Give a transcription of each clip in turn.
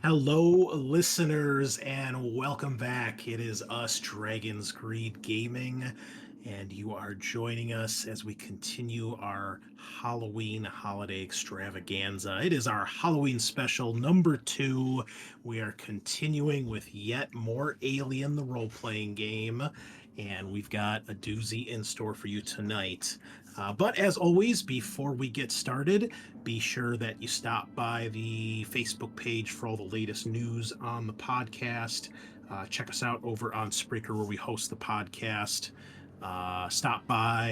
Hello, listeners, and welcome back. It is us, Dragon's Greed Gaming, and you are joining us as we continue our Halloween holiday extravaganza. It is our Halloween special number 2. We are continuing with yet more Alien, the role-playing game, and we've got a doozy in store for you tonight. But as always, before we get started, be sure that you stop by the Facebook page for all the latest news on the podcast. Check us out over on Spreaker, where we host the podcast. Stop by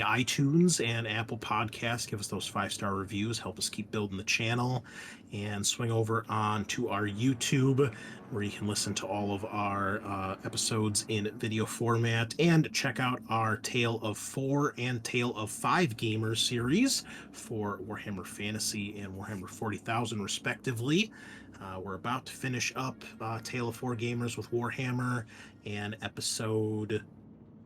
iTunes and Apple Podcasts. Give us those 5-star reviews. Help us keep building the channel. And swing over on to our YouTube, where you can listen to all of our episodes in video format. And check out our Tale of 4 and Tale of 5 Gamers series for Warhammer Fantasy and Warhammer 40,000, respectively. We're about to finish up Tale of 4 Gamers with Warhammer, and episode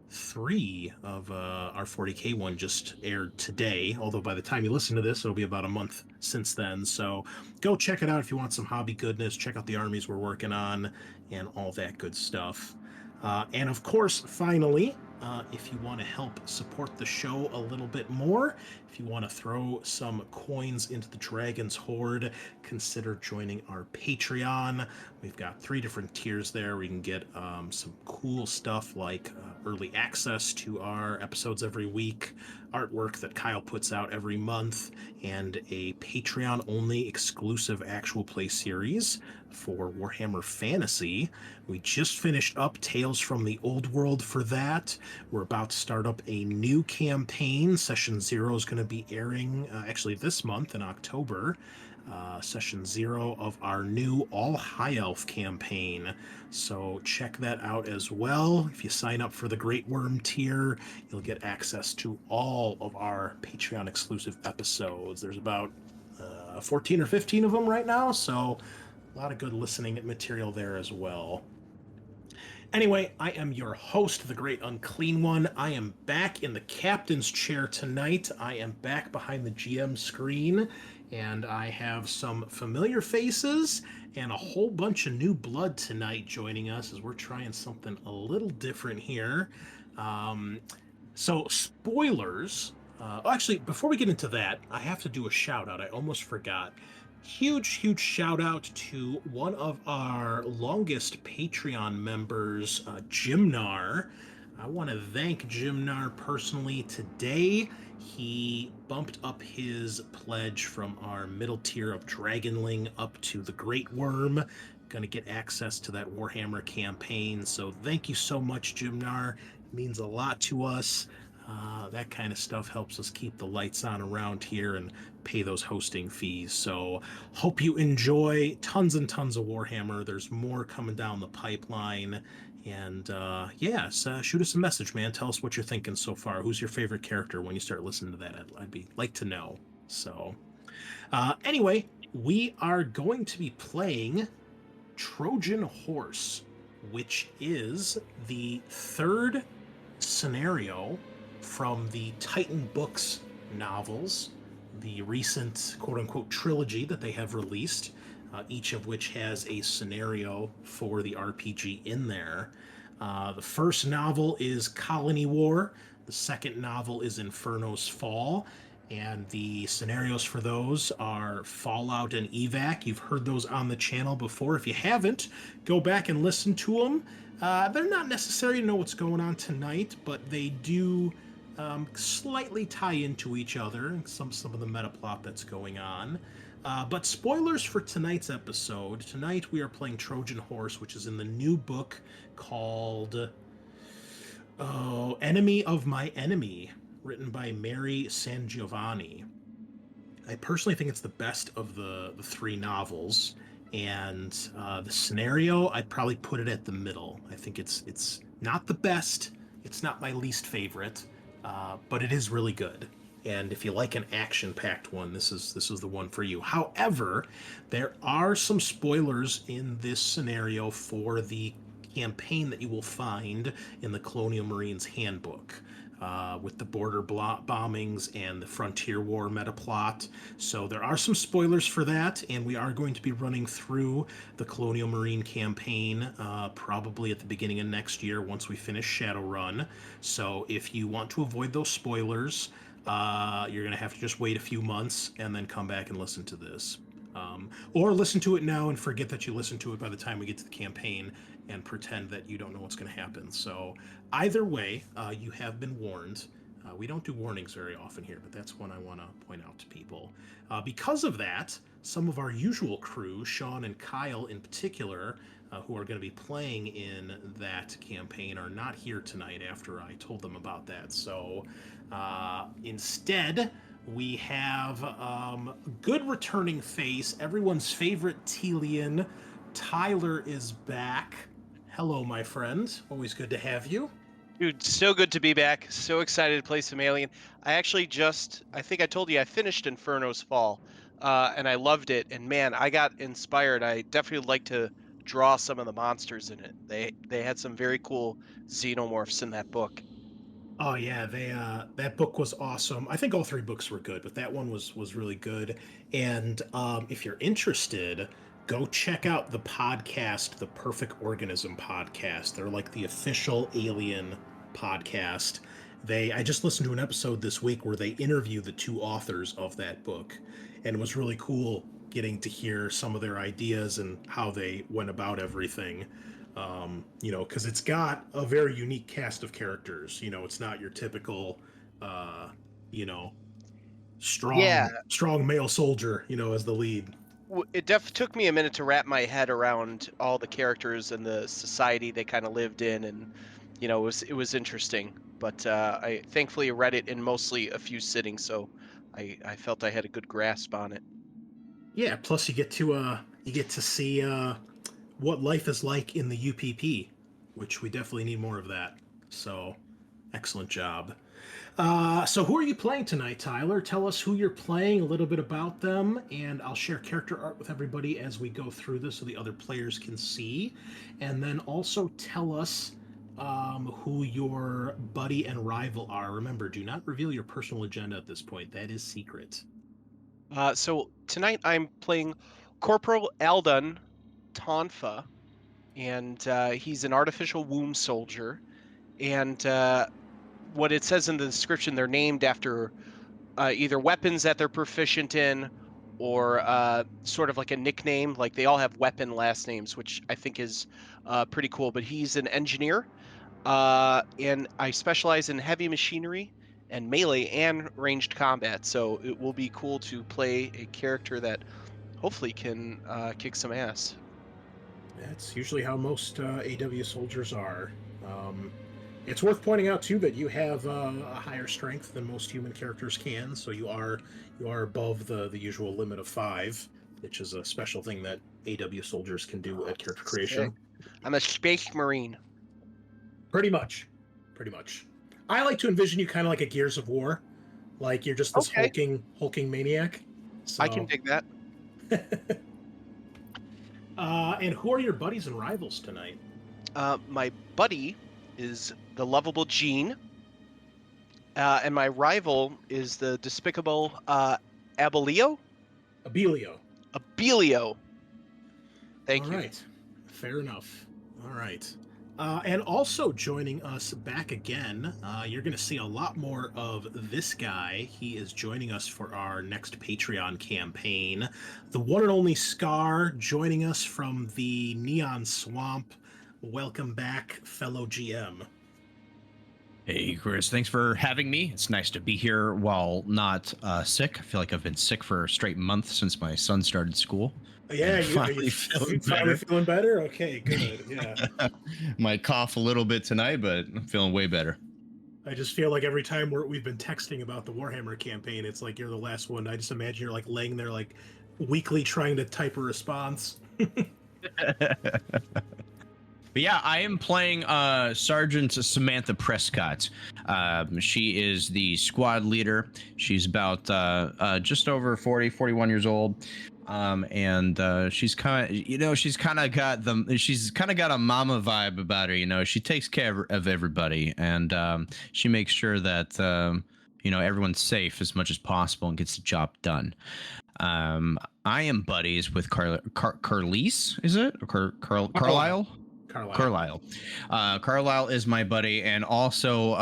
3 of our 40K one just aired today, although by the time you listen to this, it'll be about a month since then. So go check it out if you want some hobby goodness. Check out the armies we're working on and all that good stuff. And of course, finally, if you want to help support the show a little bit more, if you want to throw some coins into the Dragon's Hoard, consider joining our Patreon. We've got 3 different tiers there. We can get some cool stuff like early access to our episodes every week, artwork that Kyle puts out every month, and a Patreon-only exclusive actual play series for Warhammer Fantasy. We just finished up Tales from the Old World for that. We're about to start up a new campaign. Session 0 is going to be airing actually this month in October. Session 0 of our new All High Elf campaign. So check that out as well. If you sign up for the Great Worm tier, you'll get access to all of our Patreon exclusive episodes. There's about 14 or 15 of them right now, so a lot of good listening material there as well. Anyway, I am your host, the Great Unclean One. I am back in the captain's chair tonight. I am back behind the GM screen, and I have some familiar faces and a whole bunch of new blood tonight joining us as we're trying something a little different here. So, spoilers. Actually, before we get into that, I have to do a shout out. I almost forgot. Huge shout out to one of our longest Patreon members, Jimnar. I want to thank Jimnar personally today. He bumped up his pledge from our middle tier of Dragonling up to the Great Worm. Going to get access to that Warhammer campaign. So thank you so much, Jimnar. It means a lot to us. That kind of stuff helps us keep the lights on around here and pay those hosting fees. So hope you enjoy tons and tons of Warhammer. There's more coming down the pipeline. And shoot us a message, man. Tell us what you're thinking so far. Who's your favorite character when you start listening to that? I'd be like to know. So anyway, we are going to be playing Trojan Horse, which is the third scenario from the Titon Books novels, the recent quote-unquote trilogy that they have released, each of which has a scenario for the RPG in there. The first novel is Colony War, the second novel is Inferno's Fall, and the scenarios for those are Fallout and Evac. You've heard those on the channel before. If you haven't, go back and listen to them. They're not necessary to know what's going on tonight, but they do slightly tie into each other, some of the meta plot that's going on. But spoilers for tonight's episode. Tonight we are playing Trojan Horse, which is in the new book called Enemy of My Enemy, written by Mary Sangiovani. I personally think it's the best of the 3 novels, and the scenario, I'd probably put it at the middle. I think it's not the best, it's not my least favorite, but it is really good. And if you like an action-packed one, this is the one for you. However, there are some spoilers in this scenario for the campaign that you will find in the Colonial Marines Handbook. with the border bombings and the Frontier War meta plot. So there are some spoilers for that, and we are going to be running through the Colonial Marine campaign probably at the beginning of next year once we finish Shadowrun. So if you want to avoid those spoilers, you're going to have to just wait a few months and then come back and listen to this. Or listen to it now and forget that you listened to it by the time we get to the campaign and pretend that you don't know what's going to happen. So either way, you have been warned. We don't do warnings very often here, but that's one I want to point out to people. Because of that, some of our usual crew, Sean and Kyle in particular, who are going to be playing in that campaign, are not here tonight after I told them about that. So instead, we have good returning face, everyone's favorite Telian. Tyler is back. Hello, my friend. Always good to have you. Dude, so good to be back. So excited to play some Alien. I think I told you I finished Inferno's Fall, and I loved it. And man, I got inspired. I definitely like to draw some of the monsters in it. They had some very cool xenomorphs in that book. Oh yeah, that book was awesome. I think all three books were good, but that one was really good. And if you're interested, go check out the podcast, the Perfect Organism podcast. They're like the official Alien podcast. I just listened to an episode this week where they interview the two authors of that book, and it was really cool getting to hear some of their ideas and how they went about everything. Because it's got a very unique cast of characters. It's not your typical, you know, Yeah, strong male soldier, as the lead. it took me a minute to wrap my head around all the characters and the society they kind of lived in, and it was interesting. But I thankfully read it in mostly a few sittings, so I felt I had a good grasp on it. Yeah. Plus, you get to see what life is like in the UPP, which we definitely need more of that. So, excellent job. So who are you playing tonight, Tyler? Tell us who you're playing, a little bit about them, and I'll share character art with everybody as we go through this so the other players can see. And then also tell us who your buddy and rival are. Remember, do not reveal your personal agenda at this point. That is secret. So tonight I'm playing Corporal Aldan Tonfa, and he's an artificial womb soldier. And what it says in the description, they're named after either weapons that they're proficient in, or sort of like a nickname. Like they all have weapon last names, which I think is pretty cool. But he's an engineer, and I specialize in heavy machinery and melee and ranged combat. So it will be cool to play a character that hopefully can kick some ass. That's usually how most AW soldiers are. It's worth pointing out too that you have a higher strength than most human characters can, so you are above the usual limit of 5, which is a special thing that AW soldiers can do at character creation. I'm a space marine. Pretty much. I like to envision you kind of like a Gears of War, like you're just this hulking maniac. So. I can dig that. And who are your buddies and rivals tonight? My buddy is the lovable Jean, and my rival is the despicable Abelio. Thank you. All right. Fair enough. All right. And also joining us back again, you're going to see a lot more of this guy. He is joining us for our next Patreon campaign. The one and only Scaarr joining us from the Neon Swamp. Welcome back, fellow GM. Hey, Chris. Thanks for having me. It's nice to be here while not sick. I feel like I've been sick for a straight month since my son started school. Yeah, you finally feeling better? Okay, good. Yeah. Might cough a little bit tonight, but I'm feeling way better. I just feel like every time we've been texting about the Warhammer campaign, it's like you're the last one. I just imagine you're like laying there like weekly trying to type a response. But yeah, I am playing Sergeant Samantha Prescott. She is the squad leader. She's about just over 41 years old. And she's kind of, she's kind of got a mama vibe about her. She takes care of everybody, and she makes sure that everyone's safe as much as possible and gets the job done. I am buddies with Carlise, is it? Or Carlisle? Carlisle. Carlisle is my buddy, and also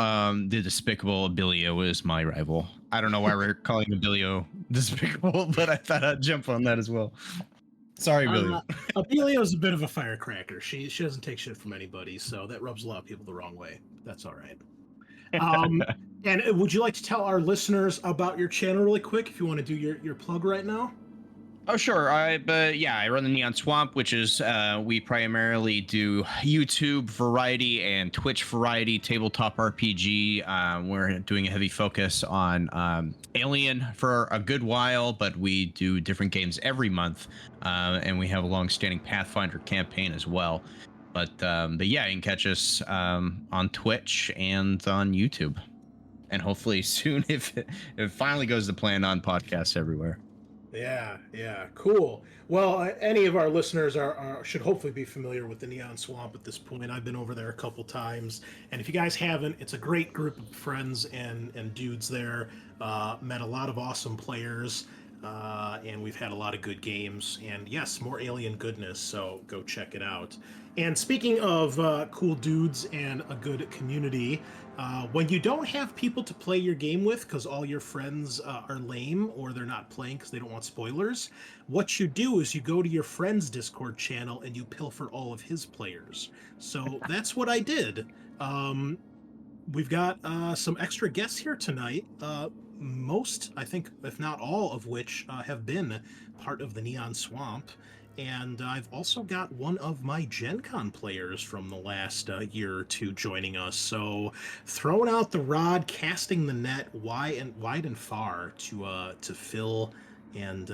the despicable Abilio is my rival. I don't know why we're calling Abilio despicable, but I thought I'd jump on that as well. Sorry, Abilio. Abilio's a bit of a firecracker. She doesn't take shit from anybody, so that rubs a lot of people the wrong way. That's all right. And would you like to tell our listeners about your channel really quick if you want to do your plug right now? Oh, sure. I run the Neon Swamp, which is we primarily do YouTube variety and Twitch variety tabletop RPG. We're doing a heavy focus on Alien for a good while, but we do different games every month, and we have a long-standing Pathfinder campaign as well. But yeah, you can catch us on Twitch and on YouTube, and hopefully soon, if it finally goes to plan, on podcasts everywhere. Yeah, cool. Well, any of our listeners should hopefully be familiar with the Neon Swamp at this point. I've been over there a couple times, and if you guys haven't, it's a great group of friends and dudes there. Met a lot of awesome players, and we've had a lot of good games. And yes, more Alien goodness, so go check it out. And speaking of cool dudes and a good community, when you don't have people to play your game with because all your friends are lame or they're not playing because they don't want spoilers, what you do is you go to your friend's Discord channel and you pilfer all of his players. So that's what I did. We've got some extra guests here tonight. Most, I think, if not all of which have been part of the Neon Swamp. And I've also got one of my Gen Con players from the last year or two joining us. So throwing out the rod, casting the net wide and far to fill. And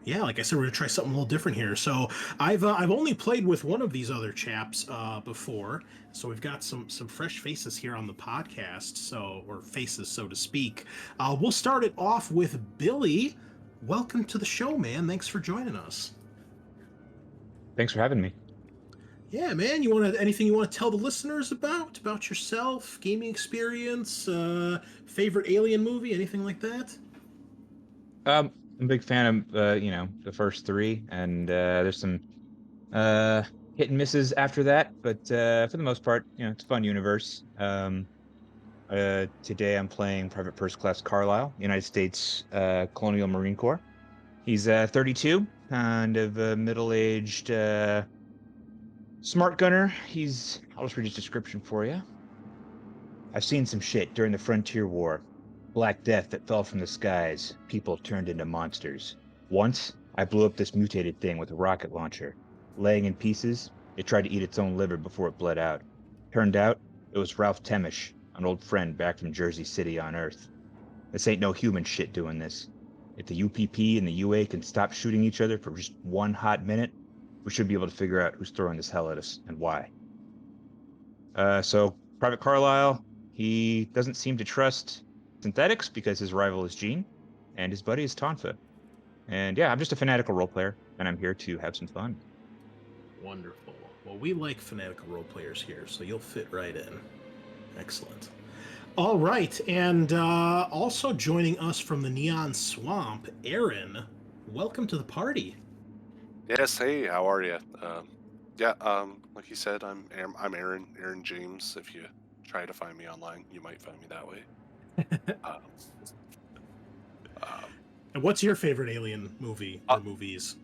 yeah, like I said, we're gonna try something a little different here. So I've only played with one of these other chaps before, so we've got some fresh faces here on the podcast, or faces, so to speak. We'll start it off with Billy. Welcome to the show, man. Thanks for joining us. Thanks for having me. Yeah, man. Anything you want to tell the listeners about yourself, gaming experience, favorite Alien movie, anything like that? I'm a big fan of the first three, and there's some hit and misses after that, but for the most part, it's a fun universe. Today I'm playing Private First Class Carlisle, United States Colonial Marine Corps. He's 32, kind of a middle-aged smart gunner. I'll just read his description for you. I've seen some shit during the Frontier War. Black death that fell from the skies. People turned into monsters. Once, I blew up this mutated thing with a rocket launcher. Laying in pieces, it tried to eat its own liver before it bled out. Turned out, it was Ralph Temish, an old friend back from Jersey City on Earth. This ain't no human shit doing this. If the UPP and the UA can stop shooting each other for just one hot minute, we should be able to figure out who's throwing this hell at us and why. So, Private Carlisle, he doesn't seem to trust synthetics because his rival is Gene, and his buddy is Tonfa. And yeah, I'm just a fanatical role player, and I'm here to have some fun. Wonderful. Well, we like fanatical role players here, so you'll fit right in. Excellent. All right, and also joining us from the Neon Swamp, Aaron. Welcome to the party. Yes, hey, how are you? Like you said, I'm Aaron James. If you try to find me online, you might find me that way. And what's your favorite Alien movie or movies?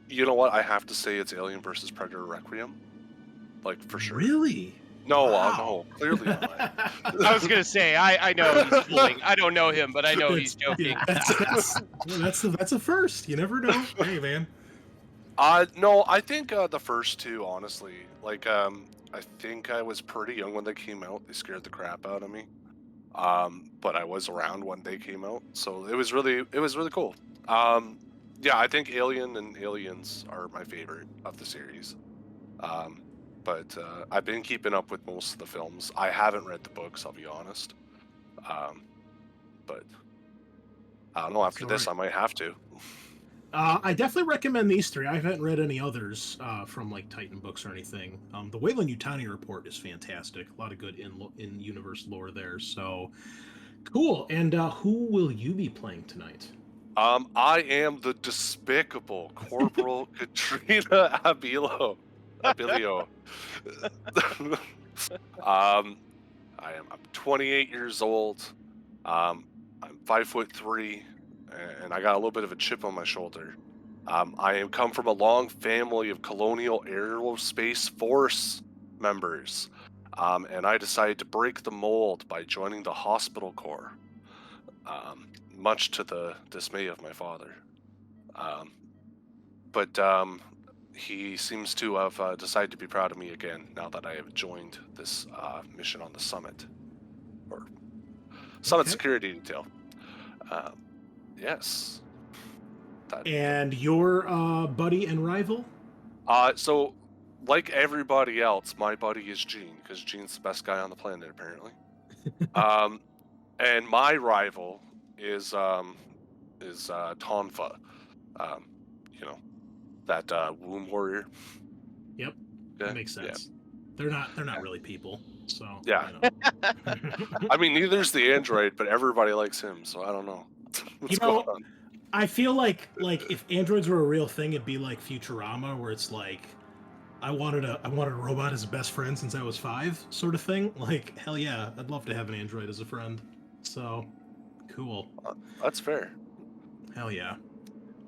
You know what? I have to say it's Alien vs. Predator Requiem. Like, for sure. Really? No, Wow. No, clearly not. I was gonna say I know he's fooling. I don't know him, but I know he's joking. Yeah, that's a first. You never know. Hey, man. No, I think the first two, honestly. Like, I think I was pretty young when they came out. They scared the crap out of me. But I was around when they came out, so it was really cool. Yeah, I think Alien and Aliens are my favorite of the series. But I've been keeping up with most of the films. I haven't read the books, I'll be honest. But I don't know, after this I might have to. I definitely recommend these three. I haven't read any others from like Titan Books or anything. The Weyland-Yutani report is fantastic. A lot of good in-universe lore there. So cool. And who will you be playing tonight? I am the despicable Corporal Katrina Abilio. I'm 28 years old. I'm 5'3", and I got a little bit of a chip on my shoulder. I come from a long family of Colonial Aerospace Force members, and I decided to break the mold by joining the Hospital Corps, much to the dismay of my father. But he seems to have decided to be proud of me again now that I have joined this mission on the Summit, or Summit Security Detail. Yes. And your buddy and rival? So, like everybody else, my buddy is Gene, because Gene's the best guy on the planet, apparently. And my rival is Tonfa. You know, that womb warrior. Yep. Yeah, That makes sense. They're not really people. So yeah. you know. I mean, neither's the android, but everybody likes him, so I don't know. What's going on? I feel like if androids were a real thing, it'd be like Futurama, where it's like I wanted a robot as a best friend since I was 5, sort of thing. Like, hell yeah, I'd love to have an android as a friend. So cool. That's fair. Hell yeah.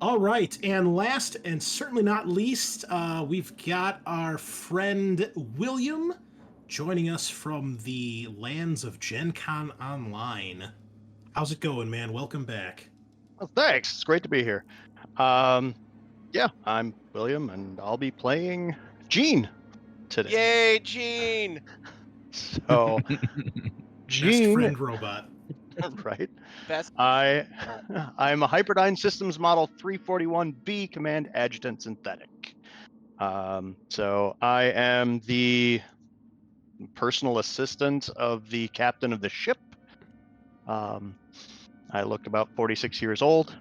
All right, and last and certainly not least, we've got our friend William joining us from the lands of Gen Con Online. How's it going, man? Welcome back. Well, thanks. It's great to be here. Yeah, I'm William, and I'll be playing Gene today. Yay, Gene! So, Gene, Best friend robot. right? Best. I'm a Hyperdyne Systems Model 341B Command Adjutant Synthetic. So I am the personal assistant of the captain of the ship. I look about 46 years old,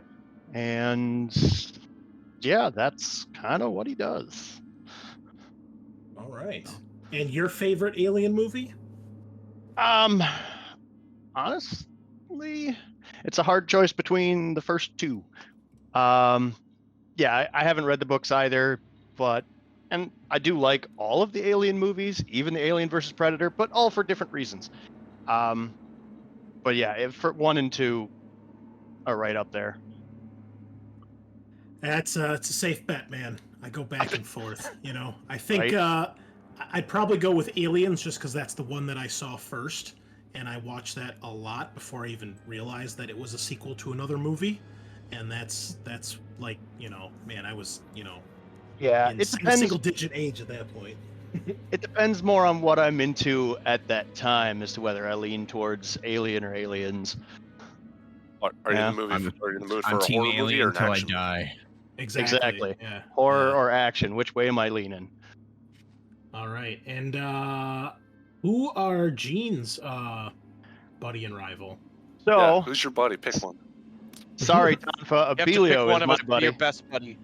and yeah, that's kind of what he does. All right. And your favorite Alien movie? Honestly, it's a hard choice between the first two. Yeah, I haven't read the books either, and I do like all of the Alien movies, even the Alien versus Predator, but all for different reasons. But yeah, for 1 and 2 are right up there. It's a safe bet, man. I go back and forth. You know, I think Right. I'd probably go with Aliens just because that's the one that I saw first, and I watched that a lot before I even realized that it was a sequel to another movie. And that's like, you know, man, I was, you know, Yeah, in it depends. single-digit age at that point. It depends more on what I'm into at that time as to whether I lean towards Alien or Aliens. Are you Yeah. in the movie? Are you in the mood for I'm a Team horror movie Alien or an until I action movie? die. Exactly. Yeah. Horror yeah. or action? Which way am I leaning? All right. And who are Gene's buddy and rival? So, Yeah, who's your buddy? Pick one. sorry, Tonfa. You have to pick Abilio one is of my us to be buddy. your best buddy.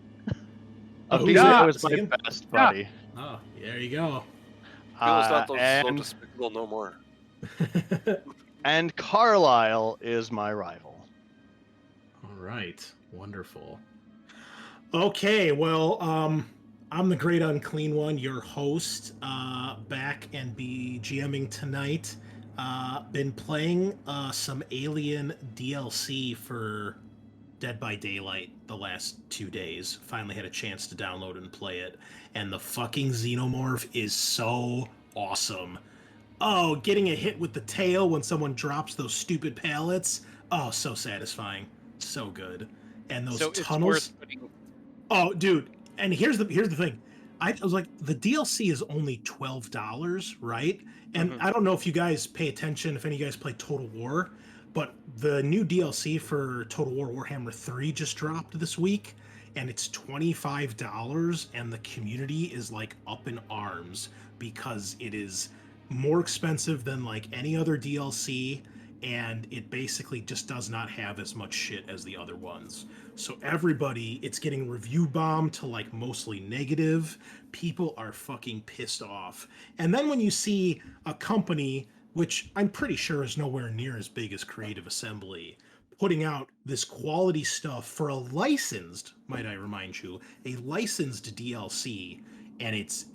Abilio is Say my again? best buddy. Oh, there you go. Bill's not so And, despicable no more. and Carlisle is my rival. All right. Wonderful. Okay, well, I'm the Great Unclean One, your host, back and be GMing tonight. Been playing some Alien DLC for Dead by Daylight the last 2 days. Finally had a chance to download and play it. And the fucking Xenomorph is so awesome. Oh, getting a hit with the tail when someone drops those stupid pallets. Oh, so satisfying. So good. And those So it's tunnels. worth putting. Oh, dude. And here's the thing. I was like, the DLC is only $12, right? And I don't know if you guys pay attention, if any of you guys play Total War, but the new DLC for Total War Warhammer 3 just dropped this week, and it's $25, and the community is like up in arms because it is more expensive than like any other DLC, and it basically just does not have as much shit as the other ones. So everybody, it's getting review bombed to like mostly negative. People are fucking pissed off. And then when you see a company, which I'm pretty sure is nowhere near as big as Creative Assembly, putting out this quality stuff for a licensed, might I remind you, a licensed DLC, and it's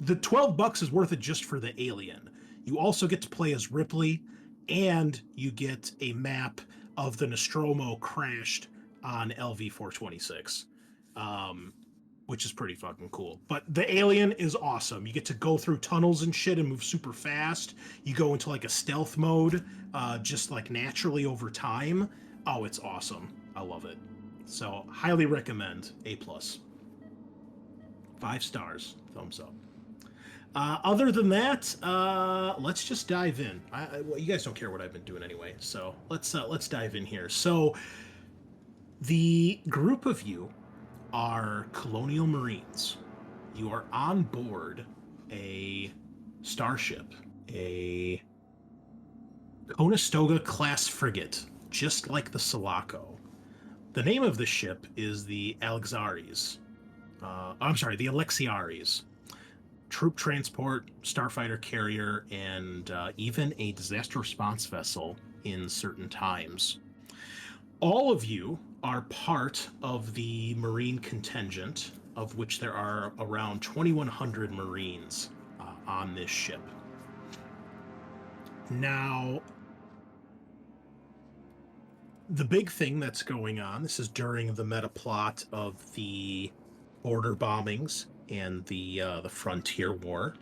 the $12 is worth it just for the alien. You also get to play as Ripley, and you get a map of the Nostromo crashed on LV-426, which is pretty fucking cool. But the alien is awesome. You get to go through tunnels and shit and move super fast. You go into like a stealth mode, just like naturally over time. Oh, it's awesome. I love it. So highly recommend. A+. 5 stars. Thumbs up. Other than that, let's just dive in. Well, you guys don't care what I've been doing anyway, so let's dive in here. So, the group of you are Colonial Marines. You are on board a starship, a Conestoga class frigate, just like the Sulaco. The name of the ship is the Alexiaries. The Alexiaries. Troop transport, starfighter carrier, and even a disaster response vessel in certain times. All of you are part of the Marine contingent, of which there are around 2,100 Marines on this ship. Now, the big thing that's going on, this is during the meta plot of the border bombings and the Frontier War.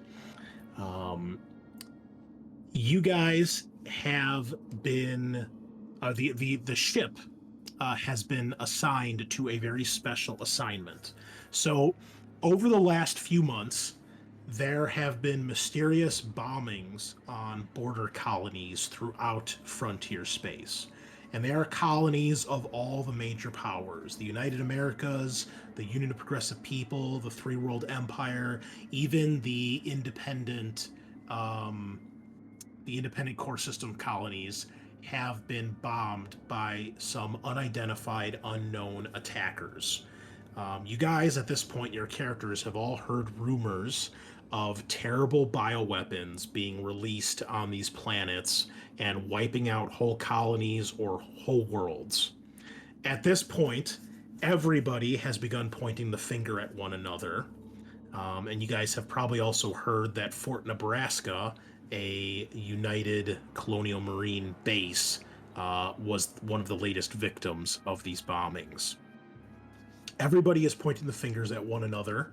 You guys have been the ship has been assigned to a very special assignment. So over the last few months, there have been mysterious bombings on border colonies throughout frontier space. And they are colonies of all the major powers: the United Americas, the Union of Progressive People, the Three World Empire, even the independent core system colonies have been bombed by some unidentified, unknown attackers. You guys, at this point, your characters have all heard rumors of terrible bioweapons being released on these planets and wiping out whole colonies or whole worlds. At this point, everybody has begun pointing the finger at one another. And you guys have probably also heard that Fort Nebraska, a United Colonial Marine base, was one of the latest victims of these bombings. Everybody is pointing the fingers at one another,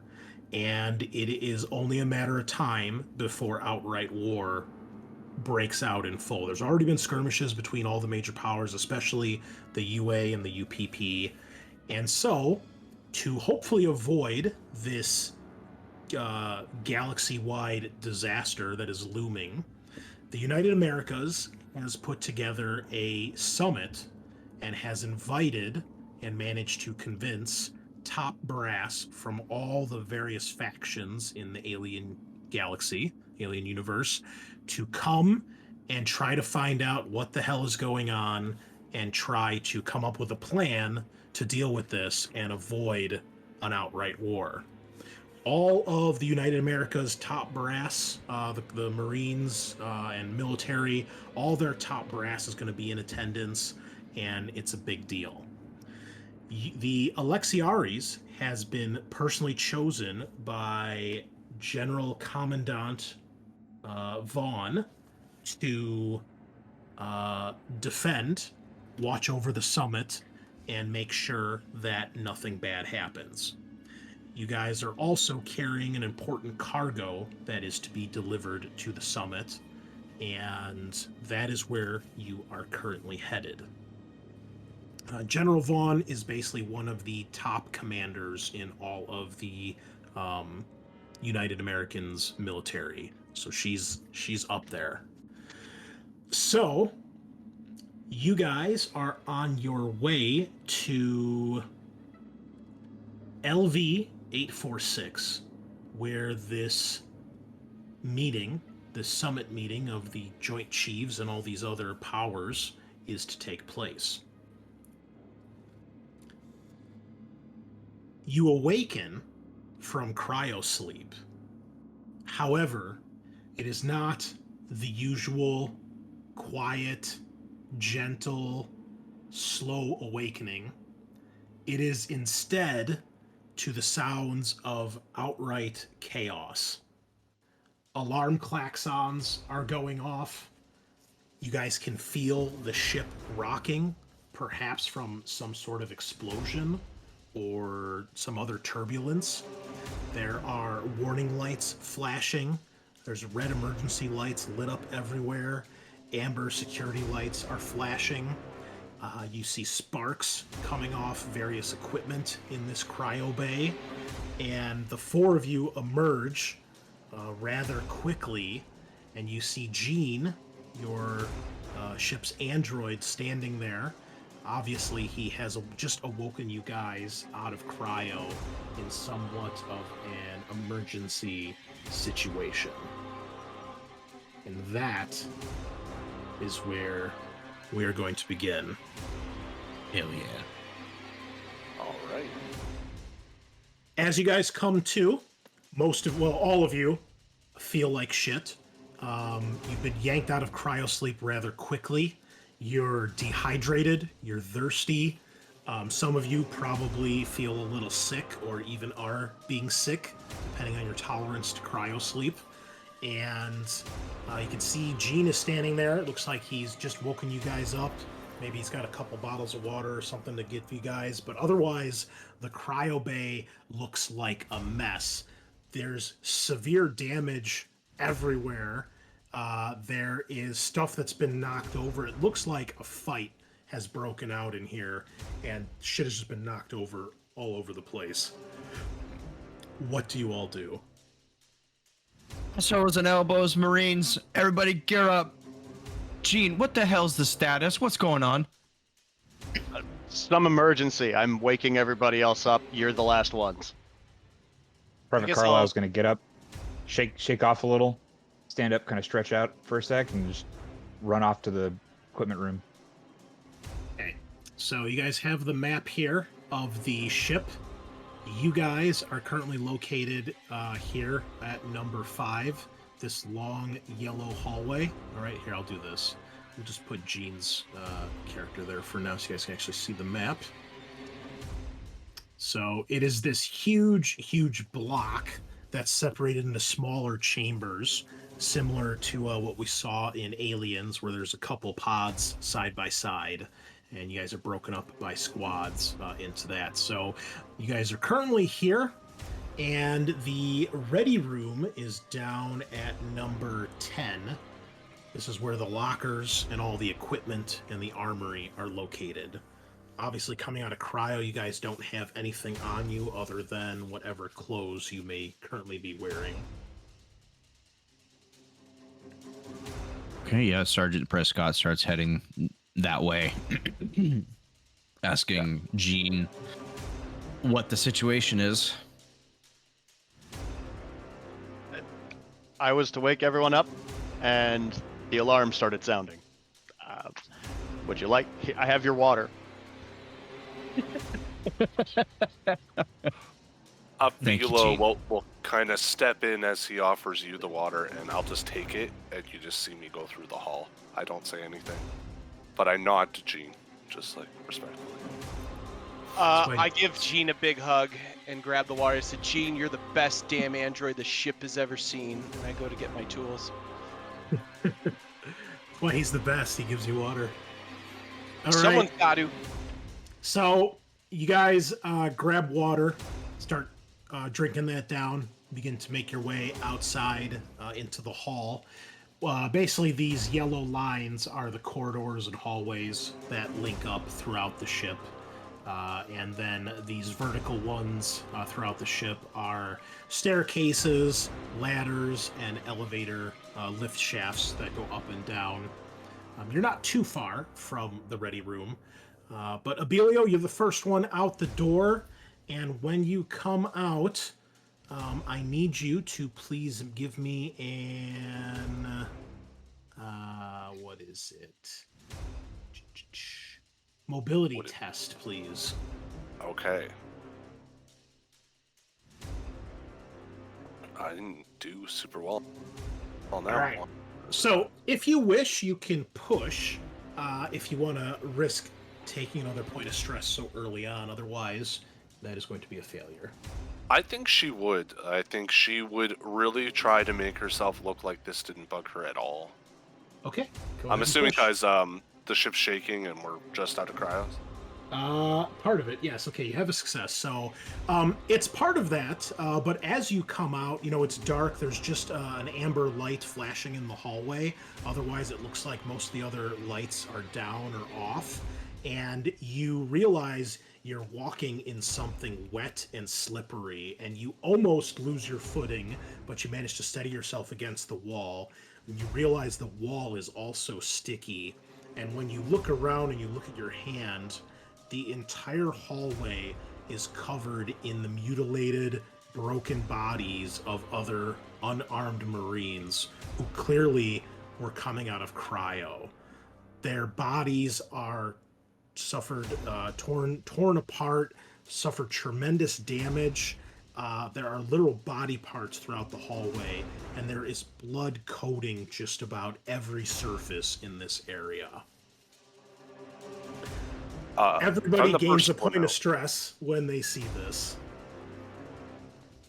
and it is only a matter of time before outright war breaks out in full. There's already been skirmishes between all the major powers, especially the UA and the UPP. And so, to hopefully avoid this galaxy-wide disaster that is looming, the United Americas has put together a summit and has invited and managed to convince top brass from all the various factions in the alien galaxy, alien universe, to come and try to find out what the hell is going on and try to come up with a plan to deal with this and avoid an outright war. All of the United America's top brass, the Marines and military, all their top brass is going to be in attendance, and it's a big deal. The Alexiaries has been personally chosen by General Commandant Vaughn to defend, watch over the summit, and make sure that nothing bad happens. You guys are also carrying an important cargo that is to be delivered to the summit, and that is where you are currently headed. General Vaughn is basically one of the top commanders in all of the United Americans military, so she's up there. So you guys are on your way to LV 846, where this meeting this summit meeting of the Joint Chiefs and all these other powers is to take place. You awaken from cryosleep. However, it is not the usual quiet, gentle, slow awakening. It is instead to the sounds of outright chaos. Alarm klaxons are going off. You guys can feel the ship rocking, perhaps from some sort of explosion or some other turbulence. There are warning lights flashing. There's red emergency lights lit up everywhere. Amber security lights are flashing. You see sparks coming off various equipment in this cryo bay. And the four of you emerge rather quickly, and you see Gene, your ship's android, standing there. Obviously, he has just awoken you guys out of cryo in somewhat of an emergency situation. And that is where we are going to begin. Hell yeah. All right. As you guys come to, all of you feel like shit. You've been yanked out of cryosleep rather quickly. You're dehydrated, you're thirsty. Some of you probably feel a little sick or even are being sick, depending on your tolerance to cryosleep. And you can see Gene is standing there. It looks like he's just woken you guys up. Maybe he's got a couple bottles of water or something to give you guys. But otherwise, the cryo bay looks like a mess. There's severe damage everywhere. There is stuff that's been knocked over. It looks like a fight has broken out in here, and shit has just been knocked over all over the place. What do you all do? Shoulders and elbows, Marines. Everybody gear up. Gene, what the hell's the status? What's going on? Some emergency. I'm waking everybody else up. You're the last ones. Private guess Carlisle's going to get up, shake off a little, stand up, kind of stretch out for a sec, and just run off to the equipment room. Okay, so you guys have the map here of the ship. You guys are currently located here at number 5, this long yellow hallway. All right, here, I'll do this. We'll just put Gene's character there for now so you guys can actually see the map. So it is this huge block that's separated into smaller chambers, similar to what we saw in Aliens, where there's a couple pods side by side, and you guys are broken up by squads into that. So you guys are currently here, and the ready room is down at number 10. This is where the lockers and all the equipment and the armory are located. Obviously, coming out of cryo, you guys don't have anything on you other than whatever clothes you may currently be wearing. Okay, yeah, Sergeant Prescott starts heading that way, asking Gene what the situation is. I was to wake everyone up, and the alarm started sounding. Would you like? I have your water. Thank you, Vilo Gene. will kind of step in as he offers you the water, and I'll just take it, and you just see me go through the hall. I don't say anything, but I nod to Gene, just like respectfully. I give Gene a big hug and grab the water. I said, Gene, you're the best damn android the ship has ever seen. And I go to get my tools. Well, he's the best. He gives you water. All right. Someone's got to. So you guys grab water, start drinking that down, begin to make your way outside into the hall. Basically, these yellow lines are the corridors and hallways that link up throughout the ship. And then these vertical ones throughout the ship are staircases, ladders, and elevator lift shafts that go up and down. You're not too far from the ready room. But Abilio, you're the first one out the door. And when you come out, I need you to please give me an what is it? Mobility What it- test, please. Okay. I didn't do super well on that All right. one. So, if you wish, you can push. If you want to risk taking another point of stress so early on, otherwise, that is going to be a failure. I think she would. I think she would really try to make herself look like this didn't bug her at all. Okay. Go I'm ahead and assuming push. because the ship's shaking and we're just out of cryos. Part of it, yes. Okay, you have a success. So, it's part of that. But as you come out, it's dark. There's just an amber light flashing in the hallway. Otherwise, it looks like most of the other lights are down or off. And you realize you're walking in something wet and slippery, and you almost lose your footing, but you manage to steady yourself against the wall. You realize the wall is also sticky, and when you look around and you look at your hand, the entire hallway is covered in the mutilated, broken bodies of other unarmed Marines who clearly were coming out of cryo. Their bodies are suffered torn apart, suffered tremendous damage. There are literal body parts throughout the hallway, and there is blood coating just about every surface in this area. Everybody From the gains a first one point of out. stress when they see this.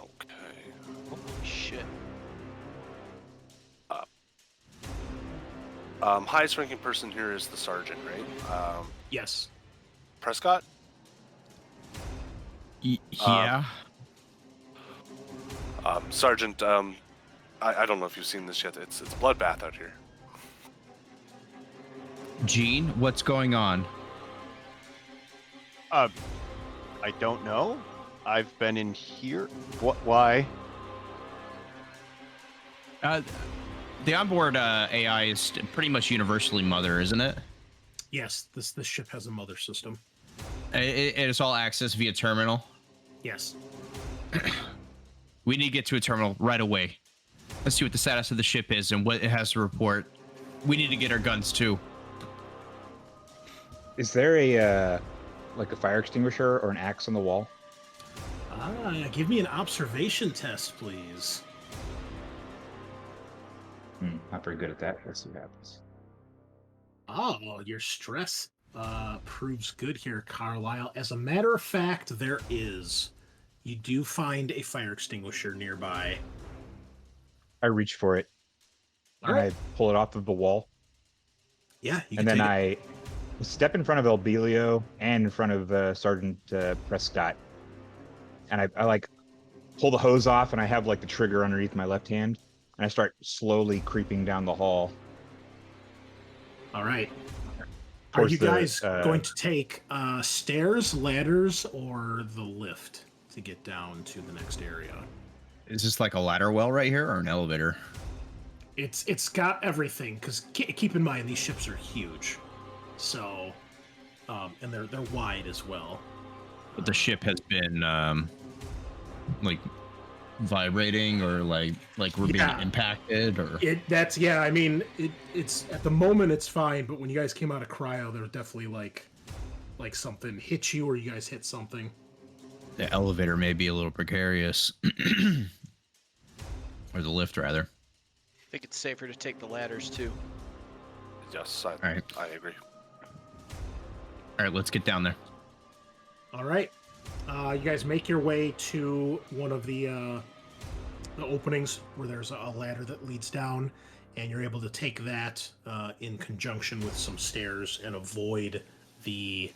Okay. Holy shit. Highest ranking person here is the sergeant, right? Yes. Prescott? Yeah. Sergeant, I don't know if you've seen this yet. It's a bloodbath out here. Gene, what's going on? I don't know. I've been in here. What? Why? The onboard AI is pretty much universally mother, isn't it? Yes, this ship has a mother system. It's all access via terminal. Yes. We need to get to a terminal right away. Let's see what the status of the ship is and what it has to report. We need to get our guns too. Is there a like a fire extinguisher or an axe on the wall? Give me an observation test, please. Not very good at that. Let's see what happens. Oh, your stress proves good here, Carlisle. As a matter of fact, there is. You do find a fire extinguisher nearby. I reach for it. All and right. I pull it off of the wall. Yeah, you And can then take it. I step in front of Elbelio and in front of Sergeant Prescott. And I like pull the hose off, and I have like the trigger underneath my left hand. And I start slowly creeping down the hall. All right. Are towards you the, guys going to take stairs, ladders, or the lift to get down to the next area? Is this like a ladder well right here or an elevator? It's got everything, because keep in mind these ships are huge, so and they're wide as well. But the ship has been like vibrating or like we're being Yeah. impacted or I mean it's at the moment it's fine, but when you guys came out of cryo, there was definitely like something hit you or you guys hit something. the elevator may be a little precarious. Or the lift rather. I think it's safer to take the ladders too. Yes, right. I agree. All right, let's get down there. All right, you guys make your way to one of the openings where there's a ladder that leads down, and you're able to take that in conjunction with some stairs and avoid the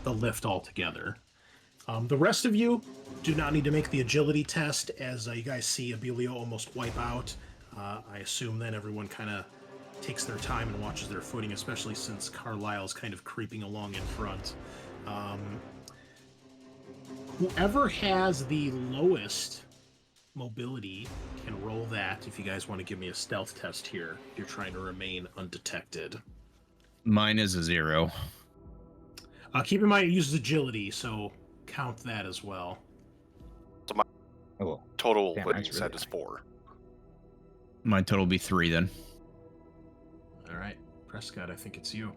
lift altogether. The rest of you do not need to make the agility test, as you guys see Abelio almost wipe out. I assume then everyone kind of takes their time and watches their footing, especially since Carlisle's kind of creeping along in front. Whoever has the lowest mobility can roll that if you guys want to give me a stealth test here. You're trying to remain undetected. Mine is a 0. Keep in mind it uses agility, so count that as well. Oh, Total, damn, what that's you said really is high. 4. My total will be 3 then. All right, Prescott, I think it's you.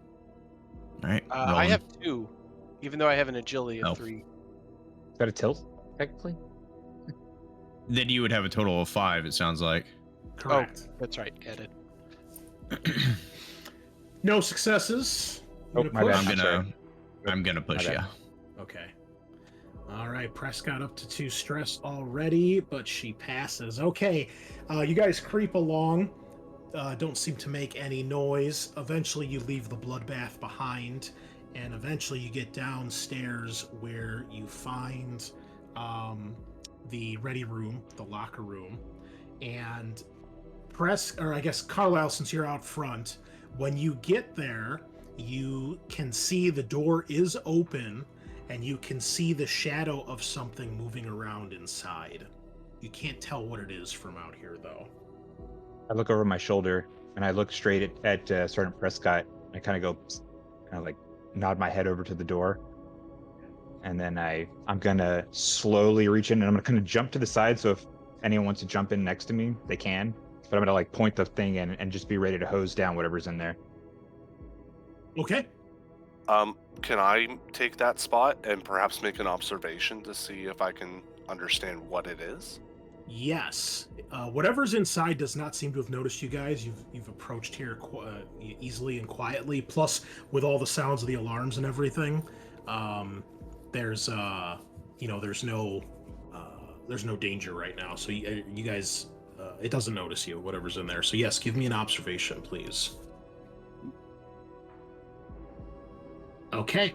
All right. I rolling. have 2, even though I have an agility of Oh. 3. Is that a tilt, technically? Then you would have a total of 5. It sounds like. Correct. Oh, that's right. Added. No successes. Oh, You my gonna bad. push? I'm sorry. gonna push. My Yeah. bad. Okay. All right, Prescott up to 2 stress already, but she passes. Okay, you guys creep along. Don't seem to make any noise. Eventually, you leave the bloodbath behind, and eventually, you get downstairs where you find the ready room, the locker room, and Carlisle, since you're out front, when you get there, you can see the door is open, and you can see the shadow of something moving around inside. You can't tell what it is from out here, though. I look over my shoulder and I look straight at Sergeant Prescott. I kind of like nod my head over to the door, and then I'm gonna slowly reach in and I'm gonna kind of jump to the side. So if anyone wants to jump in next to me, they can. But I'm gonna like point the thing in and just be ready to hose down whatever's in there. Okay. Can I take that spot and perhaps make an observation to see if I can understand what it is? Yes. Whatever's inside does not seem to have noticed you guys. You've approached here easily and quietly. Plus, with all the sounds of the alarms and everything, there's no danger right now. So you guys, it doesn't notice you. Whatever's in there. So yes, give me an observation, please. Okay.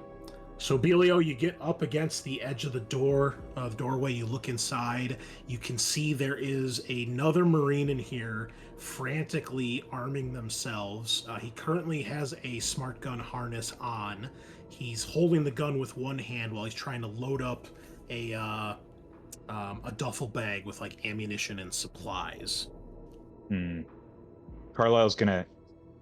So, Belio, you get up against the edge of the doorway, you look inside, you can see there is another Marine in here frantically arming themselves. He currently has a smart gun harness on. He's holding the gun with one hand while he's trying to load up a duffel bag with, like, ammunition and supplies. Carlisle's gonna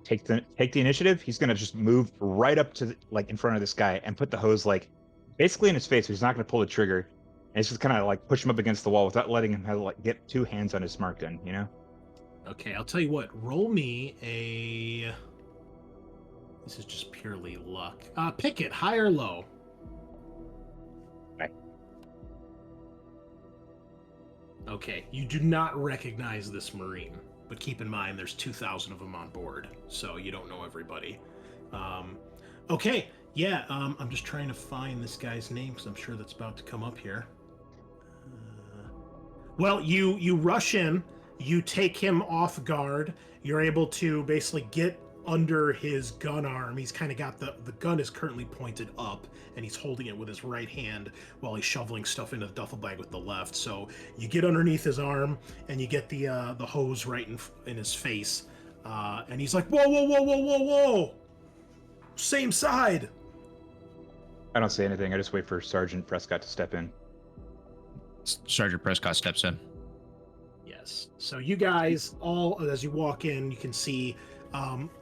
take the initiative. He's gonna just move right up to in front of this guy and put the hose like basically in his face. He's not gonna pull the trigger, and it's just kind of like push him up against the wall without letting him have like get 2 hands on his smart gun. You know. Okay, I'll tell you what. Roll me a. This is just purely luck. Pick it, high or low. Right. Okay, you do not recognize this Marine. But keep in mind, there's 2,000 of them on board, so you don't know everybody. Okay, yeah, I'm just trying to find this guy's name, because I'm sure that's about to come up here. Well, you rush in, you take him off guard, you're able to basically get under his gun arm. He's kind of got the gun is currently pointed up, and he's holding it with his right hand while he's shoveling stuff into the duffel bag with the left. So you get underneath his arm, and you get the hose right in his face, and he's like, "Whoa, whoa, whoa, whoa, whoa, whoa! Same side." I don't say anything. I just wait for Sergeant Prescott to step in. Sergeant Prescott steps in. Yes. So you guys all, as you walk in, you can see.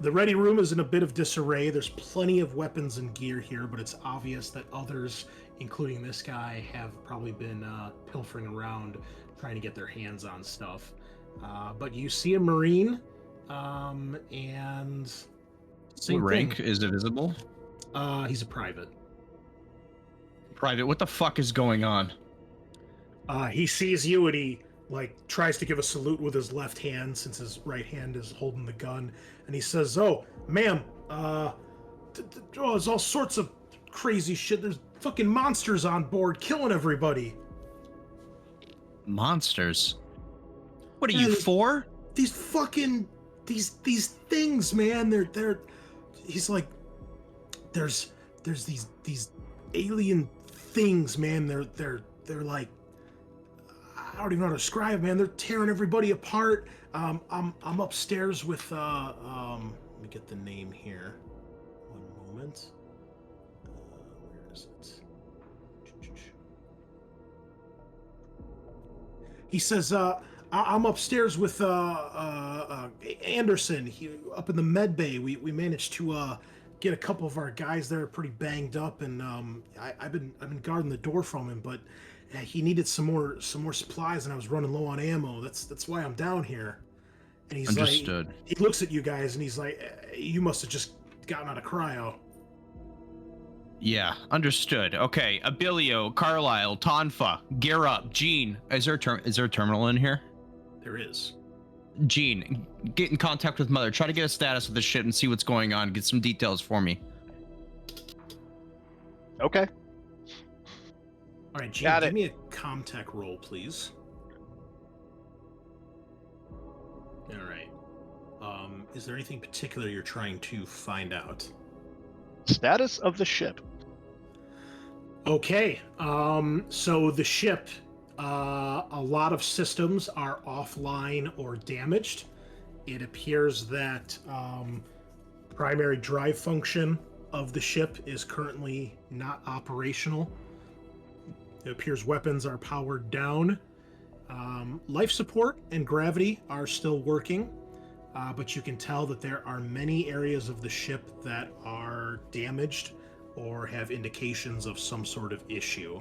The ready room is in a bit of disarray. There's plenty of weapons and gear here, but it's obvious that others, including this guy, have probably been pilfering around trying to get their hands on stuff. But you see a Marine, and same What rank thing. is it visible? He's a private. Private, what the fuck is going on? He sees you and he tries to give a salute with his left hand since his right hand is holding the gun, and he says, "Oh, ma'am, there's all sorts of crazy shit. There's fucking monsters on board killing everybody." Monsters? What are Yeah, you for? These fucking these things, man. They're he's like, there's these alien things, man. They're like, I don't even know how to describe, man. They're tearing everybody apart. I'm upstairs with let me get the name here. One moment. Where is it? He says, I'm upstairs with Anderson. Up in the med bay. We managed to get a couple of our guys there pretty banged up, and I've been guarding the door from him, but he needed some more supplies, and I was running low on ammo. That's why I'm down here. And he's Understood. like, he looks at you guys, and he's like, you must have just gotten out of cryo. Yeah, understood. Okay, Abilio, Carlisle, Tonfa, gear up. Gene, is there a terminal in here? There is. Gene, get in contact with Mother. Try to get a status of the ship and see what's going on. Get some details for me. Okay. All right, Gene, Got give it. me a Comtech roll, please. All right. Is there anything particular you're trying to find out? Status of the ship. Okay. So the ship, a lot of systems are offline or damaged. It appears that primary drive function of the ship is currently not operational. It appears weapons are powered down. Life support and gravity are still working, but you can tell that there are many areas of the ship that are damaged or have indications of some sort of issue.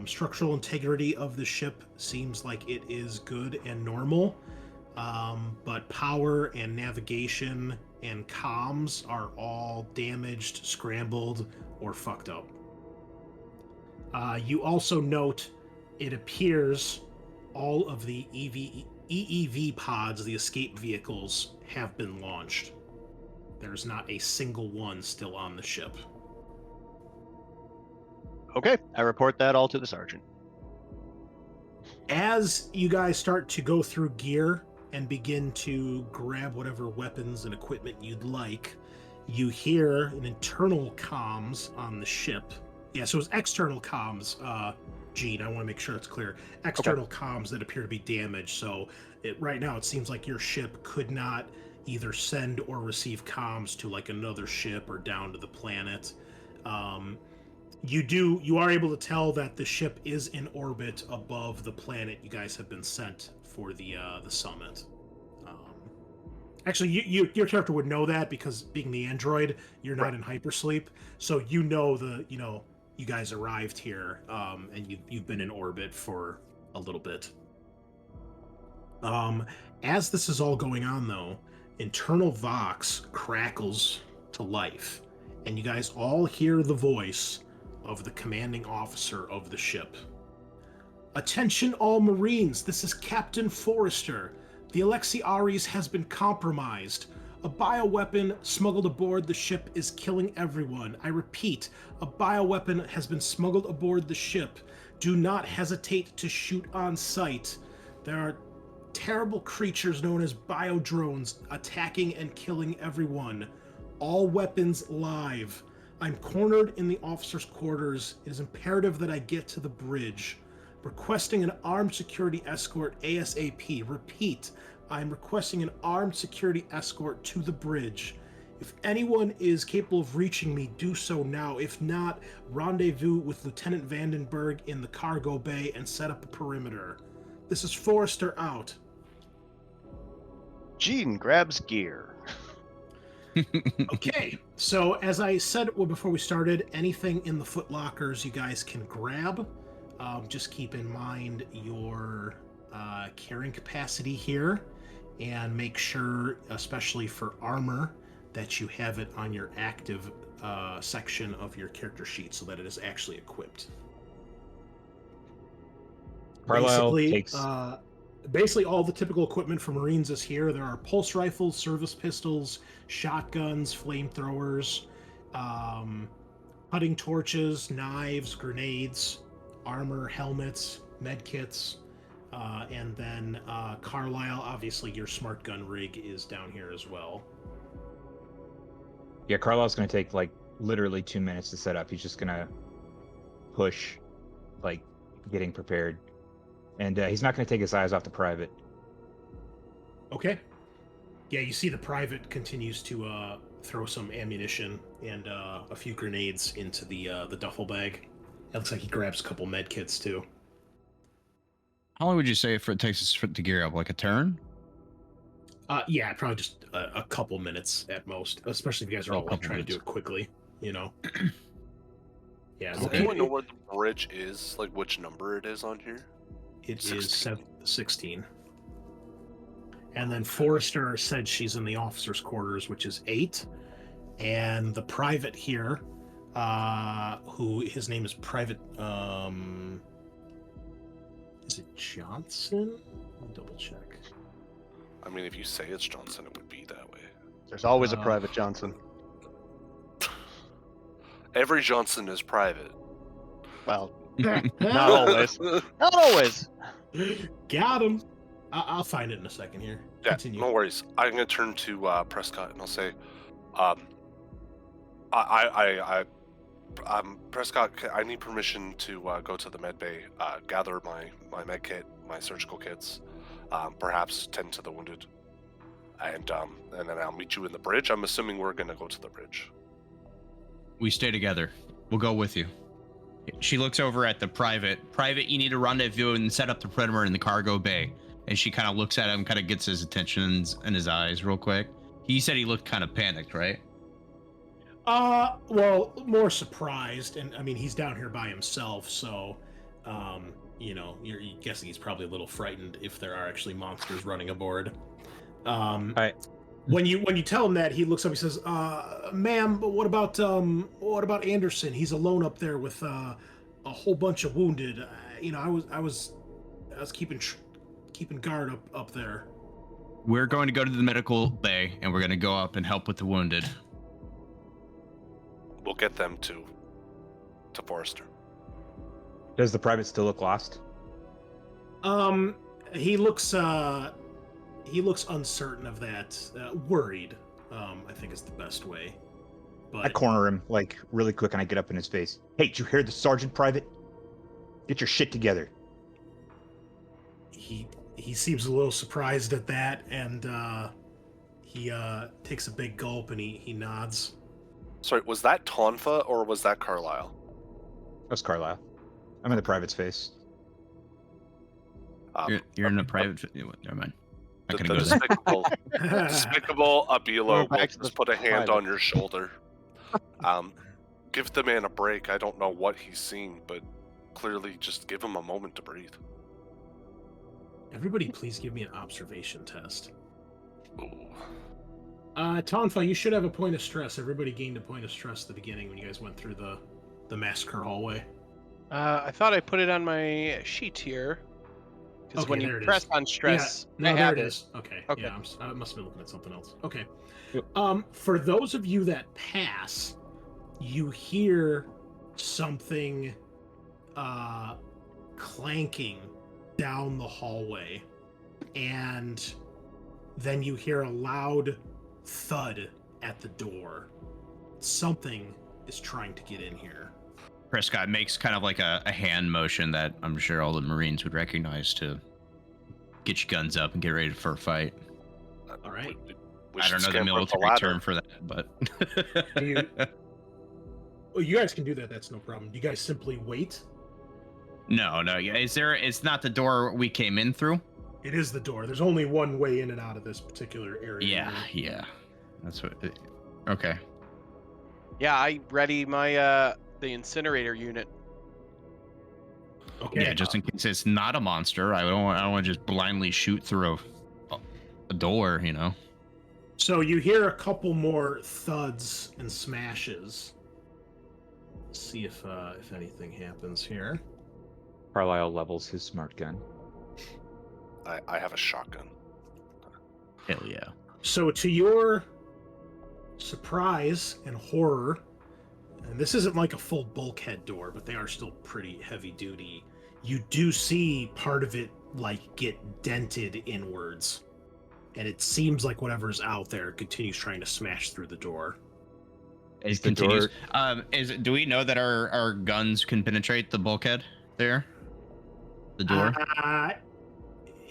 Structural integrity of the ship seems like it is good and normal, but power and navigation and comms are all damaged, scrambled, or fucked up. You also note it appears all of the EEV pods, the escape vehicles, have been launched. There's not a single one still on the ship. Okay, I report that all to the sergeant. As you guys start to go through gear and begin to grab whatever weapons and equipment you'd like, you hear an internal comms on the ship. Yeah, so it's external comms, Gene. I want to make sure it's clear. External comms that appear to be damaged. So right now it seems like your ship could not either send or receive comms to like another ship or down to the planet. You are able to tell that the ship is in orbit above the planet you guys have been sent for the summit. Actually, your character would know that because being the android, you're not in hypersleep, so you know you guys arrived here, and you've been in orbit for a little bit. As this is all going on, though, internal Vox crackles to life, and you guys all hear the voice of the commanding officer of the ship. Attention all Marines, this is Captain Forrester. The Alexi Ares has been compromised. A bioweapon smuggled aboard the ship is killing everyone. I repeat, a bioweapon has been smuggled aboard the ship. Do not hesitate to shoot on sight. There are terrible creatures known as biodrones attacking and killing everyone. All weapons live. I'm cornered in the officer's quarters. It is imperative that I get to the bridge. Requesting an armed security escort ASAP. Repeat, I'm requesting an armed security escort to the bridge. If anyone is capable of reaching me, do so now. If not, rendezvous with Lieutenant Vandenberg in the cargo bay and set up a perimeter. This is Forrester out. Gene grabs gear. Okay, so as I said before we started, anything in the footlockers you guys can grab. Just keep in mind your carrying capacity here, and make sure, especially for armor, that you have it on your active section of your character sheet so that it is actually equipped. Carlisle Basically, takes. Basically all the typical equipment for Marines is here. There are pulse rifles, service pistols, shotguns, flamethrowers, cutting torches, knives, grenades, armor, helmets, medkits, and then Carlisle, obviously your smart gun rig is down here as well. Yeah, Carlisle's gonna take like literally 2 minutes to set up. He's just gonna push, like getting prepared, and he's not gonna take his eyes off the private. Okay. Yeah, you see the private continues to throw some ammunition and a few grenades into the duffel bag. It looks like he grabs a couple med kits too. How long would you say it takes us to gear up? Like a turn? Yeah, probably just a couple minutes at most, especially if you guys are all like, trying to do it quickly, you know. Yeah, Does anyone know where the bridge is? Like which number it is on here? It 16. is 16. And then Forrester said she's in the officer's quarters, which is 8. And the private here, who his name is Private, is it Johnson? Let me double check. I mean, if you say it's Johnson, it would be that way. There's always a Private Johnson. Every Johnson is private. Well, not always. Not always. Got him. I'll find it in a second here. Yeah, Continue. no worries. I'm gonna turn to Prescott and I'll say, Prescott, I need permission to go to the med bay, gather my med kit, my surgical kits, perhaps tend to the wounded, and then I'll meet you in the bridge. I'm assuming we're gonna go to the bridge. We stay together. We'll go with you. She looks over at the private. Private, you need to rendezvous and set up the perimeter in the cargo bay. And she kind of looks at him, kind of gets his attention in his eyes real quick. He said he looked kind of panicked, right? Well, more surprised, and I mean he's down here by himself, so you know, you're guessing he's probably a little frightened if there are actually monsters running aboard. Right. When you tell him that, he looks up. He says, "Ma'am, but what about Anderson? He's alone up there with a whole bunch of wounded. You know, I was keeping guard up there." We're going to go to the medical bay, and we're going to go up and help with the wounded. We'll get them to Forrester. Does the private still look lost? He looks uncertain of that. Worried, I think is the best way. But I corner him, like, really quick, and I get up in his face. Hey, did you hear the sergeant, private? Get your shit together. he seems a little surprised at that, and he takes a big gulp and he nods. Sorry, was that Tonfa or was that Carlisle? That's Carlisle. I'm in the private's face. You're in the private. Never mind. The Not gonna go there. despicable Abilo will back to just the put a hand private. on your shoulder. Give the man a break. I don't know what he's seen, but clearly just give him a moment to breathe. Everybody, please give me an observation test. Ooh. Tonfa, you should have a point of stress. Everybody gained a point of stress at the beginning when you guys went through the massacre hallway. I thought I put it on my sheet here. Because Okay, when there you it press is. on stress, No, I there have it it. is. Okay. Okay. Yeah, I must have been looking at something else. Okay. Yep. For those of you that pass, you hear something clanking down the hallway, and then you hear a loud thud at the door. Something is trying to get in here. Prescott makes kind of like a hand motion that I'm sure all the Marines would recognize to get your guns up and get ready for a fight. All right. We I don't should know the scamper up military ladder. term for that, but Well, you guys can do that. That's no problem. Do you guys simply wait? no. Yeah, it's not the door we came in through. It is the door. There's only one way in and out of this particular area. Yeah. That's what. Okay. Yeah, I ready my the incinerator unit. Okay. Yeah, just in case it's not a monster, I don't want to just blindly shoot through a door, you know. So you hear a couple more thuds and smashes. Let's see if anything happens here. Carlisle levels his smart gun. I have a shotgun. Hell yeah. So to your surprise and horror, and this isn't like a full bulkhead door, but they are still pretty heavy duty, you do see part of it like get dented inwards. And it seems like whatever's out there continues trying to smash through the door. Is It the continues. door... Do we know that our guns can penetrate the bulkhead there? The door?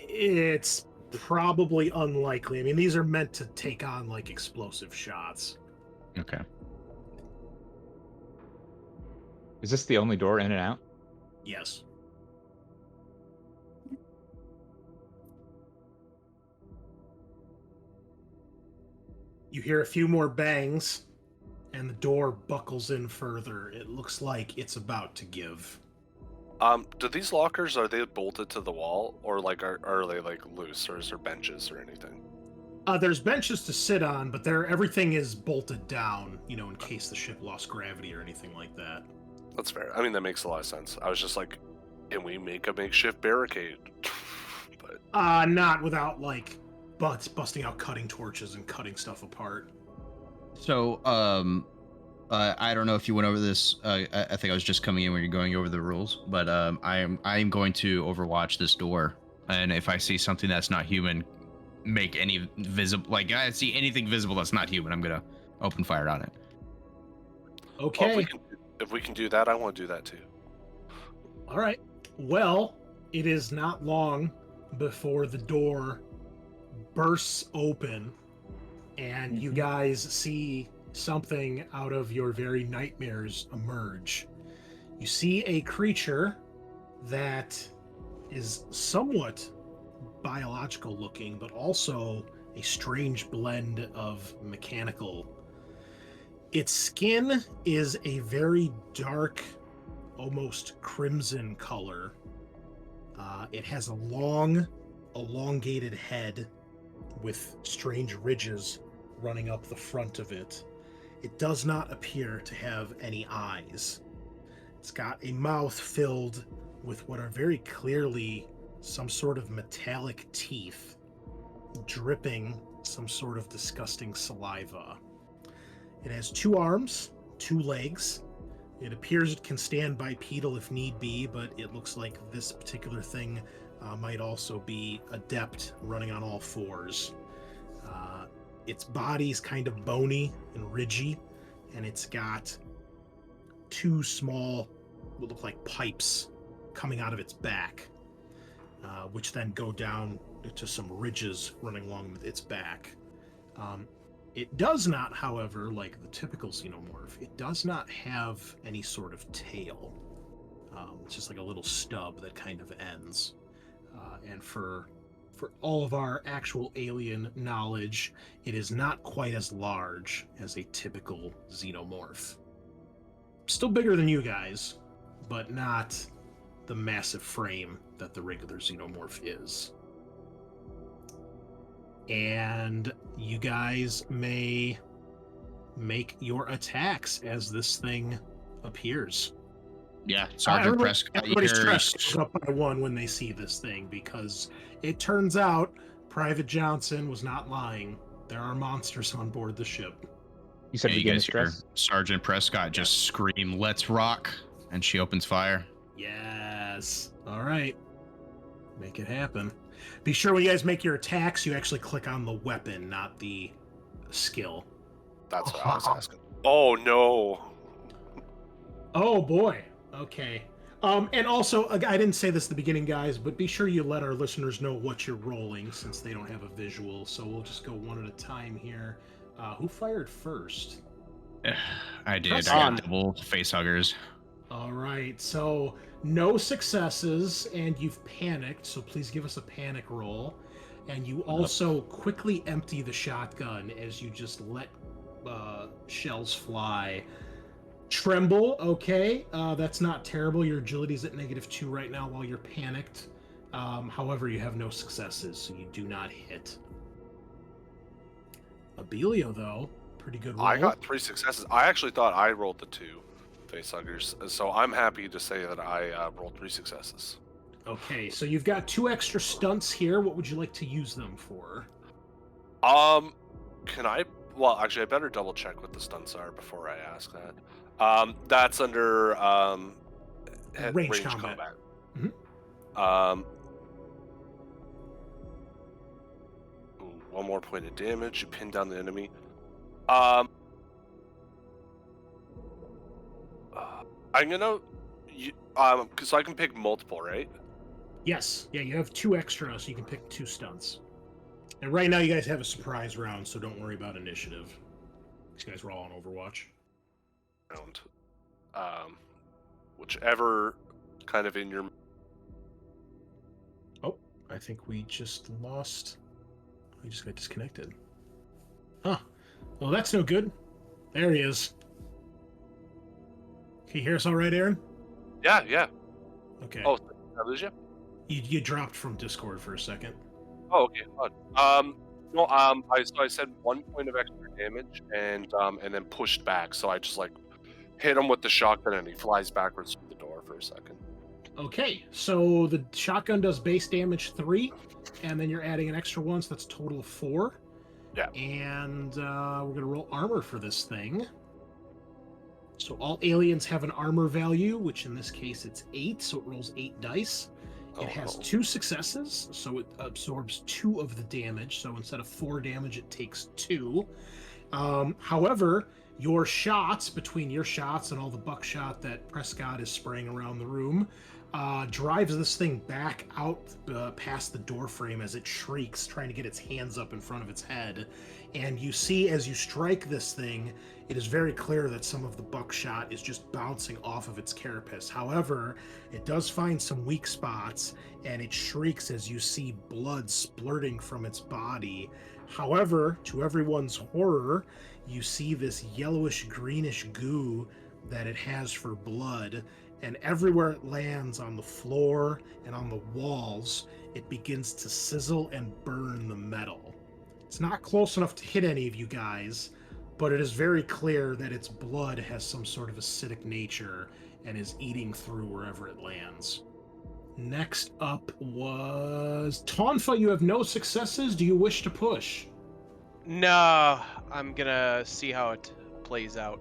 It's probably unlikely. I mean, these are meant to take on like explosive shots. Okay. Is this the only door in and out? Yes. You hear a few more bangs, and the door buckles in further. It looks like it's about to give. Do these lockers, are they bolted to the wall, or like are they like loose, or is there benches or anything? There's benches to sit on, but everything is bolted down, in case the ship lost gravity or anything like that. That's fair. I mean, that makes a lot of sense. I was just like, can we make a makeshift barricade? But Not without, like, busting out cutting torches and cutting stuff apart. So, I don't know if you went over this. I think I was just coming in when you're going over the rules, but I am going to overwatch this door, and if I see something that's not human, make any visible, like I see anything visible that's not human, I'm gonna open fire on it. Okay. Well, if we can do that, I want to do that too. All right. Well, it is not long before the door bursts open, and you guys see something out of your very nightmares emerge. You see a creature that is somewhat biological looking, but also a strange blend of mechanical. Its skin is a very dark, almost crimson color. It has a long, elongated head with strange ridges running up the front of it. It does not appear to have any eyes. It's got a mouth filled with what are very clearly some sort of metallic teeth, dripping some sort of disgusting saliva. It has 2 arms, 2 legs. It appears it can stand bipedal if need be, but it looks like this particular thing might also be adept running on all 4s. Its body's kind of bony and ridgy, and it's got 2 small, what look like pipes coming out of its back, which then go down to some ridges running along with its back. It does not, however, like the typical xenomorph, it does not have any sort of tail. It's just like a little stub that kind of ends. And for all of our actual alien knowledge, it is not quite as large as a typical xenomorph. Still bigger than you guys, but not the massive frame that the regular xenomorph is. And you guys may make your attacks as this thing appears. Yeah, Sergeant Prescott. Everybody's stress goes up by 1 when they see this thing, because it turns out Private Johnson was not lying. There are monsters on board the ship. You said you begin guys hear stress? Sergeant Prescott just scream, "Let's rock!" and she opens fire. Yes. All right. Make it happen. Be sure when you guys make your attacks, you actually click on the weapon, not the skill. That's what I was asking. Oh no. Oh boy. Okay. And also, I didn't say this at the beginning, guys, but be sure you let our listeners know what you're rolling, since they don't have a visual. So we'll just go one at a time here. Who fired first? I did. Press I on. got double face huggers. All right. So no successes, and you've panicked. So please give us a panic roll. And you also quickly empty the shotgun as you just let shells fly. Tremble, okay. That's not terrible. Your agility's at -2 right now while you're panicked. However, you have no successes, so you do not hit. Abelio, though, pretty good roll. I got 3 successes. I actually thought I rolled the 2 facehuggers, so I'm happy to say that I rolled 3 successes. Okay, so you've got 2 extra stunts here. What would you like to use them for? Can I? Well, actually, I better double check what the stunts are before I ask that. That's under range combat. Mm-hmm. Ooh, 1 more point of damage. You pin down the enemy. I'm gonna, because I can pick multiple, right? Yes. Yeah, you have 2 extra, so you can pick 2 stunts. And right now, you guys have a surprise round, so don't worry about initiative. These guys were all on Overwatch. Round. Whichever kind of in your. Oh, I think we just lost. We just got disconnected. Huh. Well, that's no good. There he is. Can you hear us all right, Aaron? Yeah. Okay. Oh, did I lose you? You dropped from Discord for a second. Oh, okay. No, I said 1 point of extra damage and then pushed back. So I just like hit him with the shotgun and he flies backwards through the door for a second. Okay, so the shotgun does base damage 3, and then you're adding an extra 1, so that's a total of 4. Yeah. And we're gonna roll armor for this thing. So all aliens have an armor value, which in this case it's 8, so it rolls 8 dice. It has 2 successes, so it absorbs 2 of the damage. So instead of 4 damage, it takes 2. However, your shots, between your shots and all the buckshot that Prescott is spraying around the room, drives this thing back out past the door frame as it shrieks, trying to get its hands up in front of its head. And you see, as you strike this thing, it is very clear that some of the buckshot is just bouncing off of its carapace. However, it does find some weak spots, and it shrieks as you see blood splurting from its body. However, to everyone's horror, you see this yellowish greenish goo that it has for blood, and everywhere it lands, on the floor and on the walls, it begins to sizzle and burn the metal. It's not close enough to hit any of you guys, but it is very clear that its blood has some sort of acidic nature and is eating through wherever it lands. Next up was Tonfa. You have no successes. Do you wish to push? No, I'm gonna see how it plays out.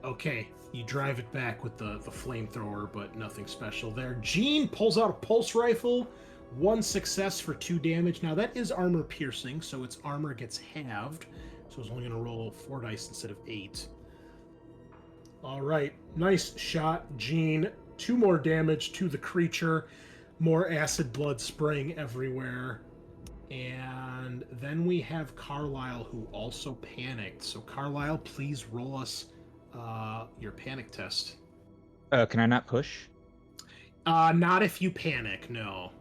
Okay, you drive it back with the flamethrower, but nothing special there. Jean pulls out a pulse rifle. 1 success for 2 damage. Now that is armor piercing, so its armor gets halved. So it's only going to roll 4 dice instead of 8. All right, nice shot, Jean. 2 more damage to the creature. More acid blood spraying everywhere. And then we have Carlisle, who also panicked. So Carlisle, please roll us your panic test. Can I not push? Not if you panic, no.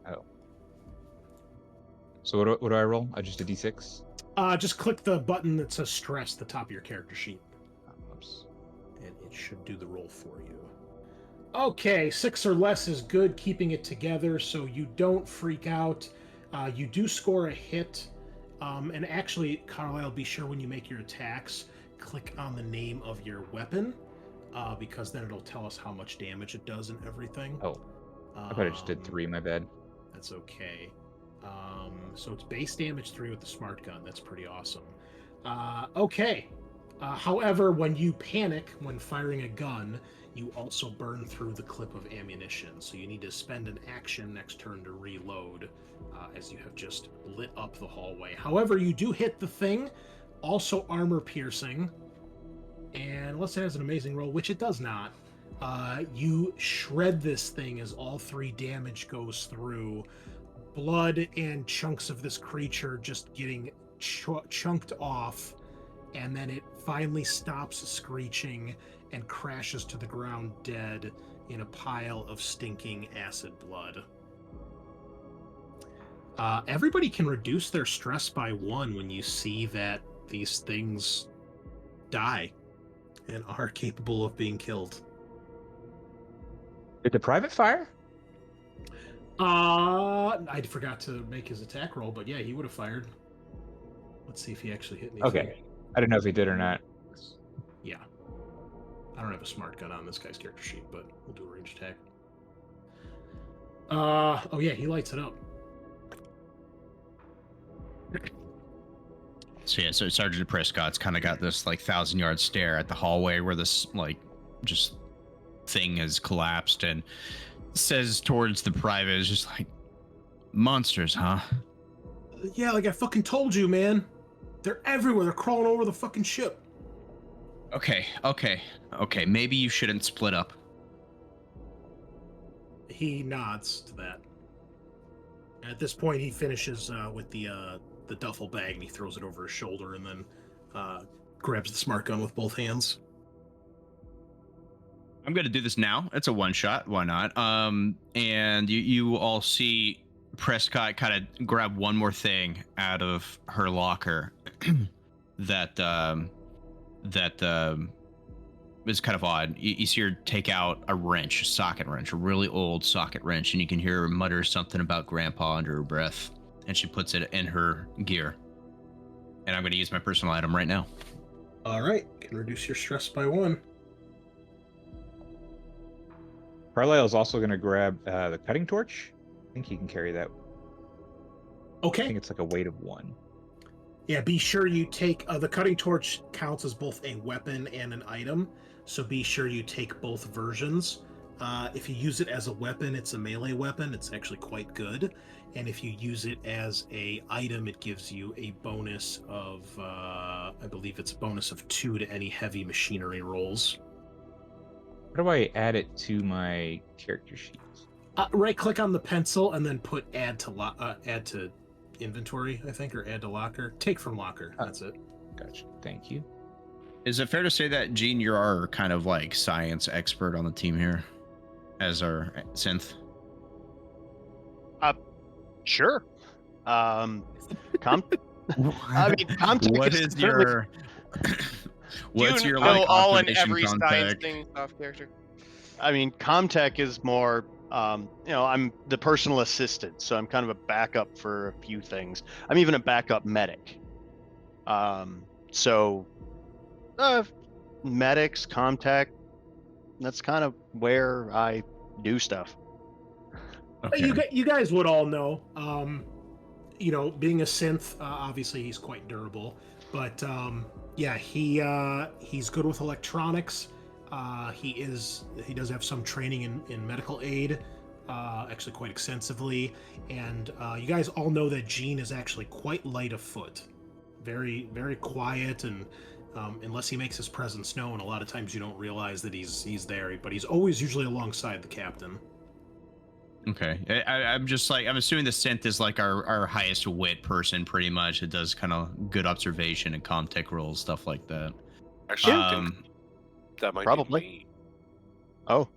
Oh. So what do I roll? I just a d6? Just click the button that says stress at the top of your character sheet. Oops. And it should do the roll for you. Okay, 6 or less is good, keeping it together so you don't freak out. You do score a hit. And actually, Carlisle, be sure when you make your attacks, click on the name of your weapon, because then it'll tell us how much damage it does and everything. Oh, I thought I just did 3, my bad. That's okay. So it's base damage 3 with the smart gun. That's pretty awesome. Okay. However, when you panic when firing a gun, you also burn through the clip of ammunition. So you need to spend an action next turn to reload, as you have just lit up the hallway. However, you do hit the thing, also armor piercing. And unless it has an amazing roll, which it does not, you shred this thing as all 3 damage goes through. Blood and chunks of this creature just getting chunked off, and then it finally stops screeching and crashes to the ground dead in a pile of stinking acid blood. Everybody can reduce their stress by 1 when you see that these things die and are capable of being killed. Did the private fire? I forgot to make his attack roll, but yeah, he would have fired. Let's see if he actually hit anything. Okay. I don't know if he did or not. Yeah. I don't have a smart gun on this guy's character sheet, but we'll do a range attack. Oh yeah, he lights it up. So yeah, so Sergeant Prescott's kind of got this like 1,000-yard stare at the hallway where this like just thing has collapsed, and says towards the private, is just like, monsters, huh? Yeah, like I fucking told you, man. They're everywhere. They're crawling over the fucking ship. Okay. Maybe you shouldn't split up. He nods to that. And at this point, he finishes with the duffel bag, and he throws it over his shoulder, and then grabs the smart gun with both hands. I'm gonna do this now. It's a one shot. Why not? And you all see Prescott kind of grab one more thing out of her locker that is kind of odd. You see her take out a wrench, a socket wrench, a really old socket wrench, and you can hear her mutter something about Grandpa under her breath, and she puts it in her gear. And I'm going to use my personal item right now. All right, can reduce your stress by 1. Carlisle's also going to grab the cutting torch. I think he can carry that. I Okay. think it's like a weight of 1. Yeah, be sure you take the cutting torch counts as both a weapon and an item, so be sure you take both versions. If you use it as a weapon, it's a melee weapon. It's actually quite good. And if you use it as a item, it gives you a bonus of, I believe it's a bonus of 2 to any heavy machinery rolls. How do I add it to my character sheet? Right-click on the pencil and then put add to inventory, I think, or add to locker. Take from locker. That's it. Gotcha. Thank you. Is it fair to say that, Gene, you're our kind of like science expert on the team here as our synth? Sure. I mean, Comtech What is your... What's Do you your know like all and observation every contact? science thing off character? I mean, Comtech is more, I'm the personal assistant, so I'm kind of a backup for a few things. I'm even a backup medic. Medics, Comtech, that's kind of where I do stuff. Okay. You guys would all know, being a synth, obviously he's quite durable, but yeah, he's good with electronics. He does have some training in medical aid, actually quite extensively, and you guys all know that Gene is actually quite light of foot, very, very quiet, and unless he makes his presence known, a lot of times you don't realize that he's there, but he's always usually alongside the captain. Okay, I'm just like, I'm assuming the synth is like our highest wit person, pretty much. It does kind of good observation and comtech rolls, stuff like that. Actually, I think that might probably. be me. Oh.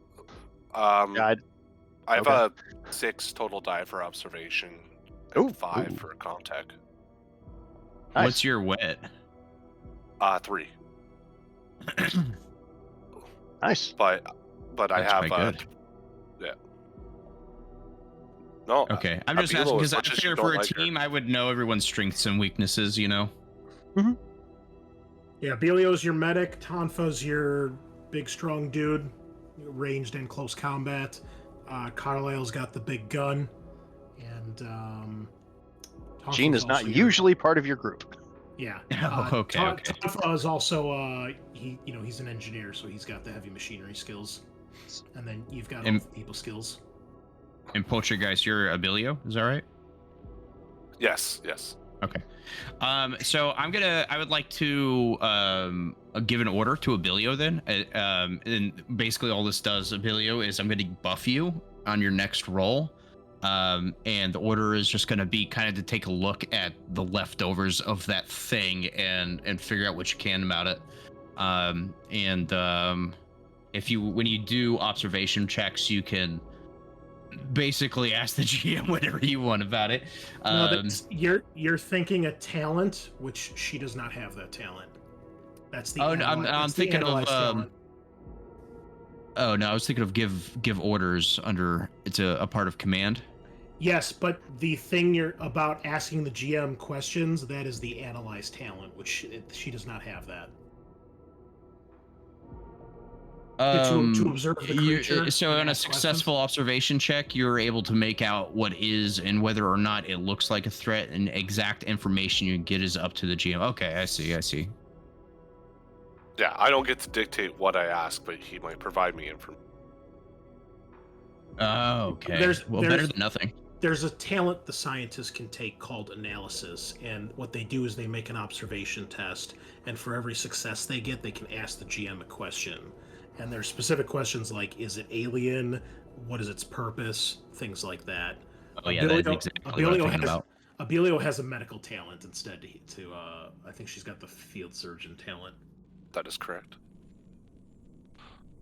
I have okay. a 6 total die for observation, and 5 for contact. Nice. What's your wit? 3. Nice. But I That's have quite good. yeah. No. Okay, I'm just asking because I figure for a team, I would know everyone's strengths and weaknesses, you know? Mm-hmm. Yeah, Belio's your medic, Tonfa's your big strong dude, ranged and close combat. Carlisle's got the big gun, and Gene is not usually part of your group. Yeah. Okay. Tonfa is also he's an engineer, so he's got the heavy machinery skills, and then you've got all the people skills. And Poltergeist, you're Abilio, is that right? Yes. Okay. So I would like to give an order to Abilio then. And basically all this does, Abilio, is I'm going to buff you on your next roll. And the order is just going to be kind of to take a look at the leftovers of that thing and figure out what you can about it. When you do observation checks, you can basically ask the GM whatever you want about it. You're thinking a talent, which she does not have that talent. That's the. I'm thinking of. Talent. Oh no, I was thinking of give orders under. It's a part of command. Yes, but the thing you're about asking the GM questions, that is the analyze talent, which she does not have that. To observe the creature. So on a successful observation check, you're able to make out what is and whether or not it looks like a threat, and exact information you get is up to the GM. Okay, I see. Yeah, I don't get to dictate what I ask, but he might provide me information. Oh, okay. There's better than nothing. There's a talent the scientists can take called analysis, and what they do is they make an observation test, and for every success they get, they can ask the GM a question. And there's specific questions like, is it alien? What is its purpose? Things like that. Oh yeah, that's exactly what I'm thinking about. Abilio has a medical talent instead to I think she's got the field surgeon talent. That is correct.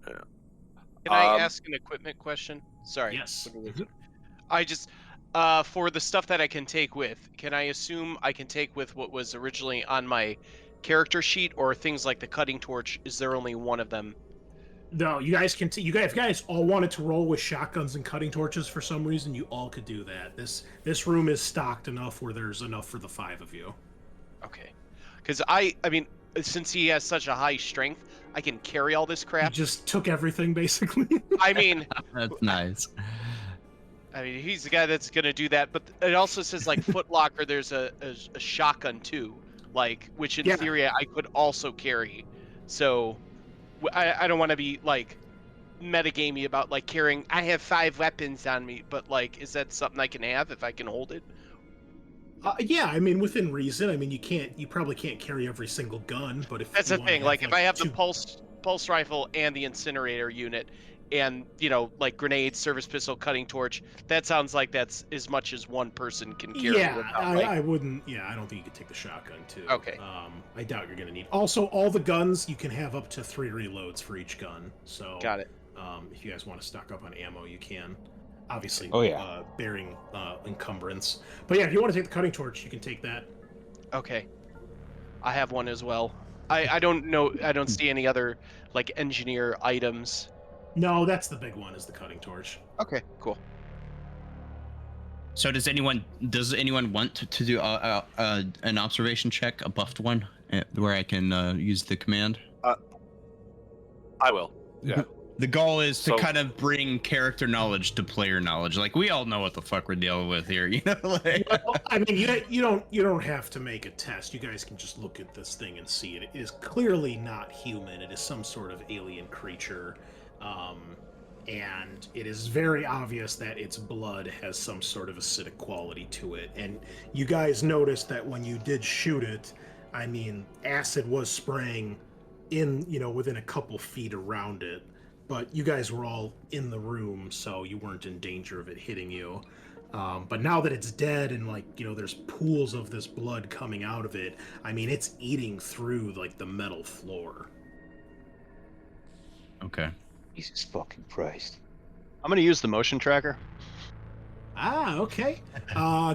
Yeah. Can I ask an equipment question? Sorry. Yes. I just, for the stuff that I can take with, can I assume I can take with what was originally on my character sheet, or things like the cutting torch? Is there only one of them No, you guys can. You guys, if you guys all wanted to roll with shotguns and cutting torches for some reason, you all could do that. This room is stocked enough where there's enough for the 5 of you. Okay. Because I mean, since he has such a high strength, I can carry all this You crap. just took everything basically. I mean, That's nice. he's the guy that's gonna do that. But it also says like Foot Locker. There's a shotgun too, like which in Yeah. theory I could also carry. So I don't want to be like metagamey about like carrying. I have 5 weapons on me, but like, is that something I can have if I can hold it? Yeah, I mean within reason. I mean you probably can't carry every single gun, but if That's you the wanna thing. Like if I have the 2 pulse rifle and the incinerator unit, and you know like grenades, service pistol, cutting torch, that sounds like that's as much as one person can carry. Yeah, without, like... I wouldn't. Yeah, I don't think you could take the shotgun too. Okay. I doubt you're gonna need. Also, all the guns you can have up to 3 reloads for each gun. So Got it. if you guys want to stock up on ammo, you can. Obviously, Oh, yeah. bearing encumbrance. But yeah, if you want to take the cutting torch, you can take that. Okay. I have one as well. I don't know. I don't see any other like engineer items. No, that's the big one. Is the cutting torch. Okay. Cool. So does anyone want to do an observation check, a buffed one, where I can use the command? I will. Yeah. The goal is to So- kind of bring character knowledge to player knowledge. Like we all know what the fuck we're dealing with here, you know? Like, Well, I mean, you don't have to make a test. You guys can just look at this thing and see it. It is clearly not human. It is some sort of alien creature, and it is very obvious that its blood has some sort of acidic quality to it. And you guys noticed that when you did shoot it, I mean, acid was spraying in within a couple feet around it. But you guys were all in the room, so you weren't in danger of it hitting you. But now that it's dead and there's pools of this blood coming out of it, I mean, it's eating through like the metal floor. okay. Jesus fucking Christ. I'm going to use the motion tracker. Ah, okay.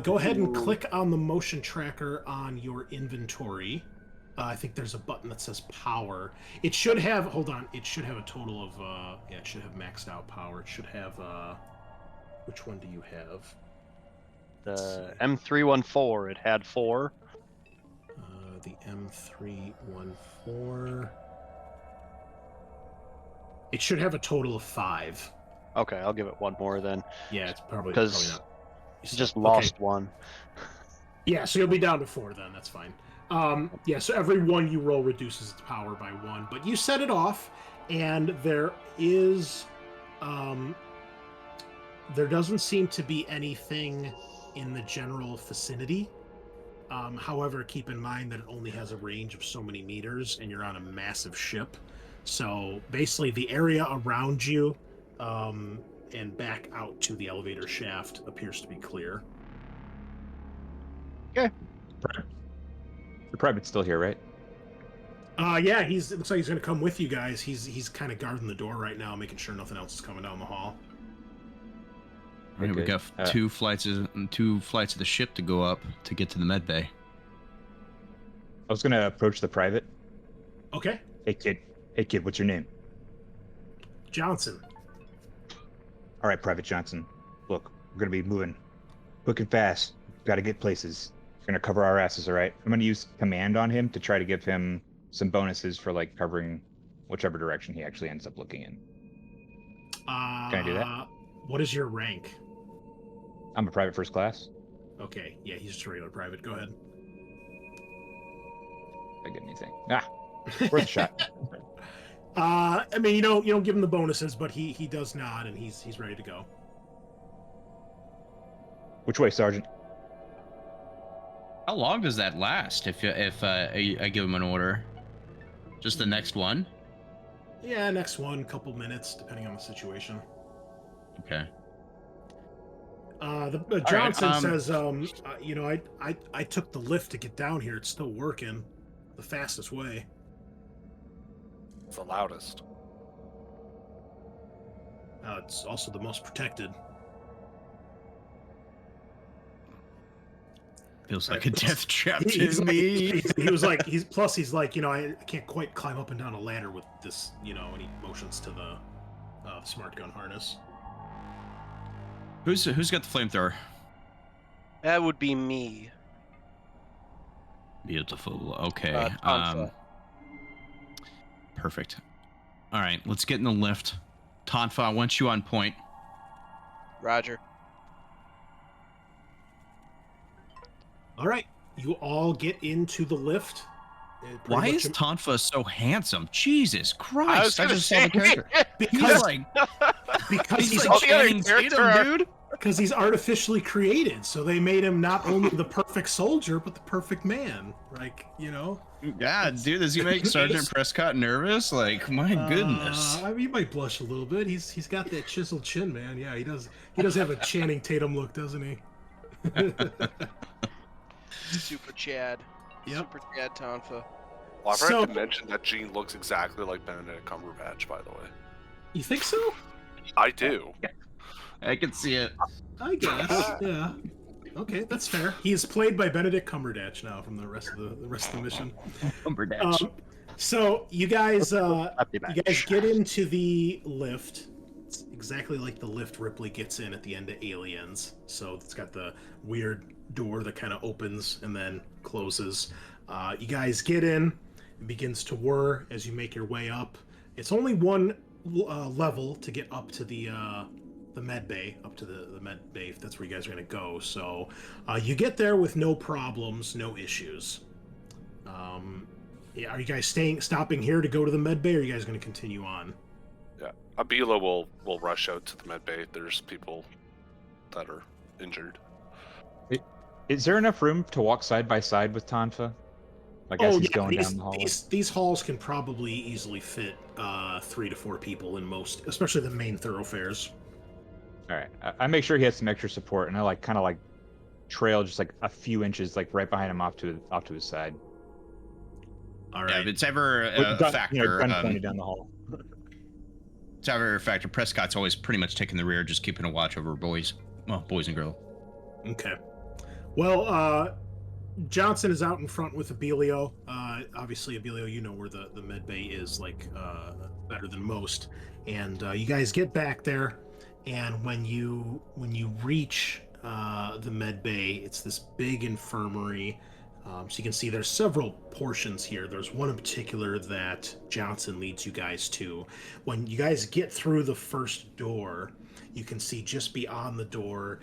Go ahead and click on the motion tracker on your inventory. I think there's a button that says power. It should have, hold on, it should have a total of, it should have maxed out power. It should have, which one do you have? The M314, it had 4. The M314. It should have a total of 5. Okay, I'll give it one more then. Yeah, it's probably Because not. it's just lost one. Yeah, so you'll be down to 4 then. That's fine. Yeah, so every one you roll reduces its power by 1. But you set it off, and there is, there doesn't seem to be anything in the general vicinity. However, keep in mind that it only has a range of so many meters, and you're on a massive ship. So basically, the area around you and back out to the elevator shaft appears to be clear. Okay. The private's still here, right? Yeah, it looks like he's gonna come with you guys. He's kind of guarding the door right now, making sure nothing else is coming down the hall. All right, we Okay. got two flights of the ship to go up to get to the med bay. I was gonna approach the private. Okay, Hey kid, what's your name? Johnson. All right, Private Johnson. Look, we're gonna be moving quick and fast. Gotta get places. We're gonna cover our asses, all right? I'm gonna use command on him to try to give him some bonuses for like covering whichever direction he actually ends up looking in. Can I do that? What is your rank? I'm a private first class. Okay, yeah, he's just a regular private. Go ahead. I get anything? Worth a shot. I mean, you don't give him the bonuses, but he does nod, and he's ready to go. Which way, Sergeant? How long does that last if I give him an order? Just the next one? Yeah, next one, couple minutes, depending on the situation. Okay. Johnson right, says, I took the lift to get down here. It's still working. The fastest way. It's the loudest. It's also the most protected. Feels like a death trap He's to like, me. he was like, he's like, I can't quite climb up and down a ladder with this, and he motions to the smart gun harness. Who's got the flamethrower? That would be me. Beautiful. Okay. Tonfa. Perfect. All right, let's get in the lift. Tonfa, I want you on point. Roger. All right, you all get into the lift. Why is Tonfa so handsome? Jesus Christ! I just saw the character. because Because he's like Channing Tatum, dude. Because he's artificially created, so they made him not only the perfect soldier, but the perfect man. Like, God, dude, does he make Sergeant Prescott nervous? Like, my goodness. I mean, he might blush a little bit. He's got that chiseled chin, man. Yeah, he does. He does have a Channing Tatum look, doesn't he? Super Chad. Yep. Super Chad Tonfa. Well, I forgot to mention that Gene looks exactly like Benedict Cumberbatch, by the way. You think so? I do. I can see it. I guess. Yeah. Okay, that's fair. He is played by Benedict Cumberbatch now from the rest of the mission. Cumberbatch. So you guys get into the lift. It's exactly like the lift Ripley gets in at the end of Aliens. So it's got the weird door that kind of opens and then closes. You guys get in. It begins to whir as you make your way up. It's only one level to get up to the med bay, up to the med bay, if that's where you guys are going to go. So you get there with no problems, no issues. Are you guys stopping here to go to the med bay, or are you guys going to continue on? Yeah, Abila will rush out to the med bay. There's people that are injured. Is there enough room to walk side by side with Tonfa? Like as he's going down the hallway? These halls can probably easily fit 3 to 4 people in most, especially the main thoroughfares. All right, I make sure he has some extra support, and I kind of trail just like a few inches, like right behind him off to his side. All right. Yeah, if it's ever a factor, gun pointed down the hall. It's ever a factor. Prescott's always pretty much taking the rear, just keeping a watch over boys and girls. Okay. Well, Johnson is out in front with Abilio. Obviously, Abilio, you know where the med bay is, better than most. And you guys get back there, and when you reach the med bay, it's this big infirmary. So you can see there's several portions here. There's one in particular that Johnson leads you guys to. When you guys get through the first door, you can see just beyond the door,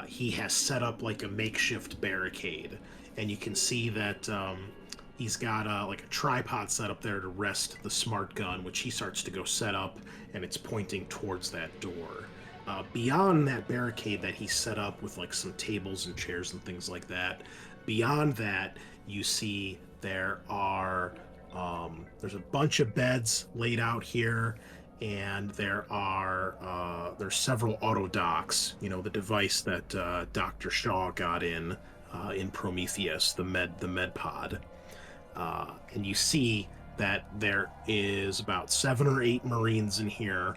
he has set up like a makeshift barricade. And you can see that he's got a tripod set up there to rest the smart gun, which he starts to go set up, and it's pointing towards that door. Beyond that barricade that he set up with some tables and chairs and things like that, beyond that, you see there's a bunch of beds laid out here, and there's several auto docks. The device that Dr. Shaw got in Prometheus, the med pod, and you see that there is about 7 or 8 Marines in here.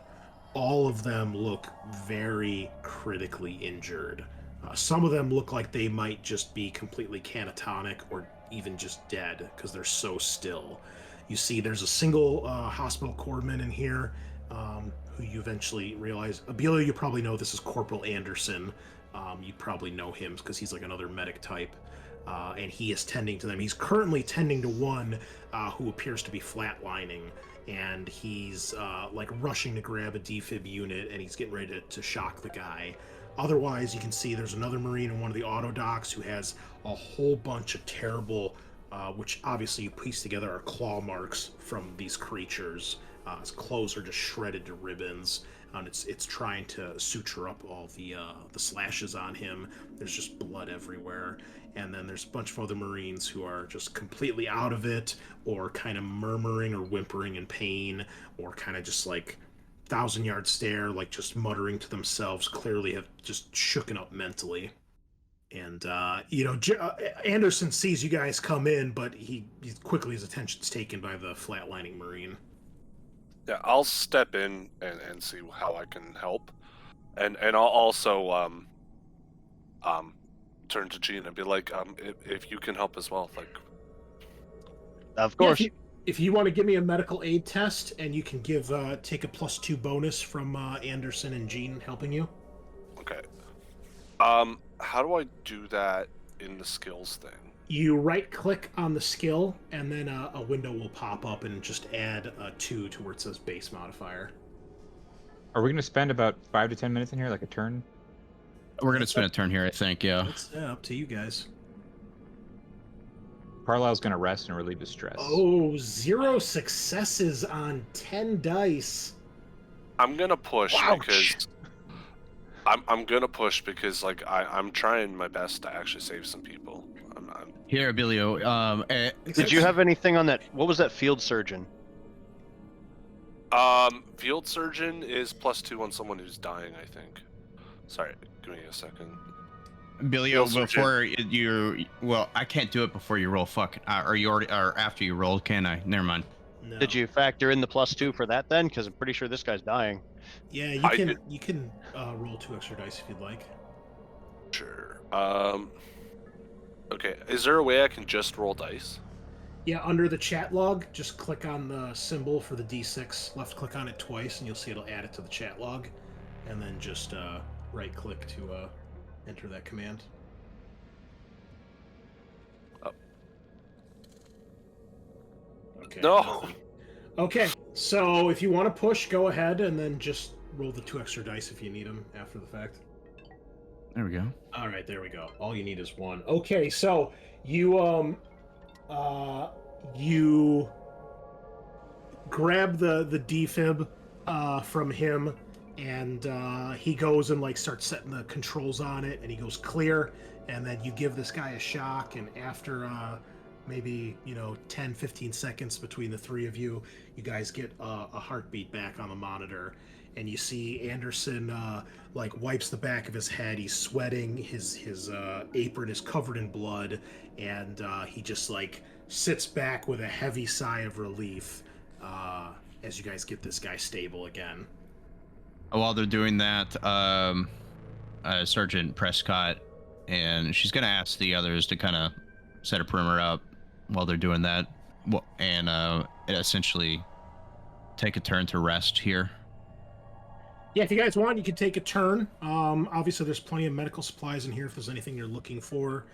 All of them look very critically injured. Some of them look like they might just be completely catatonic or even just dead because they're so still. You see there's a single hospital corpsman in here who you eventually realize. Abilio, you probably know this is Corporal Anderson. You probably know him because he's another medic type. And he is tending to them. He's currently tending to one who appears to be flatlining. And he's rushing to grab a defib unit, and he's getting ready to shock the guy. Otherwise, you can see there's another Marine in one of the auto docks who has a whole bunch of terrible, which obviously you piece together are claw marks from these creatures. His clothes are just shredded to ribbons, and it's trying to suture up all the slashes on him. There's just blood everywhere. And then there's a bunch of other Marines who are just completely out of it, or kind of murmuring or whimpering in pain, or kind of just 1,000-yard stare, just muttering to themselves, clearly have just shooken up mentally. And, Anderson sees you guys come in, but he quickly, his attention's taken by the flatlining Marine. Yeah, I'll step in and see how I can help. And I'll also, turn to Gene and be like, if you can help as well, like. Of course. Yeah, if you want to give me a medical aid test, and you can take a +2 bonus from Anderson and Gene helping you. Okay. How do I do that in the skills thing? You right-click on the skill, and then a window will pop up and just add a 2 to where it says base modifier. Are we going to spend about 5 to 10 minutes in here, like a turn? We're gonna spend a turn here, I think. Yeah. It's up to you guys. Carlisle's going to rest and relieve his stress. Oh, 0 successes on 10 dice. I'm gonna push Ouch. because I'm gonna push because like I'm trying my best to actually save some people. Here, Abilio. Did you have anything on that? What was that field surgeon? Field surgeon is +2 on someone who's dying, I think. Sorry, give me a second. Abilio, Field before you, well, I can't do it before you roll. Fuck, or you already, or after you roll, can I? Never mind. No. Did you factor in the +2 for that then? Because I'm pretty sure this guy's dying. Yeah, you can roll 2 extra dice if you'd like. Sure. Okay. Is there a way I can just roll dice? Yeah, under the chat log, just click on the symbol for the D6. Left click on it twice, and you'll see it'll add it to the chat log. And then just right click to enter that command. Oh. Okay. No. Okay, so if you want to push, go ahead, and then just roll the 2 extra dice if you need them after the fact. There we go. All right, there we go. All you need is 1. Okay, so you you grab the defib from him, and he goes and like starts setting the controls on it, and he goes clear, and then you give this guy a shock, and after maybe 10-15 seconds between the 3 of you, you guys get a heartbeat back on the monitor, and you see Anderson like wipes the back of his head. He's sweating. His apron is covered in blood, and he just like sits back with a heavy sigh of relief as you guys get this guy stable again. While they're doing that, Sergeant Prescott, and she's gonna ask the others to kind of set a perimeter up while they're doing that, and essentially take a turn to rest here. Yeah, if you guys want, you can take a turn. Obviously, there's plenty of medical supplies in here if there's anything you're looking for.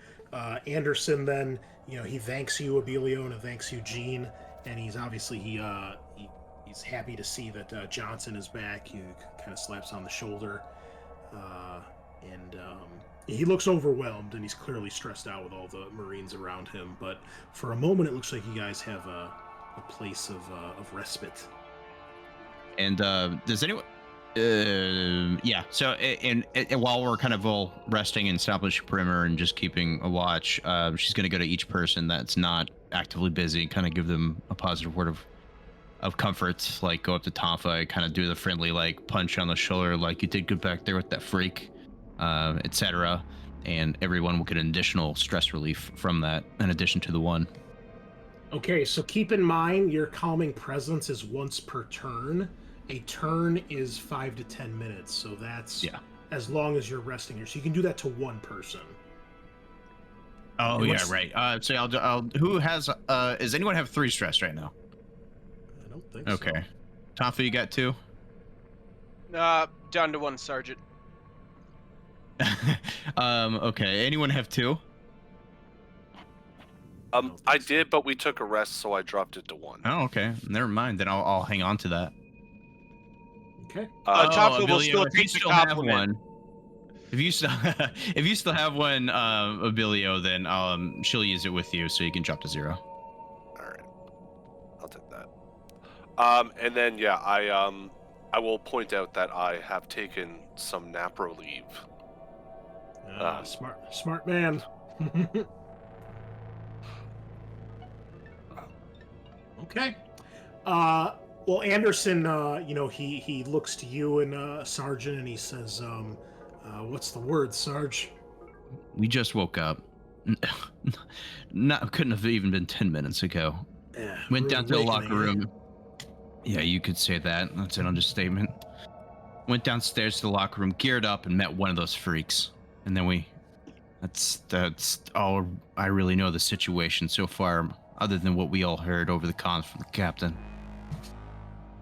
Anderson, then, he thanks you, Abilio, and thanks you, Gene, and he's obviously, he's happy to see that Johnson is back. He kind of slaps on the shoulder, and he looks overwhelmed, and he's clearly stressed out with all the Marines around him, but for a moment, it looks like you guys have a place of respite. And does anyone... yeah, so and while we're kind of all resting and establishing perimeter and just keeping a watch, she's going to go to each person that's not actively busy, kind of give them a positive word of comfort, like go up to Tonfa, kind of do the friendly like punch on the shoulder, like you did good back there with that freak, etc. And everyone will get an additional stress relief from that in addition to the 1. Okay, so keep in mind your calming presence is once per turn. A turn is 5 to 10 minutes, so that's as long as you're resting here. So you can do that to 1 person. Oh yeah, right. So I'll who has does anyone have 3 stress right now? I don't think so. Okay. Tonfa, you got 2? Down to 1, Sergeant. Okay. Anyone have 2? I did, but we took a rest, so I dropped it to 1. Oh, okay. Never mind. Then I'll hang on to that. Okay. Tonfa will still take the compliment. If you still if you still have one, Abilio, then she'll use it with you, so you can drop to 0. All right, I'll take that. And then I will point out that I have taken some napro leave. Smart man. Okay. Well, Anderson, he looks to you and Sergeant, and he says, "What's the word, Sarge?" We just woke up. Couldn't have even been 10 minutes ago. Went down to the locker room. Yeah, you could say that. That's an understatement. Went downstairs to the locker room, geared up, and met one of those freaks. And then we That's all I really know of the situation so far, other than what we all heard over the comms from the captain.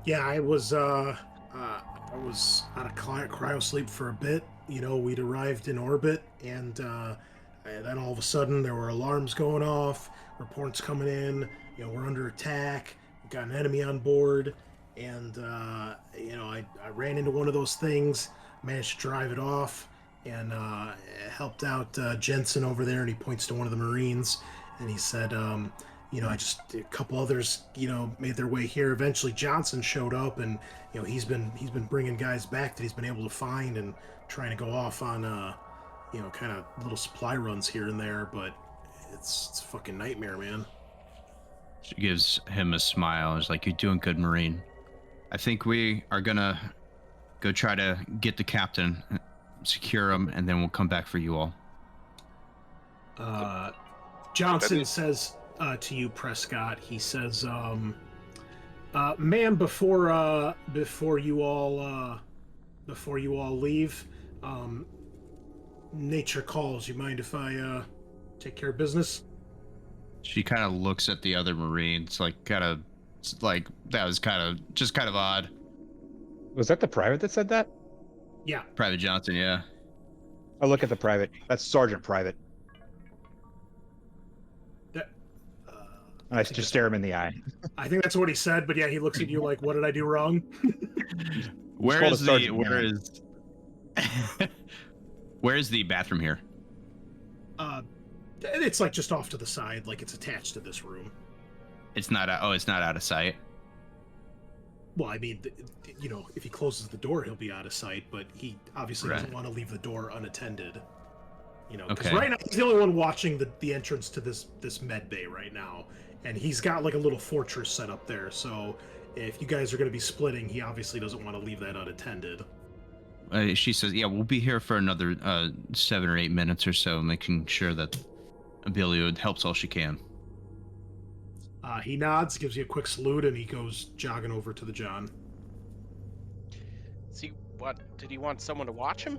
Yeah, I was out of cryo sleep for a bit. You know, we'd arrived in orbit, and then all of a sudden there were alarms going off, reports coming in. You know, we're under attack. We've got an enemy on board, and you know, I ran into one of those things, managed to drive it off, and helped out Jensen over there. And he points to one of the Marines, and he said, you know, a couple others, you know, made their way here. Eventually, Johnson showed up, and you know, he's been bringing guys back that he's been able to find and trying to go off on, you know, kind of little supply runs here and there. But it's a fucking nightmare, man. She gives him a smile. It's like, you're doing good, Marine. I think we are gonna go try to get the captain, secure him, and then we'll come back for you all. Johnson says to you, Prescott. He says, "Ma'am, before you all leave, nature calls. You mind if I take care of business?" She kind of looks at the other Marines, like that was kind of odd. Was that the private that said that? Yeah. Private Johnson, yeah. I look at the private. That's Sergeant Private. I just stare him in the eye. I think that's what he said, but yeah, he looks at you like, "What did I do wrong?" Where is the bathroom here? It's like just off to the side, like it's attached to this room. It's not out of sight. Well, I mean, you know, if he closes the door, he'll be out of sight, but he obviously doesn't want to leave the door unattended. You know, because right now he's the only one watching the entrance to this med bay right now, and he's got like a little fortress set up there. So if you guys are going to be splitting, he obviously doesn't want to leave that unattended. She says, "Yeah, we'll be here for another 7 or 8 minutes or so, making sure that Abilio helps all she can." He nods, gives you a quick salute, and he goes jogging over to the John. See, what did he want someone to watch him?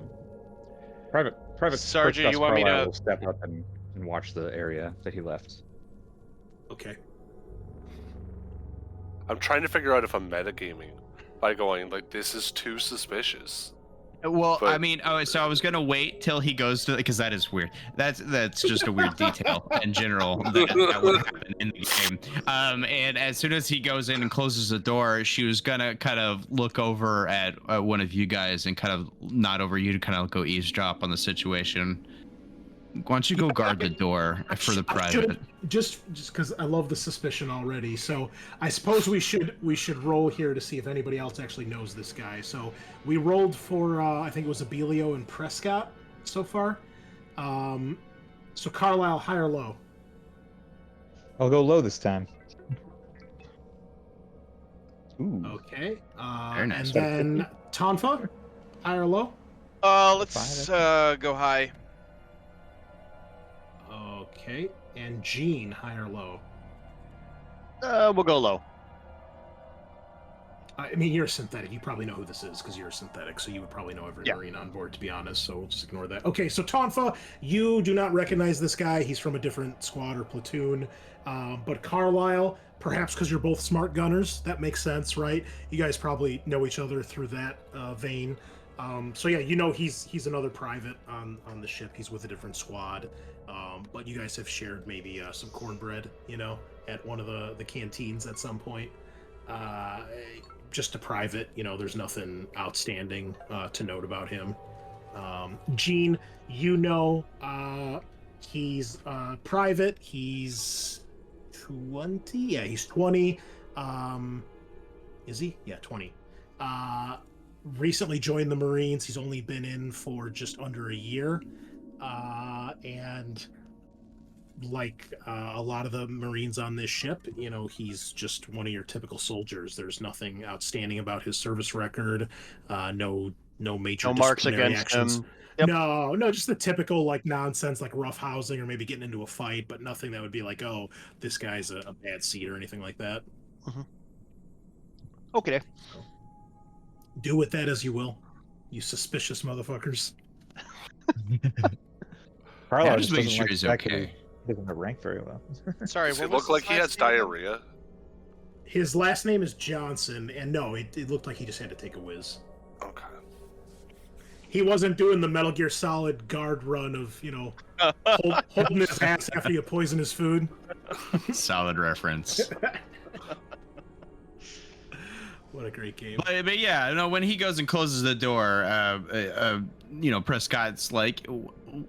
Private Sergeant, you want me to will step up and watch the area that he left. Okay. I'm trying to figure out if I'm metagaming by going like, this is too suspicious. Well, But- I mean, so I was gonna wait till he goes to, because that is weird. That's just a weird detail in general that would happen in the game. And as soon as he goes in and closes the door, she was gonna kind of look over at one of you guys and kind of nod over you to kind of go eavesdrop on the situation. Why don't you go guard the door for the private? Just because I love the suspicion already. So I suppose we should roll here to see if anybody else actually knows this guy. So we rolled for I think it was Abilio and Prescott so far. So Carlisle, high or low? I'll go low this time. Ooh. Okay. Very nice. And then Tonfa, high or low? Let's go high. Okay. And Gene, high or low? We'll go low. I mean, you're a synthetic. You probably know who this is because you're a synthetic, so you would probably know every Marine on board, to be honest, so we'll just ignore that. Okay, so Tonfa, you do not recognize this guy. He's from a different squad or platoon. But Carlisle, perhaps because you're both smart gunners, that makes sense, right? You guys probably know each other through that vein. So yeah, you know he's another private on the ship. He's with a different squad. But you guys have shared maybe some cornbread, you know, at one of the canteens at some point. Just a private, you know, there's nothing outstanding to note about him. Gene, you know, he's private. He's 20. Yeah, he's 20. Is he? Yeah, 20. Recently joined the Marines. He's only been in for just under a year. And like a lot of the Marines on this ship, you know, he's just one of your typical soldiers. There's nothing outstanding about his service record. No major marks disciplinary against actions. him. Yep. No, just the typical like nonsense, like rough housing or maybe getting into a fight, but nothing that would be like, oh, this guy's a bad seed or anything like that. Mm-hmm. Okay. Do with that as you will, you suspicious motherfuckers. Carlisle just just making doesn't sure like he's the fact that okay. He doesn't rank very well. Sorry, Does what it was look like his he last has name again? diarrhea? His last name is Johnson, and no, it looked like he just had to take a whiz. Okay. He wasn't doing the Metal Gear Solid guard run of, holding his ass after you poison his food. Solid reference. What a great game. But yeah, when he goes and closes the door, Prescott's like,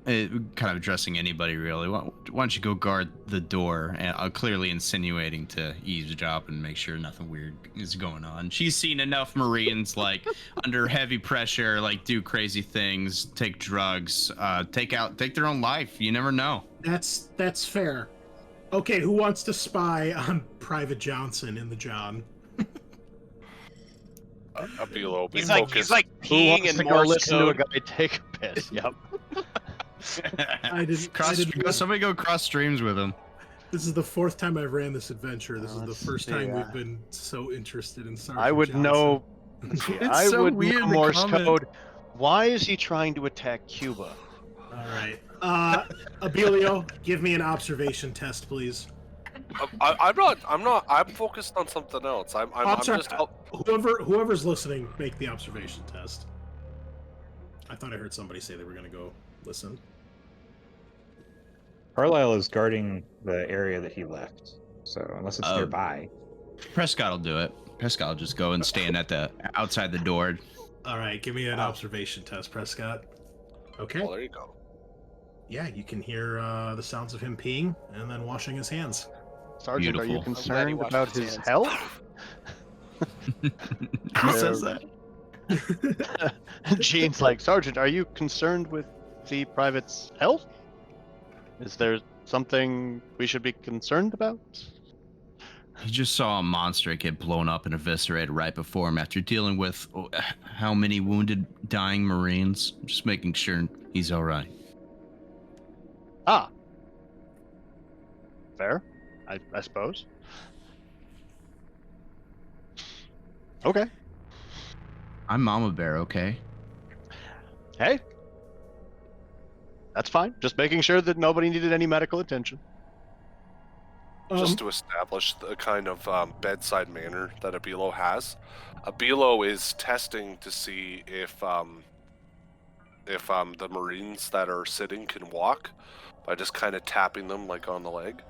kind of addressing anybody really. Why don't you go guard the door? And clearly insinuating to eavesdrop and make sure nothing weird is going on. She's seen enough Marines like under heavy pressure, like do crazy things, take drugs, take their own life. You never know. That's fair. Okay, who wants to spy on Private Johnson in the John? Abilo, be He's focused. like Who peeing wants in to go Morse listen code. to a guy take a piss? Yep. Somebody go cross streams with him. This is the fourth time I've ran this adventure. This is the Let's first see, time we've been so interested in Sergeant I would Johnson. know. It's I so would weird, know the Morse comment. code. Why is he trying to attack Cuba? All right. Abilio, give me an observation test, please. I'm not. I'm focused on something else. I'm sorry. just. Whoever's listening, make the observation test. I thought I heard somebody say they were going to go listen. Carlisle is guarding the area that he left, so unless it's Oh. nearby. Prescott will do it. Prescott will just go and stand outside the door. All right, give me an observation test, Prescott. Okay. Well, there you go. Yeah, you can hear the sounds of him peeing and then washing his hands. Sergeant, are you Beautiful. I'm glad he concerned washed about his his hands. health? Who says that? Gene's like, Sergeant, are you concerned with the private's health? Is there something we should be concerned about? He just saw a monster get blown up and eviscerated right before him after dealing with how many wounded, dying Marines. Just making sure he's all right. Ah. Fair, I suppose. Okay. I'm Mama Bear, okay? Hey. That's fine. Just making sure that nobody needed any medical attention. Just to establish the kind of bedside manner that Abilo has. Abilo is testing to see if the Marines that are sitting can walk by just kind of tapping them like on the leg.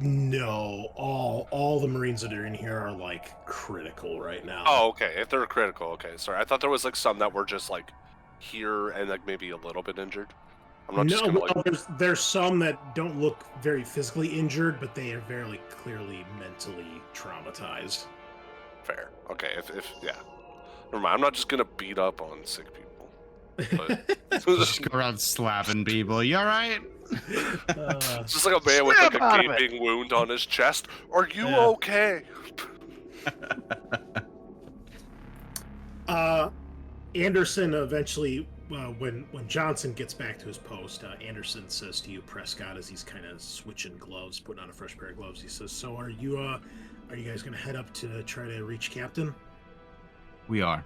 No, all the Marines that are in here are like critical right now. Oh, okay. If they're critical, okay. Sorry, I thought there was like some that were just like here and like maybe a little bit injured. I'm not just gonna like. There's some that don't look very physically injured, but they are very clearly mentally traumatized. Fair. Okay. If yeah. Never mind. I'm not just gonna beat up on sick people. But... Just go around slapping people. You all right? It's just like a man with like Snap out a of it. gaping wound on his chest. Are you Yeah. okay? Anderson eventually, when Johnson gets back to his post, Anderson says to you, Prescott, as he's kind of switching gloves, putting on a fresh pair of gloves, he says, "So are you guys going to head up to try to reach Captain?" We are.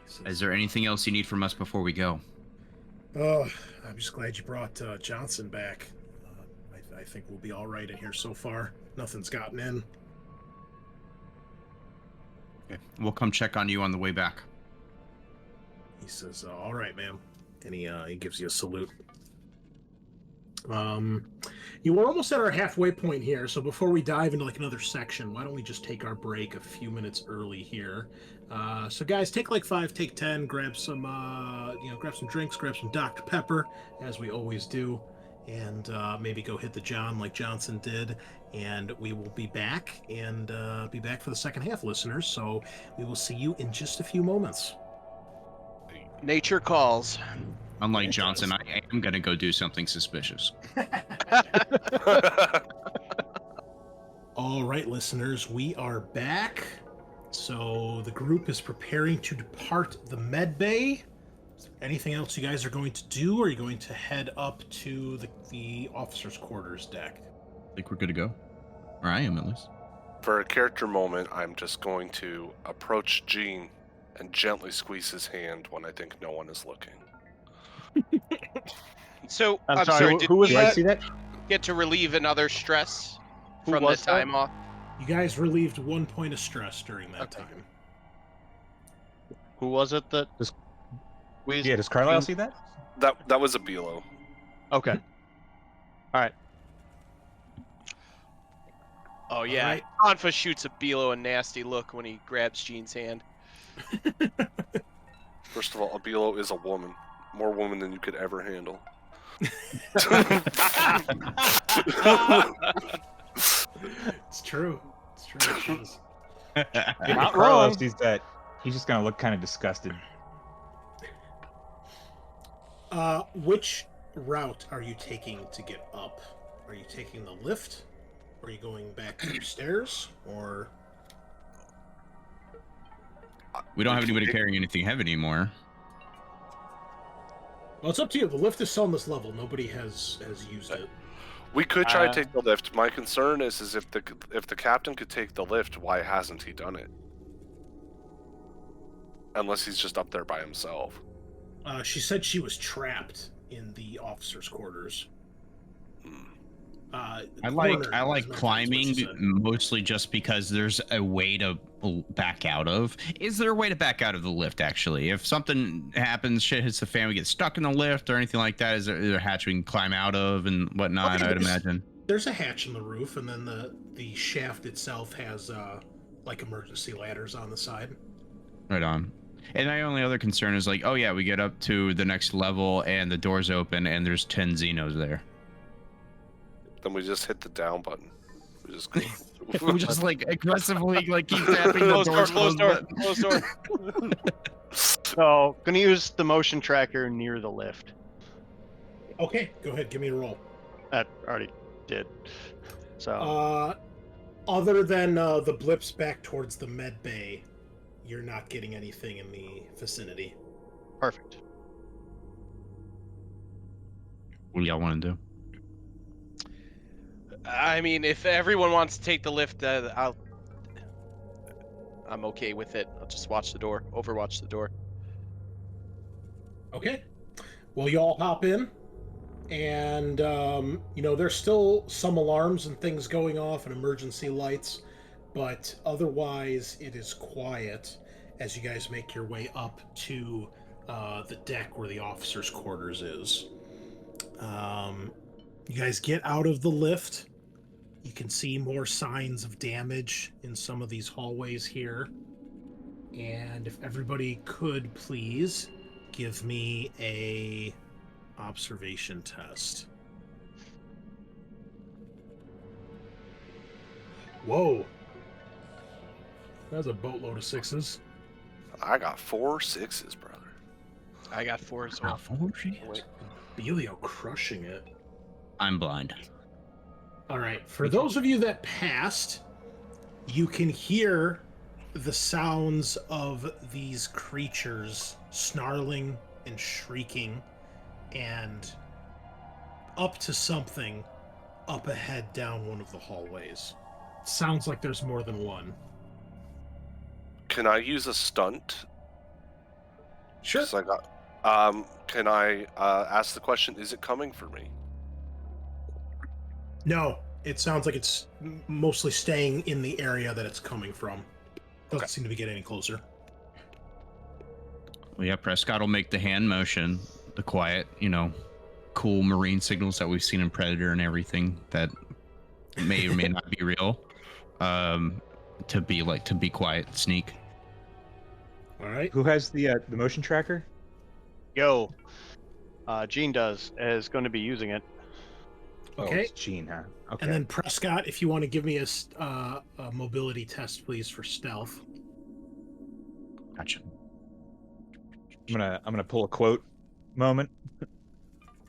He says, Is there anything else you need from us before we go? "Oh, I'm just glad you brought Johnson back. I think we'll be all right in here so far. Nothing's gotten in." Okay. We'll come check on you on the way back. He says, "All right, ma'am," and he gives you a salute. You were almost at our halfway point here, so before we dive into like another section, why don't we just take our break a few minutes early here? So guys, take like 5, take 10, grab some grab some drinks, grab some Dr. Pepper, as we always do, and maybe go hit the John like Johnson did, and we will be back for the second half, listeners. So we will see you in just a few moments. Nature calls. Unlike Johnson, I am going to go do something suspicious. All right, listeners, we are back. So the group is preparing to depart the med bay. Is there anything else you guys are going to do, or are you going to head up to the officer's quarters deck? I think we're good to go. Or I am, at least. For a character moment, I'm just going to approach Jean and gently squeeze his hand when I think no one is looking. So I'm sorry, did who was we Do I that? see that? get to relieve another stress Who from the was that? time off? You guys relieved 1 point of stress during that Okay. time. Who was it that Does- squeezed? Yeah, does Carlisle see that? That was a Bilo. Okay. All right. Oh yeah, right. Anfa shoots a Bilo a nasty look when he grabs Jean's hand. First of all, a Bilo is a woman. More woman than you could ever handle. It's true. It's true. It is. If Not Carlisle wrong. sees that, he's just gonna look kind of disgusted. Which route are you taking to get up? Are you taking the lift? Are you going back upstairs? Or We don't have can anybody take- carrying anything heavy anymore. well, it's up to you. The lift is still on this level. Nobody has used it. We could try to Uh, take the lift. My concern is if the captain could take the lift, why hasn't he done it? Unless he's just up there by himself. She said she was trapped in the officers' quarters. Hmm. I cornered, like as a matter of fact, climbing is what she said. mostly just because there's a way to back out of. Is there a way to back out of the lift actually? If something happens, shit hits the fan, we get stuck in the lift or anything like that, is there a hatch we can climb out of and whatnot? Okay, I'd there's- imagine. There's a hatch in the roof, and then the shaft itself has like emergency ladders on the side. Right on. And my only other concern is like, oh yeah, we get up to the next level and the doors open and there's 10 Xenos there. Then we just hit the down button. We just go. We just like aggressively like keep tapping the Close door, doors. close door, button. close door. So, gonna use the motion tracker near the lift. Okay, go ahead, give me a roll. That already did. So, Other than the blips back towards the med bay, you're not getting anything in the vicinity. perfect. What do y'all want to do? I mean, if everyone wants to take the lift, I'm okay with it. I'll just watch the door, overwatch the door. Okay. Well, you all hop in, and there's still some alarms and things going off and emergency lights, but otherwise it is quiet as you guys make your way up to the deck where the officers' quarters is. You guys get out of the lift. You can see more signs of damage in some of these hallways here. And if everybody could please give me a observation test. Whoa. That's a boatload of sixes. I got 4 6s, brother. I got 4 as well. Wait, Belio crushing it. I'm blind. All right, for those of you that passed, you can hear the sounds of these creatures snarling and shrieking and up to something up ahead down one of the hallways. Sounds like there's more than one. Can I use a stunt? Sure. 'Cause I got. Can I ask the question? Is it coming for me? No, it sounds like it's mostly staying in the area that it's coming from. Doesn't Okay. seem to be getting any closer. Well, yeah, Prescott will make the hand motion, the quiet, cool marine signals that we've seen in Predator and everything that may or may not be real. To be quiet, sneak. All right. Who has the motion tracker? Yo, Gene is going to be using it. Okay. Oh, it's Gene, huh? Okay. And then Prescott, if you want to give me a mobility test, please, for stealth. Gotcha. I'm gonna pull a quote moment.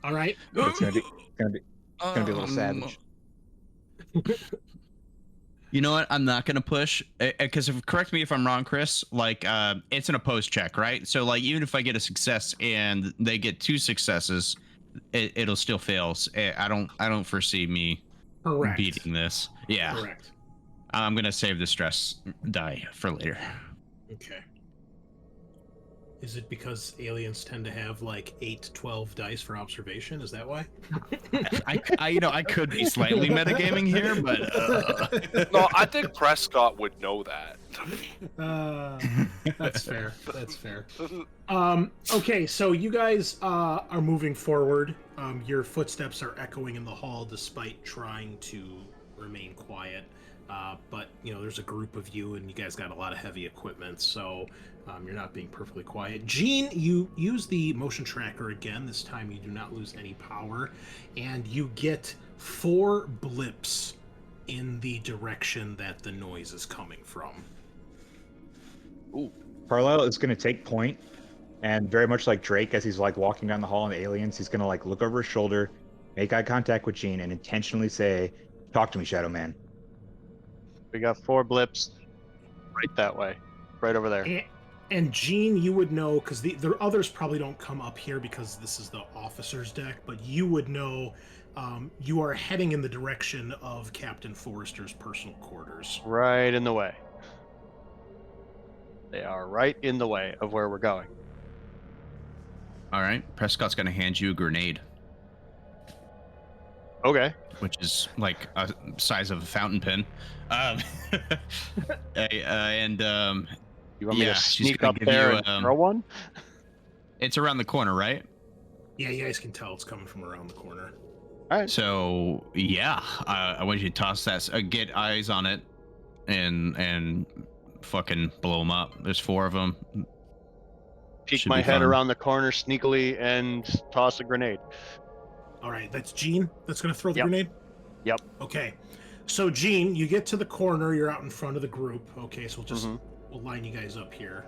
All right. But it's gonna be a little savage. You know what? I'm not gonna push because correct me if I'm wrong, Chris. Like, it's an opposed check, right? So, like, even if I get a success and they get 2 successes, it'll still fail. I don't foresee me Correct. beating this. Yeah, Correct. I'm gonna save the stress die for later. Okay. Is it because aliens tend to have like 8 to 12 dice for observation? Is that why? I could be slightly metagaming here, but No, I think Prescott would know that. That's fair. That's fair. Okay, so you guys are moving forward. Your footsteps are echoing in the hall despite trying to remain quiet. But, there's a group of you, and you guys got a lot of heavy equipment, so you're not being perfectly quiet. Gene, you use the motion tracker again. This time you do not lose any power, and you get 4 blips in the direction that the noise is coming from. Ooh. Carlisle is going to take point, and very much like Drake, as he's like walking down the hall in the aliens, he's going to like look over his shoulder, make eye contact with Gene, and intentionally say, "Talk to me, Shadow Man." We got 4 blips right that way, right over there. And Gene, you would know, because the others probably don't come up here because this is the officer's deck, but you would know you are heading in the direction of Captain Forrester's personal quarters. Right in the way. They are right in the way of where we're going. all right. Prescott's gonna hand you a grenade, Okay. which is like a size of a fountain pen. And You want me Yeah, to she's sneak gonna up give there you, and throw one? it's around the corner, right? Yeah, you guys can tell it's coming from around the corner. All right. So yeah, I want you to toss that. Get eyes on it, and fucking blow them up. There's 4 of them. Peek should my be head fun. around the corner sneakily and toss a grenade. All right, that's Gene that's going to throw the Yep. grenade? Yep. Okay. So, Gene, you get to the corner. You're out in front of the group. Okay, so Mhm. we'll line you guys up here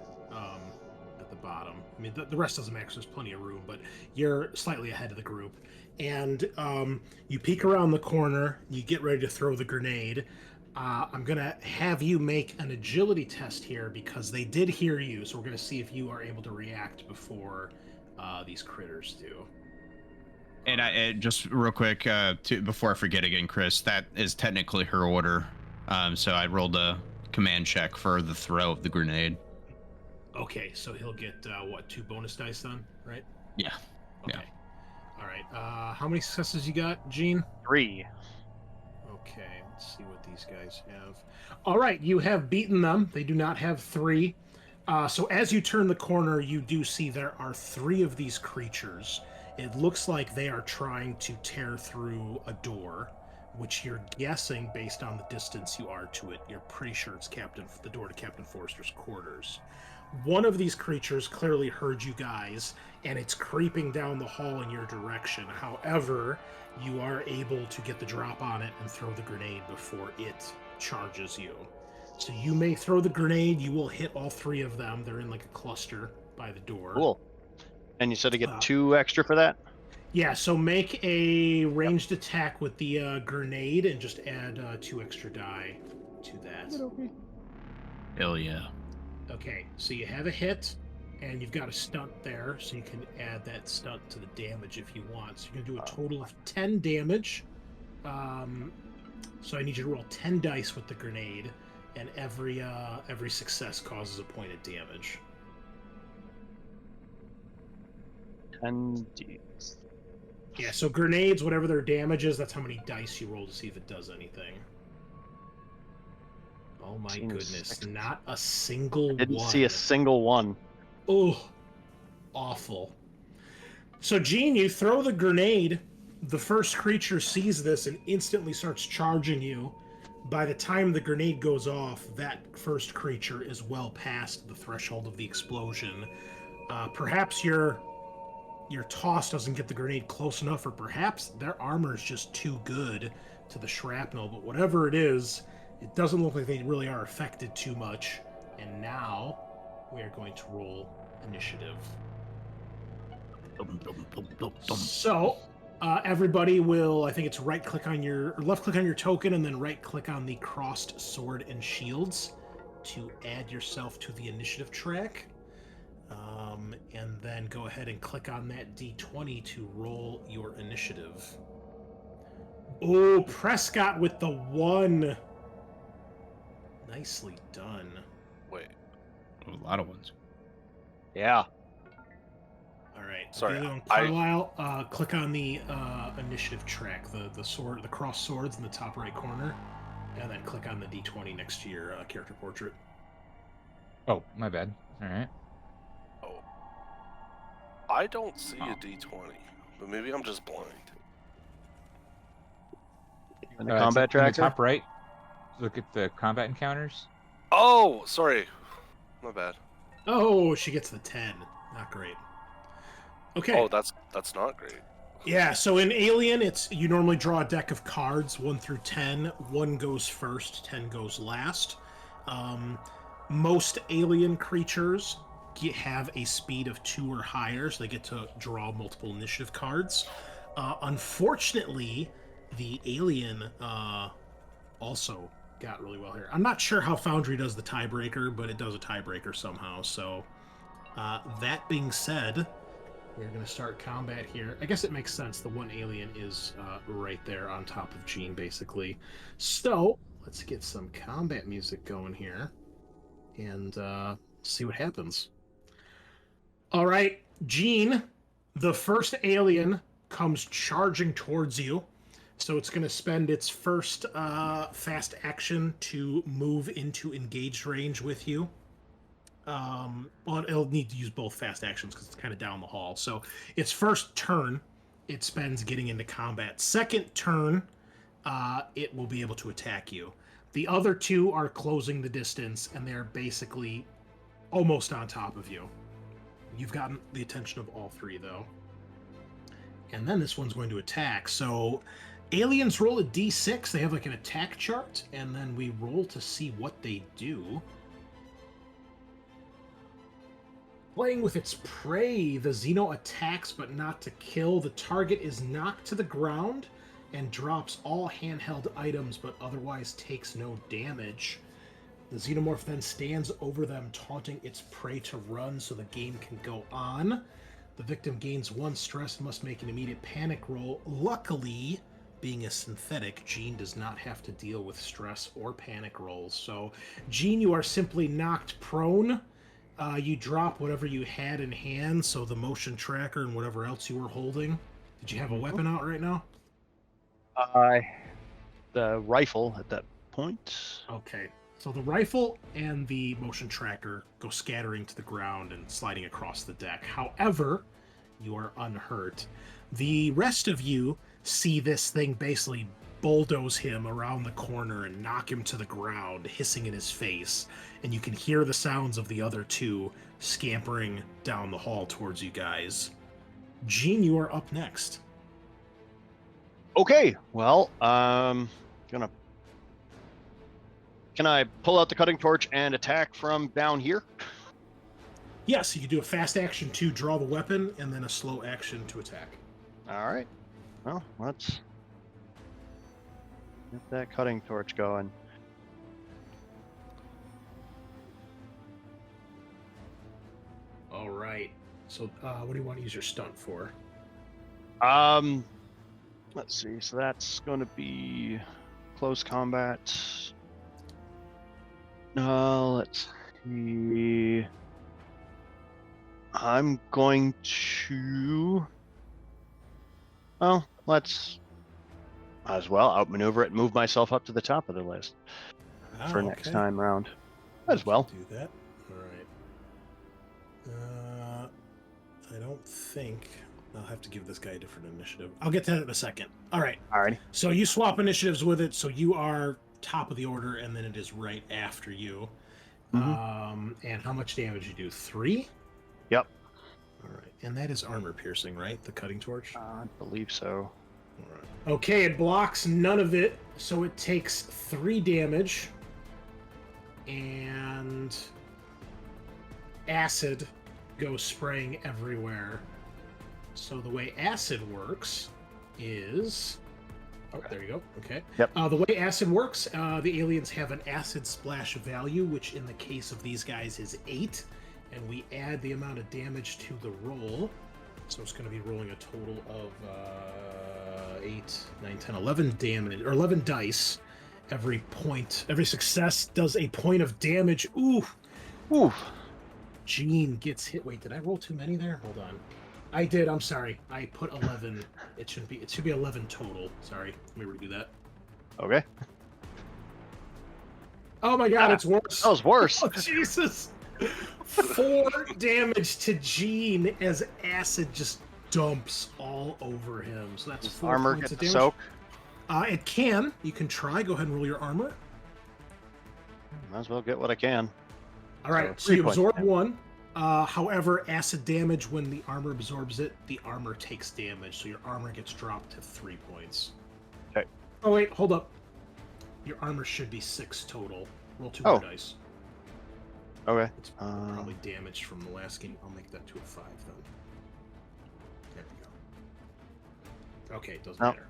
at the bottom. I mean, the rest doesn't matter. There's plenty of room, but you're slightly ahead of the group. And you peek around the corner. You get ready to throw the grenade. I'm going to have you make an agility test here because they did hear you. So we're going to see if you are able to react before these critters do. And I just real quick, before I forget again, Chris, that is technically her order. So I rolled a command check for the throw of the grenade. Okay, so he'll get 2 bonus dice then, right? Yeah. Okay. Yeah. All right. How many successes you got, Gene? 3. Okay, let's see what these guys have. All right, you have beaten them. They do not have 3. So as you turn the corner, you do see there are 3 of these creatures. It looks like they are trying to tear through a door, which you're guessing based on the distance you are to it. You're pretty sure it's the door to Captain Forrester's quarters. One of these creatures clearly heard you guys, and it's creeping down the hall in your direction. However, you are able to get the drop on it and throw the grenade before it charges you. So you may throw the grenade. You will hit all 3 of them. They're in like a cluster by the door. Cool. And you said to get 2 extra for that? Yeah, so make a ranged attack with the grenade and just add 2 extra die to that. Hell yeah. Okay, so you have a hit, and you've got a stunt there, so you can add that stunt to the damage if you want. So you're going to do a total of 10 damage. So I need you to roll 10 dice with the grenade, and every success causes a point of damage. 10 Ds. Yeah, so grenades, whatever their damage is, that's how many dice you roll to see if it does anything. Oh my goodness, not a single Didn't one. see a single one. Oh, awful. So, Gene, you throw the grenade. The first creature sees this and instantly starts charging you. By the time the grenade goes off, that first creature is well past the threshold of the explosion. Perhaps your toss doesn't get the grenade close enough, or perhaps their armor is just too good to the shrapnel. But whatever it is, it doesn't look like they really are affected too much. And now we are going to roll initiative. So everybody will, I think it's left click on your token and then right click on the crossed sword and shields to add yourself to the initiative track. And then go ahead and click on that D20 to roll your initiative. Oh, Prescott with the 1. Nicely done. Wait. A lot of ones. Yeah. Sorry, The other one, Carlisle, click on the initiative track, the cross swords in the top right corner, and then click on the D20 next to your character portrait. Oh, my bad. All right. I don't see a D20, but maybe I'm just blind. In the combat in the tracker. top right. Look at the combat encounters. Oh, sorry. My bad. Oh, she gets the 10. Not great. Okay. Oh, that's not great. Yeah, so in Alien, you normally draw a deck of cards, 1 through 10. 1 goes first, 10 goes last. Most alien creatures have a speed of 2 or higher, so they get to draw multiple initiative cards. Unfortunately, the alien also got really well here. I'm not sure how Foundry does the tiebreaker, but it does a tiebreaker somehow. So that being said, we're going to start combat here. I guess it makes sense. The one alien is right there on top of Jean, basically. So let's get some combat music going here and see what happens. All right, Jean, the first alien comes charging towards you. So it's going to spend its first fast action to move into engaged range with you. Well, it'll need to use both fast actions because it's kind of down the hall. So its first turn, it spends getting into combat. Second turn, it will be able to attack you. The other 2 are closing the distance, and they're basically almost on top of you. You've gotten the attention of all 3, though. And then this one's going to attack. So aliens roll a d6. They have like an attack chart, and then we roll to see what they do. Playing with its prey, the Xeno attacks but not to kill. The target is knocked to the ground and drops all handheld items but otherwise takes no damage. The Xenomorph then stands over them, taunting its prey to run so the game can go on. The victim gains 1 stress and must make an immediate panic roll. Luckily, being a synthetic, Jean does not have to deal with stress or panic rolls. So, Jean, you are simply knocked prone. You drop whatever you had in hand, so the motion tracker and whatever else you were holding. Did you have a weapon out right now? The rifle at that point. Okay. So the rifle and the motion tracker go scattering to the ground and sliding across the deck. However, you are unhurt. The rest of you see this thing basically bulldoze him around the corner and knock him to the ground, hissing in his face. And you can hear the sounds of the other 2 scampering down the hall towards you guys. Jean, you are up next. Okay, well, Can I pull out the cutting torch and attack from down here? Yes, you can do a fast action to draw the weapon, and then a slow action to attack. All right. Well, let's get that cutting torch going. All right. So, what do you want to use your stunt for? Let's see. So that's going to be close combat. Let's see. I'm going to. Well, let's as well outmaneuver it and move myself up to the top of the list for next time round. As well. Do that. All right. I don't think I'll have to give this guy a different initiative. I'll get to that in a second. All right. Alrighty. So you swap initiatives with it. So you are top of the order, and then it is right after you. Mm-hmm. And how much damage you do? 3? Yep. All right. And that is armor piercing, right? The cutting torch? I believe so. All right. Okay, it blocks none of it, so it takes 3 damage. And acid goes spraying everywhere. So the way acid works is... Oh, there you go. Okay. Yep. The way acid works, the aliens have an acid splash value, which in the case of these guys is 8. And we add the amount of damage to the roll. So it's going to be rolling a total of 8, 9, 10, 11 damage, or 11 dice. Every success does a point of damage. Ooh. Ooh. Jean gets hit. Wait, did I roll too many there? Hold on. I did. I'm sorry. I put 11. It should be 11 total. Sorry. Let me redo that. Okay. Oh my god, it's worse. That was worse. Oh, Jesus. 4 damage to Gene as acid just dumps all over him. So that's Does 4 armor points get of the damage. soak? It can. You can try. Go ahead and roll your armor. Might as well get what I can. All right. So 3 you points. absorb 1. However, acid damage, when the armor absorbs it, the armor takes damage. So your armor gets dropped to 3 points. Okay. Oh, wait. Hold up. Your armor should be 6 total. Roll 2 more dice. Okay. It's probably damaged from the last game. I'll make that to a 5 then. There we go. Okay, it doesn't matter.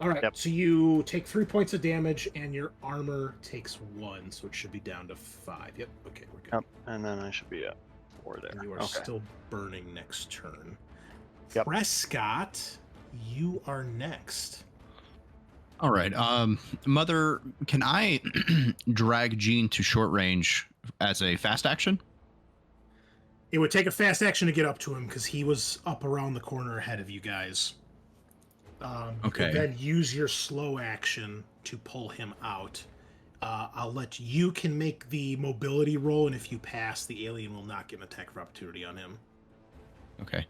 All right, so you take 3 points of damage, and your armor takes 1, so it should be down to 5. Yep. Okay, we're good. Yep. And then I should be at 4 there. And you are still burning next turn. Yep. Prescott, you are next. All right. Mother, can I drag Gene to short range as a fast action? It would take a fast action to get up to him because he was up around the corner ahead of you guys. Okay. Then use your slow action to pull him out. I'll let you can make the mobility roll, and if you pass, the alien will not get an attack of opportunity on him. Okay.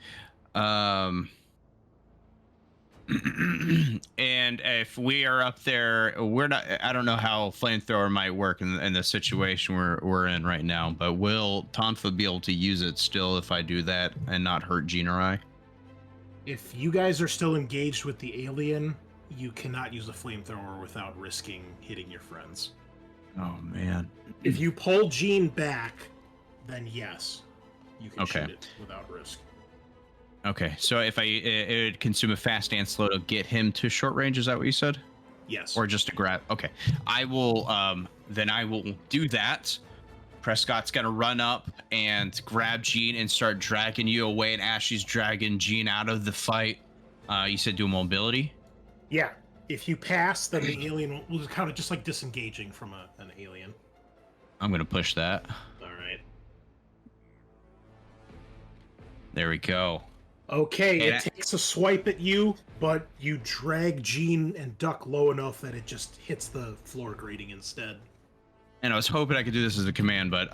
And if we are up there, we're not. I don't know how flamethrower might work in the situation we're in right now. But will Tonfa be able to use it still if I do that and not hurt Gene or I? If you guys are still engaged with the alien, you cannot use a flamethrower without risking hitting your friends. Oh man! If you pull Gene back, then yes, you can Okay. shoot it without risk. Okay, so if it would consume a fast and slow to get him to short range, is that what you said? Yes. Or just to grab? Okay, I will. Then I will do that. Prescott's gonna run up and grab Gene and start dragging you away. And as she's dragging Gene out of the fight, you said do mobility. Yeah. If you pass, then the alien will kind of just like disengaging from an alien. I'm gonna push that. All right. There we go. Okay, And it takes a swipe at you, but you drag Gene and duck low enough that it just hits the floor grating instead. And I was hoping I could do this as a command, but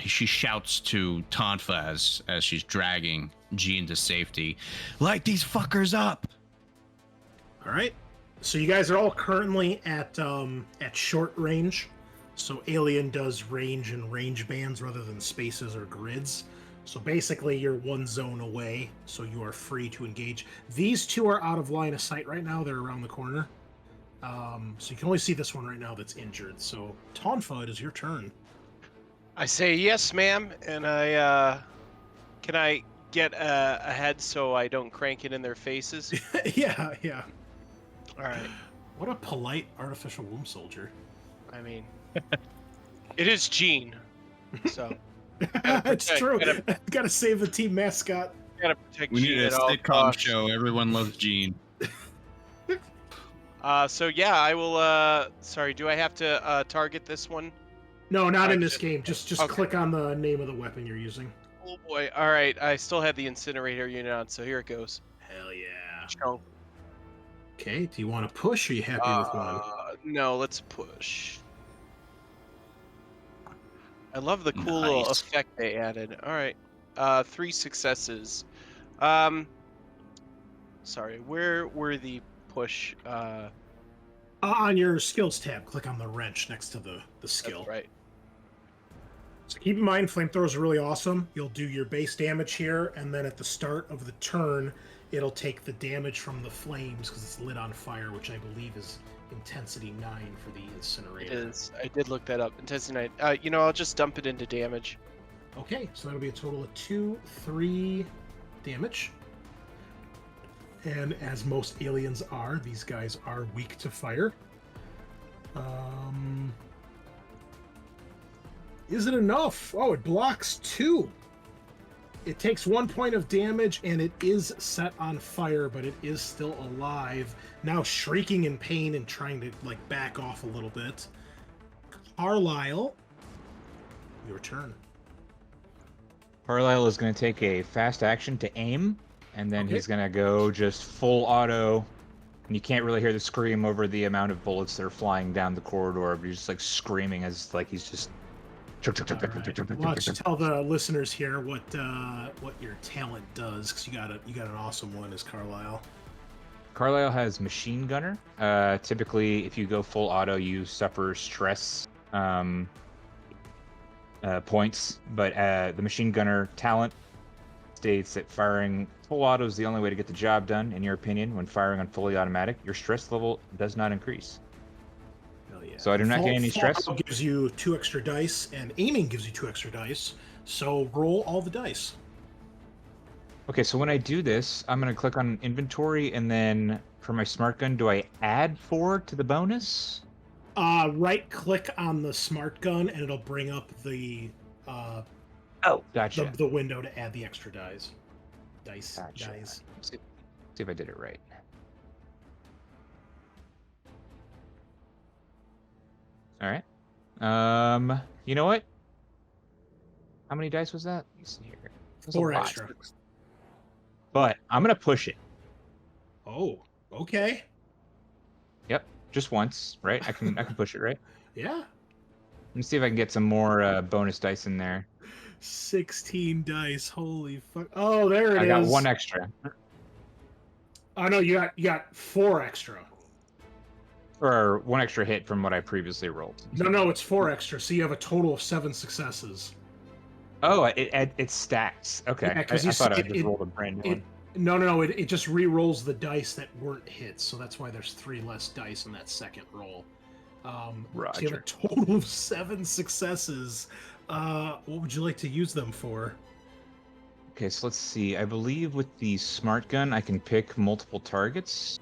she shouts to Tonfa as she's dragging Gene to safety, light these fuckers up. All right. So you guys are all currently at short range. So Alien does range and range bands rather than spaces or grids. So basically you're one zone away, so you are free to engage. These two are out of line of sight right now. They're around the corner. So you can only see this one right now that's injured. So Tonfa, it is your turn. I say yes, ma'am, and I can I get ahead so I don't crank it in their faces? yeah. All right. What a polite artificial womb soldier. I mean, it is Gene, so It's true. gotta- Gotta save the team mascot. gotta protect We Gene need a at all sitcom costs. show. Everyone loves Gene. So yeah, I will. Sorry, do I have to target this one? No, not in I this just- game. Just okay. click on the name of the weapon you're using. Oh boy! All right, I still have the incinerator unit on, so here it goes. Hell yeah. Chunk. Okay, do you want to push or are you happy with one? No, let's push. I love the cool little Nice. effect they added. All right, 3 successes. Sorry, where were the push? On your skills tab, click on the wrench next to the skill. That's right. So keep in mind, flamethrowers are really awesome. You'll do your base damage here, and then at the start of the turn, it'll take the damage from the flames because it's lit on fire, which I believe is intensity 9 for the It incinerator. is. I did look that up. Intensity 9. I'll just dump it into damage. Okay, so that'll be a total of 2, 3 damage. And as most aliens are, these guys are weak to fire. Is it enough? Oh, it blocks 2. It takes 1 point of damage, and it is set on fire, but it is still alive. Now shrieking in pain and trying to, back off a little bit. Carlisle, your turn. Carlisle is going to take a fast action to aim, and then Okay. he's going to go just full auto. And you can't really hear the scream over the amount of bullets that are flying down the corridor, but he's just like screaming as like he's just. All right. Why don't you tell the listeners here what your talent does? Because you got an awesome one as Carlisle. Carlisle has Machine Gunner. Typically, if you go full auto, you suffer stress points, but the Machine Gunner talent states that firing full auto is the only way to get the job done. In your opinion, when firing on fully automatic, your stress level does not increase. Hell yeah. So I do not get any stress. Full auto gives you 2 extra dice, and aiming gives you 2 extra dice. So roll all the dice. Okay, so when I do this, I'm going to click on inventory, and then for my smart gun, do I add 4 to the bonus? Right click on the smart gun, and it'll bring up the Gotcha. the window to add the extra dice. Gotcha. Dice. See if I did it right. All right. You know what? How many dice was that? Let's see here. That was a 4 lot. extra. But I'm gonna push it. Oh, okay. Yep, just once, right? I can push it, right? Yeah. Let me see if I can get some more bonus dice in there. 16 dice. Holy fuck. Oh, there it is. I got 1 extra. Oh no, you got 4 extra. Or 1 extra hit from what I previously rolled. No, it's 4 extra. So you have a total of 7 successes. Oh, it stacks. Okay. Yeah, 'cause I you thought I see just rolled a brand new one. No, it just re-rolls the dice that weren't hits, so that's why there's 3 less dice in that second roll. So you have a total of 7 successes. What would you like to use them for? Okay, so let's see. I believe with the smart gun, I can pick multiple targets.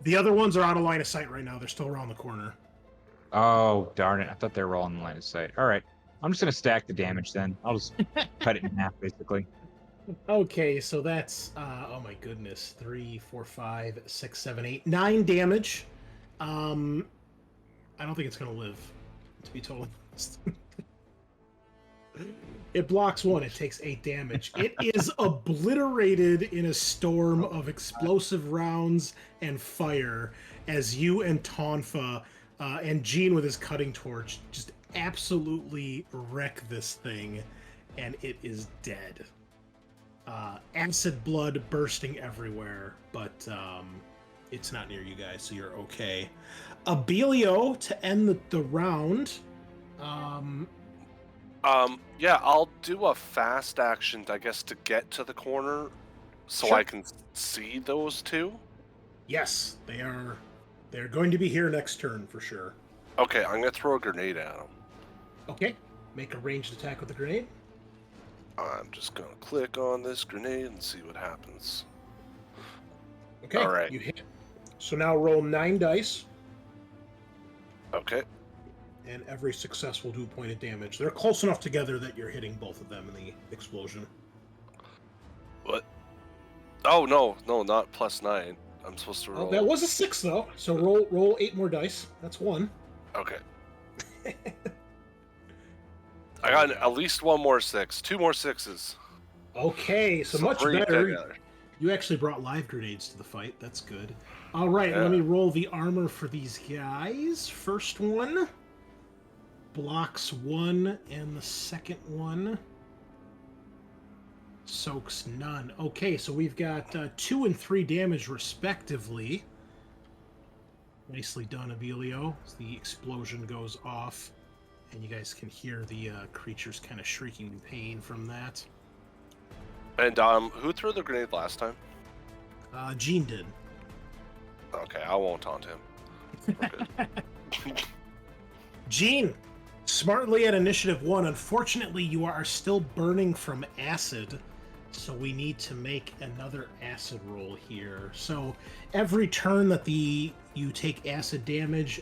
The other ones are out of line of sight right now. They're still around the corner. Oh, darn it. I thought they were all in the line of sight. All right. I'm just going to stack the damage then. I'll just cut it in half, basically. Okay, so that's oh my goodness, 3, 4, 5, 6, 7, 8, 9 damage. I don't think it's gonna live, to be totally honest. It blocks 1. It takes 8 damage. It is obliterated in a storm of explosive rounds and fire as you and Tonfa and Gene with his cutting torch just absolutely wreck this thing, and it is dead. Acid blood bursting everywhere, but it's not near you guys, so you're okay. Abelio, to end the round. Yeah, I'll do a fast action, I guess, to get to the corner, so Sure. I can see those 2. Yes, they're going to be here next turn for sure. Okay, I'm gonna throw a grenade at them. Okay, make a ranged attack with the grenade. I'm just gonna click on this grenade and see what happens. Okay, All right. you hit. So now roll 9 dice, Okay. and every success will do a point of damage. They're close enough together that you're hitting both of them in the explosion. What? Oh, no, not +9. I'm supposed to roll. Oh, that was a 6 though. So roll 8 more dice. That's 1. Okay. I got at least 1 more 6. 2 more 6s. Okay, so much bring it better. together. You actually brought live grenades to the fight. That's good. All right, Yeah. let me roll the armor for these guys. First one blocks 1, and the second one soaks none. Okay, so we've got 2 and 3 damage respectively. Nicely done, Abelio. The explosion goes off, and you guys can hear the creatures kind of shrieking in pain from that. And who threw the grenade last time? Gene did. Okay, I won't taunt him. We're good. Gene, smartly at initiative 1. Unfortunately, you are still burning from acid, so we need to make another acid roll here. So every turn that you take acid damage,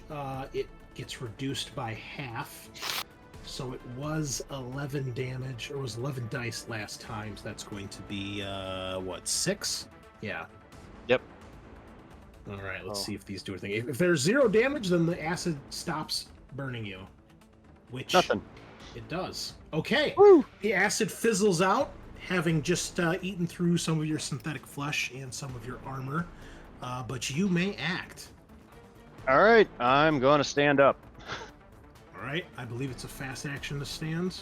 it gets reduced by half. So it was 11 damage, or it was 11 dice last time, so that's going to be, 6? Yeah. Yep. All right, let's see if these do anything. If there's 0 damage, then the acid stops burning you. Which Nothing. It does. Okay. Woo! The acid fizzles out, having just eaten through some of your synthetic flesh and some of your armor. But you may act. All right, I'm going to stand up. All right. I believe it's a fast action to stand.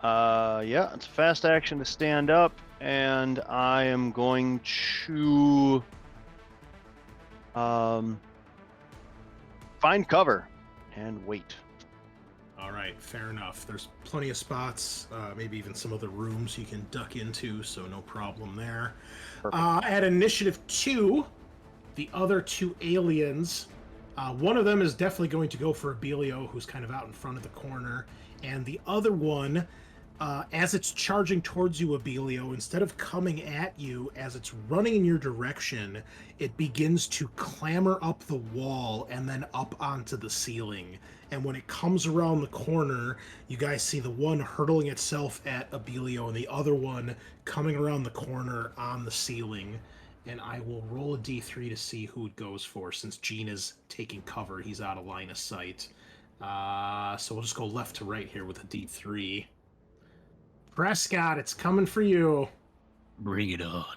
Yeah, it's a fast action to stand up, and I am going to find cover and wait. All right, fair enough. There's plenty of spots, maybe even some other rooms you can duck into, so no problem there. At initiative 2, the other 2 aliens, one of them is definitely going to go for Abelio, who's kind of out in front of the corner, and the other one, as it's charging towards you, Abelio, instead of coming at you, as it's running in your direction, it begins to clamber up the wall and then up onto the ceiling. And when it comes around the corner, you guys see the one hurtling itself at Abelio and the other one coming around the corner on the ceiling. And I will roll a d3 to see who it goes for, since Gene is taking cover. He's out of line of sight. So we'll just go left to right here with a d3. Prescott, it's coming for you. Bring it on.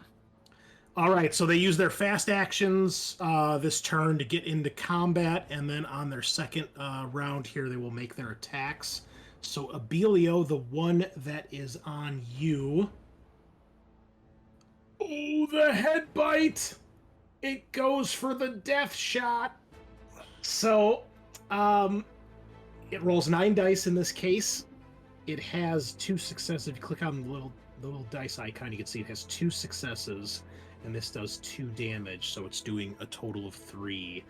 All right, so they use their fast actions this turn to get into combat, and then on their second round here, they will make their attacks. So Abelio, the one that is on you. Oh, the head bite! It goes for the death shot. So, it rolls 9 dice in this case. It has 2 successes. If you click on the little dice icon, you can see it has 2 successes, and this does 2 damage, so it's doing a total of 3.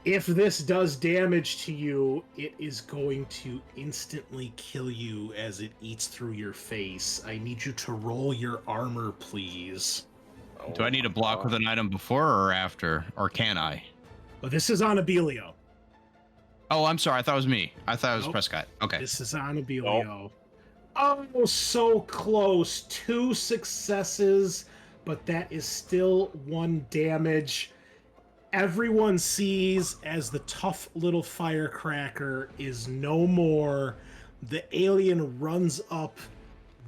If this does damage to you, it is going to instantly kill you as it eats through your face. I need you to roll your armor, please. Do I need to block with an item before or after, or can I? Well, this is on Abelio. Oh, I'm sorry. I thought it was me. I thought it was Nope. Prescott. Okay. This is on Abelio. Oh, so close. 2 successes, but that is still 1 damage. Everyone sees as the tough little firecracker is no more. The alien runs up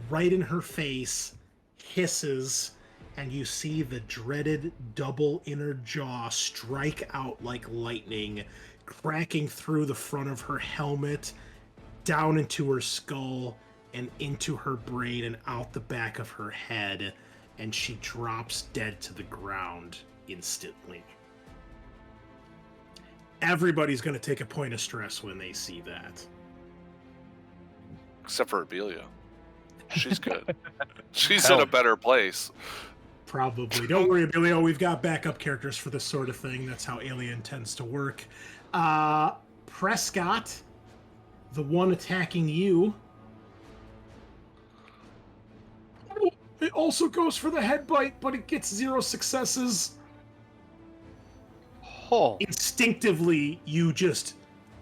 right in her face, hisses, and you see the dreaded double inner jaw strike out like lightning, cracking through the front of her helmet, down into her skull, and into her brain and out the back of her head, and she drops dead to the ground instantly. Everybody's going to take a point of stress when they see that. Except for Abelia. She's good. She's in a better place. Probably. Don't worry, Abelio. We've got backup characters for this sort of thing. That's how Alien tends to work. Prescott, the one attacking you. Oh, it also goes for the head bite, but it gets 0 successes. Oh, Instinctively, you just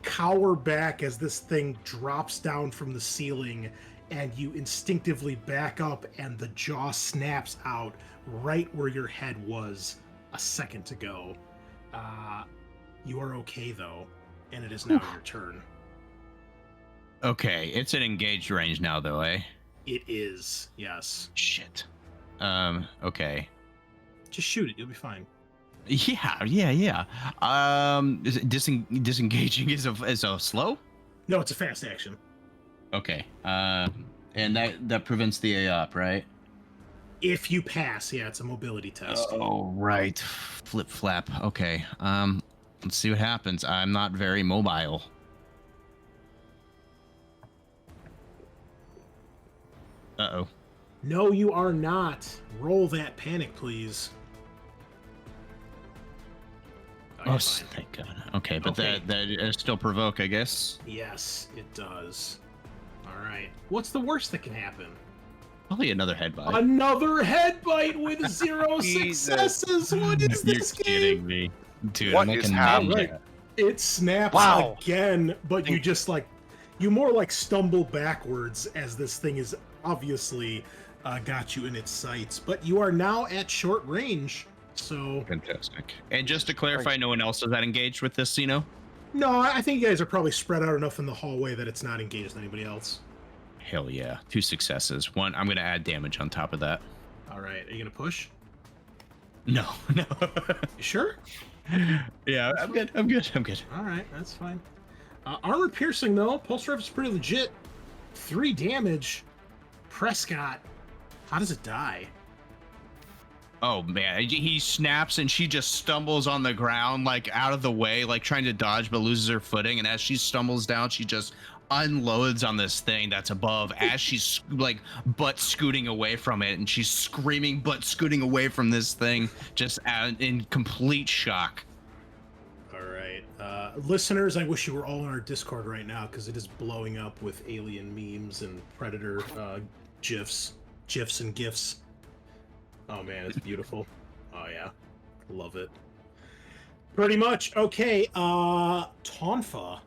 cower back as this thing drops down from the ceiling, and you instinctively back up, and the jaw snaps out right where your head was a second ago. You are okay, though, and it is now your turn. Okay, it's an engaged range now, though, eh? It is, yes. Shit. Okay. Just shoot it, you'll be fine. Yeah. Is it disengaging is a slow? No, it's a fast action. Okay. And that prevents the AOP, right? If you pass, yeah, it's a mobility test. Oh, right. Flip flap. Okay. Let's see what happens. I'm not very mobile. Uh-oh. No, you are not. Roll that panic, please. Oh, you're fine. thank God. Okay, but Okay. that still provoke, I guess. Yes, it does. All right. What's the worst that can happen? Probably another head bite. Another head bite with 0 Jesus. successes. What is You're this game? kidding me, dude. What I'm like is a happening? ninja. It snaps Wow. again, but you just you more like stumble backwards as this thing is obviously got you in its sights. But you are now at short range, so Fantastic. And just to clarify, no one else is that engaged with this, No, I think you guys are probably spread out enough in the hallway that it's not engaged with anybody else. Hell yeah. 2 successes. 1, I'm going to add damage on top of that. All right, are you gonna push? No. You sure? Yeah, I'm good. I'm good. All right, that's fine. Armor piercing though. Pulse rifle is pretty legit. 3 damage. Prescott. How does it die? Oh man, he snaps and she just stumbles on the ground, like out of the way, like trying to dodge, but loses her footing. And as she stumbles down, she just unloads on this thing that's above as she's like butt scooting away from it, and she's screaming, butt scooting away from this thing, just in complete shock. All right, listeners, I wish you were all in our Discord right now because it is blowing up with alien memes and predator gifs and gifs. Oh man, it's beautiful. Oh yeah, love it. Pretty much. Okay, Tonfa.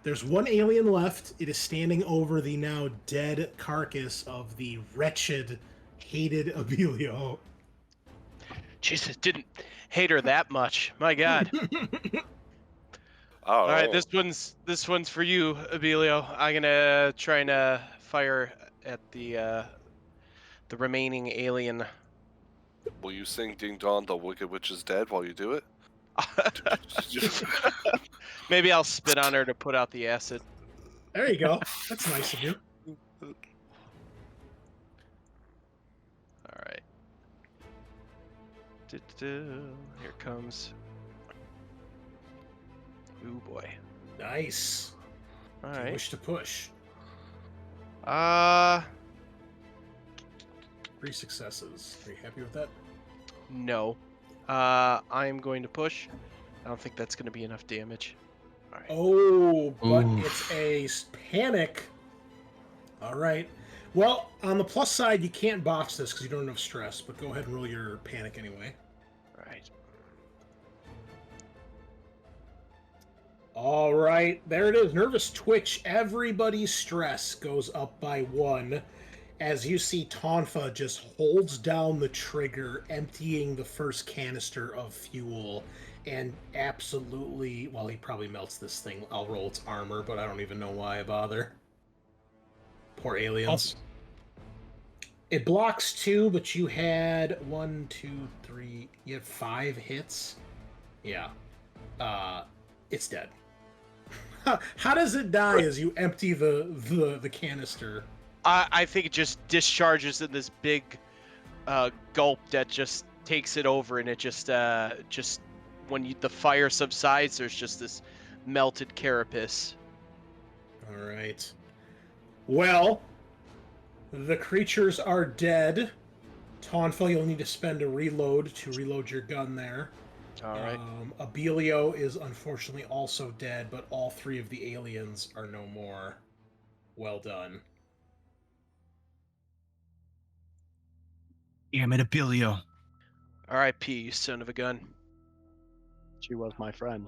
There's 1 alien left. It is standing over the now dead carcass of the wretched, hated Abilio. Jesus, didn't hate her that much. My God. Oh, All right, this one's for you, Abilio. I'm gonna try and fire at the remaining alien. Will you sing "Ding Dong, the Wicked Witch is Dead" while you do it? Maybe I'll spit on her to put out the acid. There you go. That's nice of you. All right. Here it comes. Ooh boy. Nice. All Do you right. wish to push? 3 successes. Are you happy with that? No. I'm going to push. I don't think that's going to be enough damage. All right. Oh, but Ooh. it's a panic. All right. Well, on the plus side, you can't box this because you don't have enough stress, but go ahead and roll your panic anyway. All right. All right. There it is. Nervous twitch. Everybody's stress goes up by 1 as you see Tonfa just holds down the trigger, emptying the first canister of fuel. And absolutely, well, he probably melts this thing. I'll roll its armor, but I don't even know why I bother. Poor aliens. It blocks 2, but you had 1, 2, 3. You had 5 hits. Yeah. It's dead. How does it die as you empty the canister? I think it just discharges in this big gulp that just takes it over, and it just when the fire subsides, there's just this melted carapace. All right. Well, the creatures are dead. Tonfa, you'll need to spend a reload to reload your gun there. All right. Abilio is unfortunately also dead, but all 3 of the aliens are no more. Well done. Damn it, Abilio. R.I.P., you son of a gun. She was my friend.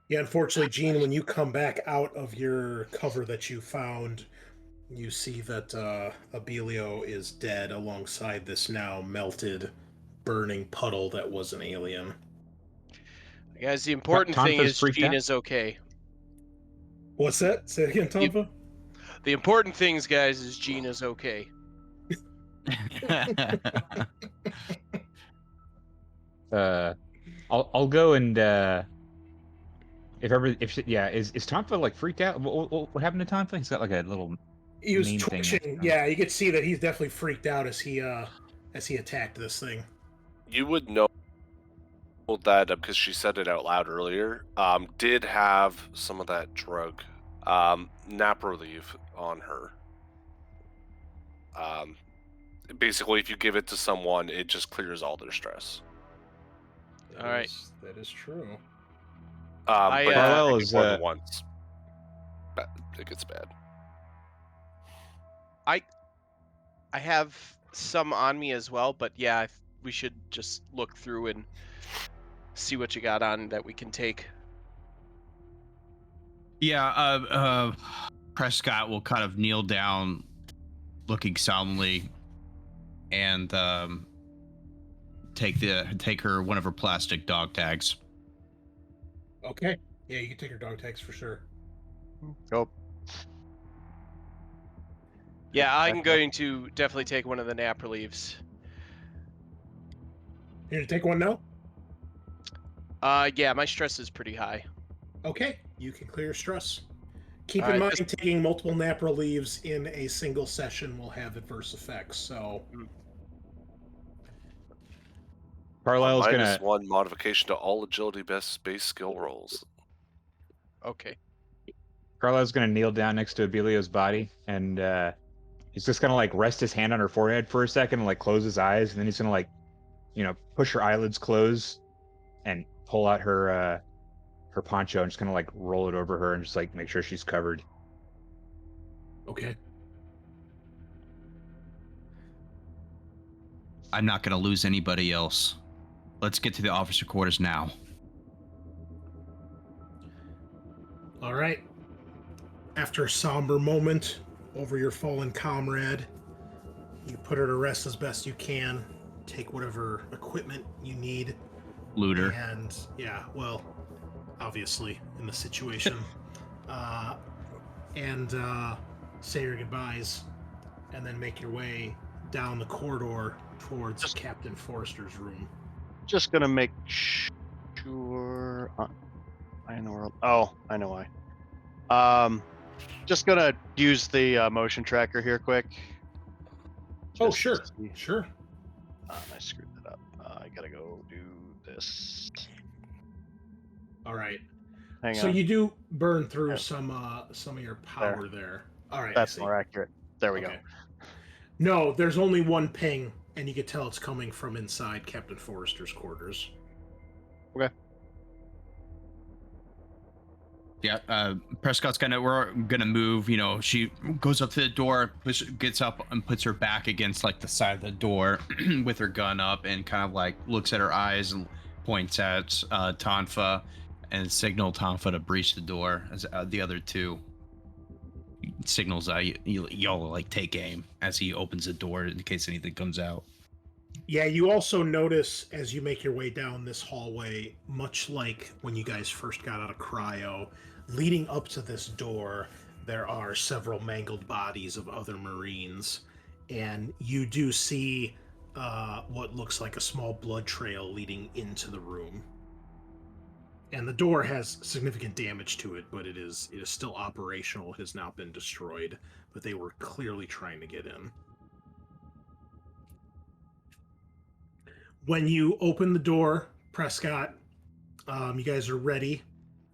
Yeah, unfortunately, Gene, when you come back out of your cover that you found, you see that Abilio is dead alongside this now melted, burning puddle that was an alien. Guys, the important thing Tonfa's is freaked Gene out? is okay. What's that? Say it again, Tonfa? The important things, guys, is Gene is okay. I'll go and is Tonfa like freaked out? What happened to Tonfa? He's got like a little. He was main thing twitching. that's- Yeah, you could see that he's definitely freaked out as he attacked this thing. You would know that because she said it out loud earlier. Did have some of that drug, nap relief on her. Basically, if you give it to someone, it just clears all their stress. All right. That is true. I, But Carlisle more is, than once, it gets bad. I have some on me as well, but yeah, we should just look through and see what you got on that we can take. Yeah, Prescott will kind of kneel down, looking solemnly, and take her one of her plastic dog tags. Okay. Yeah, you can take her dog tags for sure. Go. Yeah, I'm going to definitely take one of the nap reliefs. You're gonna take one now? Yeah, my stress is pretty high. Okay, you can clear your stress. Keep in mind, taking multiple nap relieves in a single session will have adverse effects, so... Carlisle's gonna... -1 modification to all agility-based base skill rolls. Okay. Carlisle's gonna kneel down next to Abelio's body, and he's just gonna like rest his hand on her forehead for a second and like close his eyes, and then he's gonna like, push her eyelids close and pull out her poncho and just gonna like roll it over her and just like make sure she's covered. Okay. I'm not gonna lose anybody else. Let's get to the officer quarters now. All right. After a somber moment over your fallen comrade, you put her to rest as best you can, take whatever equipment you need. Looter. And, yeah, well, obviously, in the situation. and say your goodbyes, and then make your way down the corridor towards Captain Forrester's room. Just gonna make sure. I know. I know why. Just gonna use the motion tracker here, quick. Oh, sure, sure. I screwed that up. I gotta go do this. All right. Hang so on. you do burn through some of your power there. All right. That's more accurate. There we go. No, there's only one ping, and you can tell it's coming from inside Captain Forrester's quarters. Okay. Yeah, Prescott's we're gonna move. She goes up to the door, gets up and puts her back against like the side of the door with her gun up, and kind of like looks at her eyes and points at Tonfa and signal Tonfa to breach the door. As the other two signals y'all like take aim as he opens the door in case anything comes out. Yeah, you also notice as you make your way down this hallway, much like when you guys first got out of cryo, leading up to this door, there are several mangled bodies of other Marines, and you do see what looks like a small blood trail leading into the room. And the door has significant damage to it, but it is still operational. It has not been destroyed, but they were clearly trying to get in. When you open the door, Prescott, you guys are ready.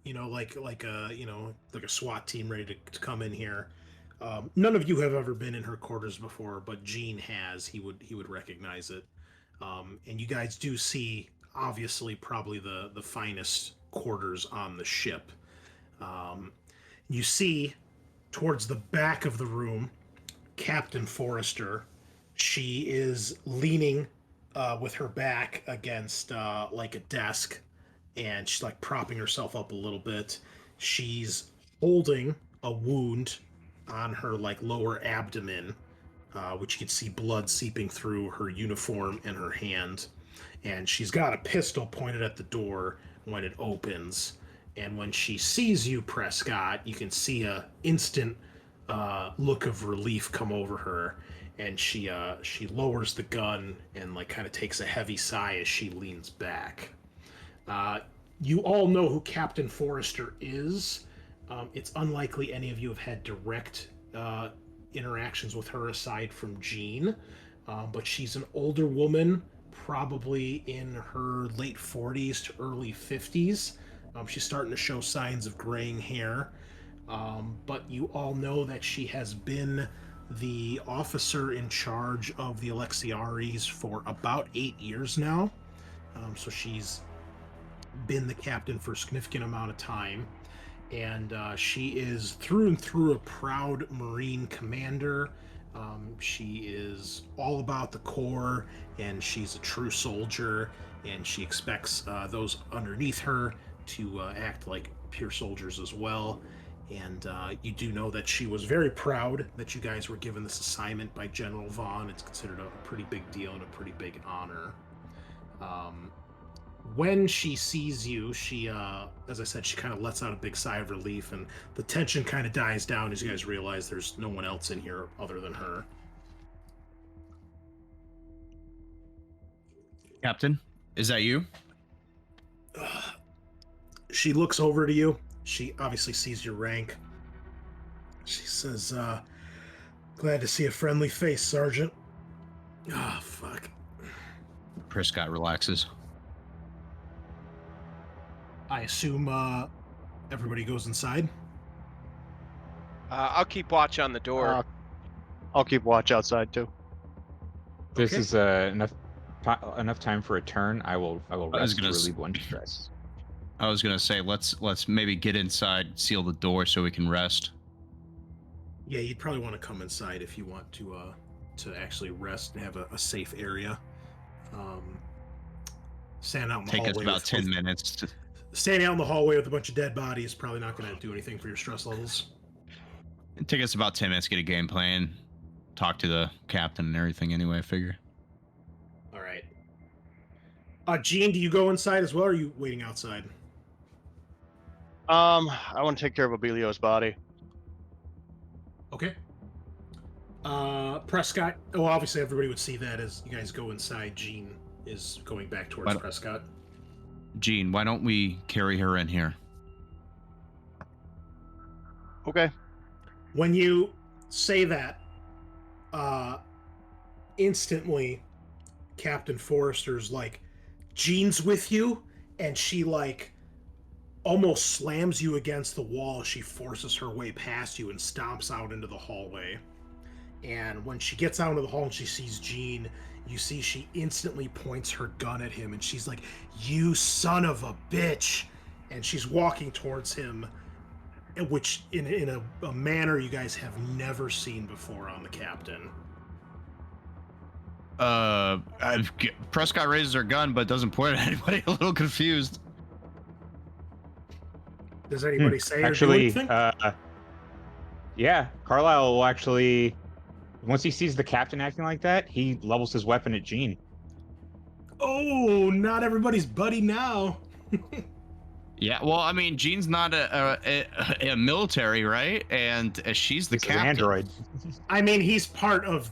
Like a SWAT team ready to come in here. None of you have ever been in her quarters before, but Gene has. He would recognize it. And you guys do see, obviously, probably the finest quarters on the ship. You see, towards the back of the room, Captain Forrester. She is leaning with her back against like a desk, and she's like propping herself up a little bit. She's holding a wound on her like lower abdomen, which you can see blood seeping through her uniform and her hand. And she's got a pistol pointed at the door when it opens. And when she sees you, Prescott, you can see a instant look of relief come over her. And she lowers the gun and like kind of takes a heavy sigh as she leans back. You all know who Captain Forrester is. It's unlikely any of you have had direct interactions with her aside from Jean, but she's an older woman, probably in her late 40s to early 50s. She's starting to show signs of graying hair, but you all know that she has been the officer in charge of the Alexiaries for about 8 years now. So she's been the captain for a significant amount of time. And she is through and through a proud Marine commander. She is all about the Corps, and she's a true soldier, and she expects those underneath her to act like pure soldiers as well. And you do know that she was very proud that you guys were given this assignment by General Vaughn. It's considered a pretty big deal and a pretty big honor. When she sees you, she, as I said, she kind of lets out a big sigh of relief, and the tension kind of dies down as you guys realize there's no one else in here other than her. Captain, is that you? She looks over to you. She obviously sees your rank. She says, glad to see a friendly face, Sergeant. Ah, oh, fuck. Prescott relaxes. I assume everybody goes inside? I'll keep watch on the door. I'll keep watch outside too. This Okay. is enough time for a turn. I will rest to relieve one stress. I was gonna say let's maybe get inside, seal the door so we can rest. Yeah, you'd probably want to come inside if you want to actually rest and have a safe area. Stand out in the Take us hallway. about 10 minutes. Standing out in the hallway with a bunch of dead bodies is probably not going to do anything for your stress levels. Take us about 10 minutes to get a game plan, talk to the captain and everything anyway, I figure. All right. Gene, do you go inside as well, or are you waiting outside? I want to take care of Obelio's body. Okay. Prescott. Well, obviously everybody would see that as you guys go inside. Gene is going back towards Prescott. Gene, why don't we carry her in here? Okay. When you say that, instantly, Captain Forrester's like, Gene's with you, and she like almost slams you against the wall. She forces her way past you and stomps out into the hallway. And when she gets out into the hall and she sees Gene, you see she instantly points her gun at him, and she's like, "You son of a bitch!" And she's walking towards him, which in a manner you guys have never seen before on the captain. Prescott raises her gun but doesn't point at anybody. A little confused. Does anybody say actually, or do anything? Yeah, Carlisle will actually, once he sees the captain acting like that, he levels his weapon at Gene. Oh, not everybody's buddy now. Yeah, well, I mean, Gene's not a military, right? And she's the This is captain. an android. I mean, he's part of.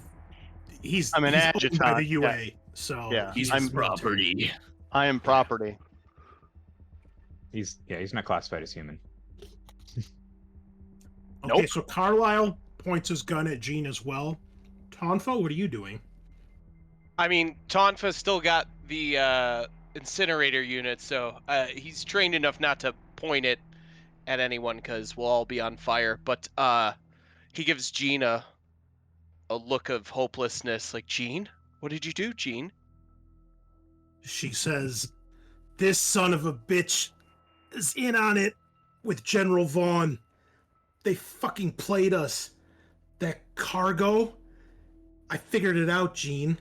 He's I'm an he's owned adjutant, by the UA, yeah. so Yeah, He's I'm property. I am property. He's not classified as human. Okay, Nope. so Carlisle points his gun at Gene as well. Tonfa, what are you doing? I mean, Tonfa still got the incinerator unit, so he's trained enough not to point it at anyone because we'll all be on fire. But he gives Gene a look of hopelessness, like, Gene, what did you do, Gene? She says, "This son of a bitch is in on it with General Vaughn. They fucking played us. That cargo, I figured it out, Gene.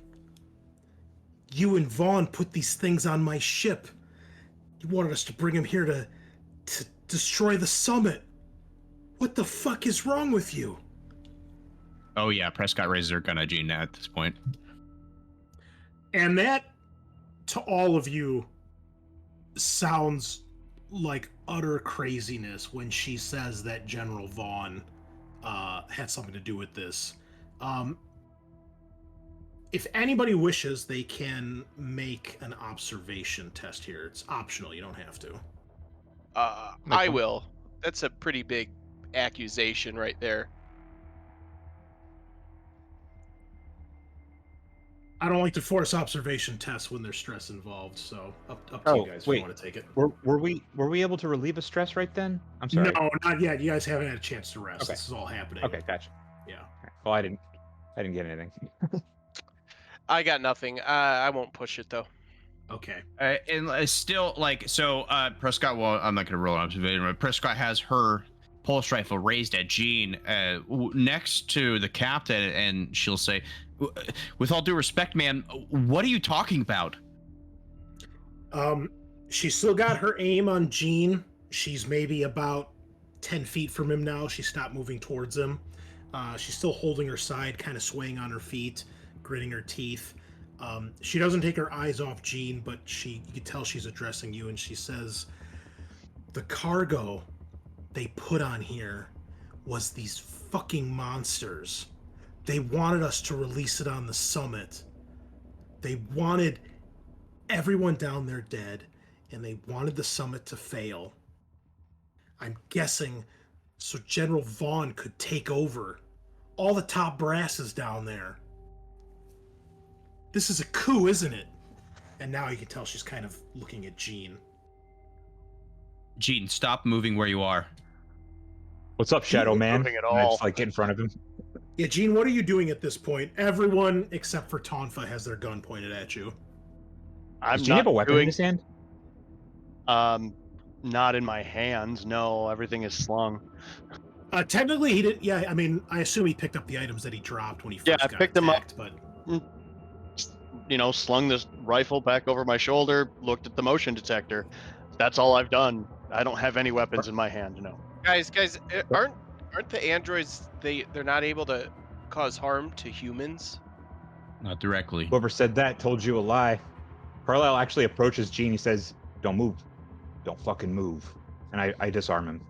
You and Vaughn put these things on my ship. You wanted us to bring him here to destroy the summit. What the fuck is wrong with you?" Oh yeah, Prescott raises her gun at Gene at this point. And that, to all of you, sounds like utter craziness when she says that General Vaughn had something to do with this. If anybody wishes, they can make an observation test here. It's optional, you don't have to. I will. That's a pretty big accusation right there. I don't like to force observation tests when there's stress involved, so up to you guys if you want to take it. Were we able to relieve a stress right then? I'm sorry. No, not yet. You guys haven't had a chance to rest. Okay. This is all happening. Okay, gotcha. Yeah. Well, I didn't get anything. I got nothing. I won't push it though. Okay. And still, like, so Prescott, well, I'm not going to roll an observation, but Prescott has her pulse rifle raised at Gene next to the captain, and she'll say, "With all due respect, man, what are you talking about?" She's still got her aim on Gene. She's maybe about 10 feet from him now. She stopped moving towards him. She's still holding her side, kind of swaying on her feet, gritting her teeth. She doesn't take her eyes off Jean, but you can tell she's addressing you, and she says, the cargo they put on here was these fucking monsters. They wanted us to release it on the summit. They wanted everyone down there dead, and they wanted the summit to fail. I'm guessing so General Vaughn could take over. All the top brass is down there. This is a coup, isn't it? And now you can tell she's kind of looking at Jean. Jean, stop moving where you are. What's up, Shadow Man? moving at And I all. just like get in front of him. Yeah, Jean, what are you doing at this point? Everyone except for Tonfa has their gun pointed at you. I'm Does Jean not have a weapon in doing, his hand? not in my hands. No, everything is slung. Technically, he didn't. Yeah, I mean, I assume he picked up the items that he dropped when he first Yeah, I got picked them up. attacked, but You know, slung this rifle back over my shoulder, looked at the motion detector. That's all I've done. I don't have any weapons in my hand, no. Guys, aren't the androids they're not able to cause harm to humans? Not directly. Whoever said that told you a lie. Carlisle actually approaches Jean. He says, "Don't move. Don't fucking move." And I disarm him,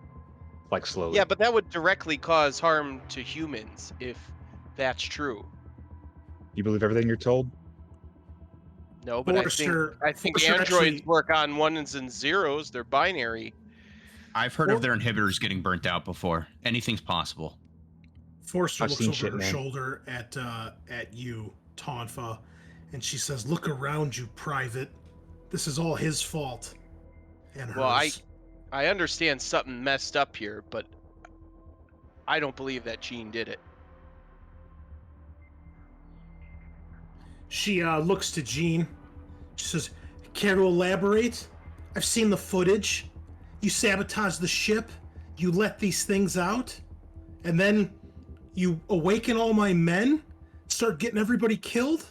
like slowly. Yeah, but that would directly cause harm to humans if that's true. You believe everything you're told? No, but Forrester- I think Forrester androids actually- work on ones and zeros. They're binary. I've heard of their inhibitors getting burnt out before. Anything's possible. Forrester I've looks seen over shit, her man. shoulder at you, Tonfa, and she says, "Look around you, Private. This is all his fault." And hers. Well, I understand something messed up here, but I don't believe that Jean did it. She looks to Jean. She says, "Care to elaborate? I've seen the footage. You sabotaged the ship. You let these things out. And then you awaken all my men? Start getting everybody killed?"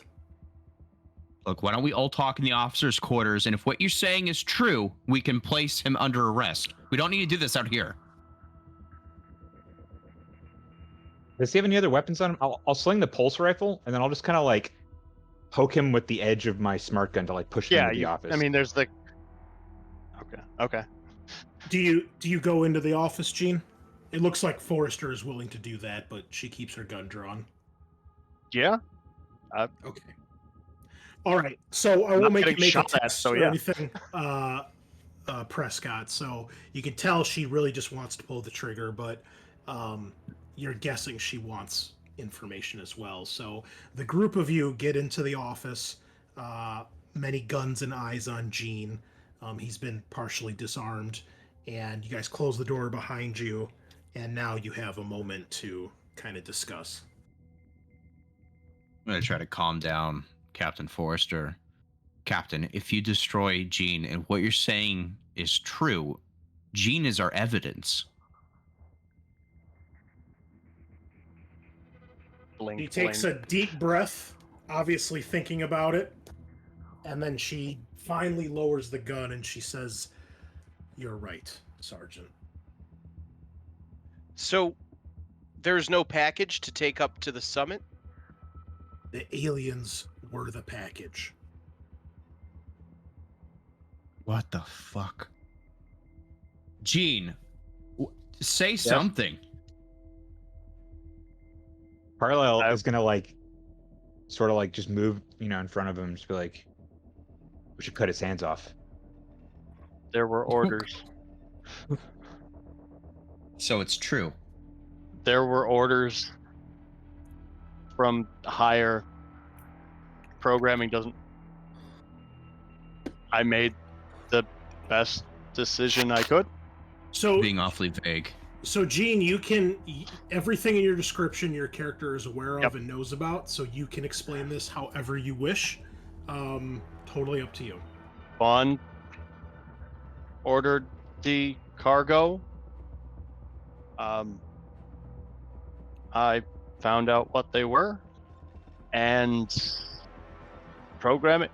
Look, why don't we all talk in the officers' quarters, and if what you're saying is true, we can place him under arrest. We don't need to do this out here. Does he have any other weapons on him? I'll sling the pulse rifle, and then I'll just kind of like poke him with the edge of my smart gun to like push him Yeah, into the office. I mean, there's the. Okay. Do you go into the office, Jean? It looks like Forrester is willing to do that, but she keeps her gun drawn. Yeah. Okay. All right. So I I'm won't not make you getting make a shot at, text so or yeah. anything, Prescott. So you can tell she really just wants to pull the trigger, but you're guessing she wants information as well. So the group of you get into the office. Many guns and eyes on Jean. He's been partially disarmed, and you guys close the door behind you. And now you have a moment to kind of discuss. I'm going to try to calm down Captain Forrester. Captain, if you destroy Jean and what you're saying is true, Jean is our evidence. Blink, She takes blink. a deep breath, obviously thinking about it, and then she finally lowers the gun and she says, "You're right, Sergeant." So there's no package to take up to the summit? The aliens were the package. What the fuck? Jean, say something. Carlisle is gonna like, sort of like just move, in front of him, and just be like, "We should cut his hands off." There were orders. So it's true. There were orders from higher. Programming doesn't. I made the best decision I could. So, Being awfully vague. so Gene, you can everything in your description your character is aware of Yep. and knows about, so you can explain this however you wish. Totally up to you. Vaughn ordered the cargo. I found out what they were, and program it.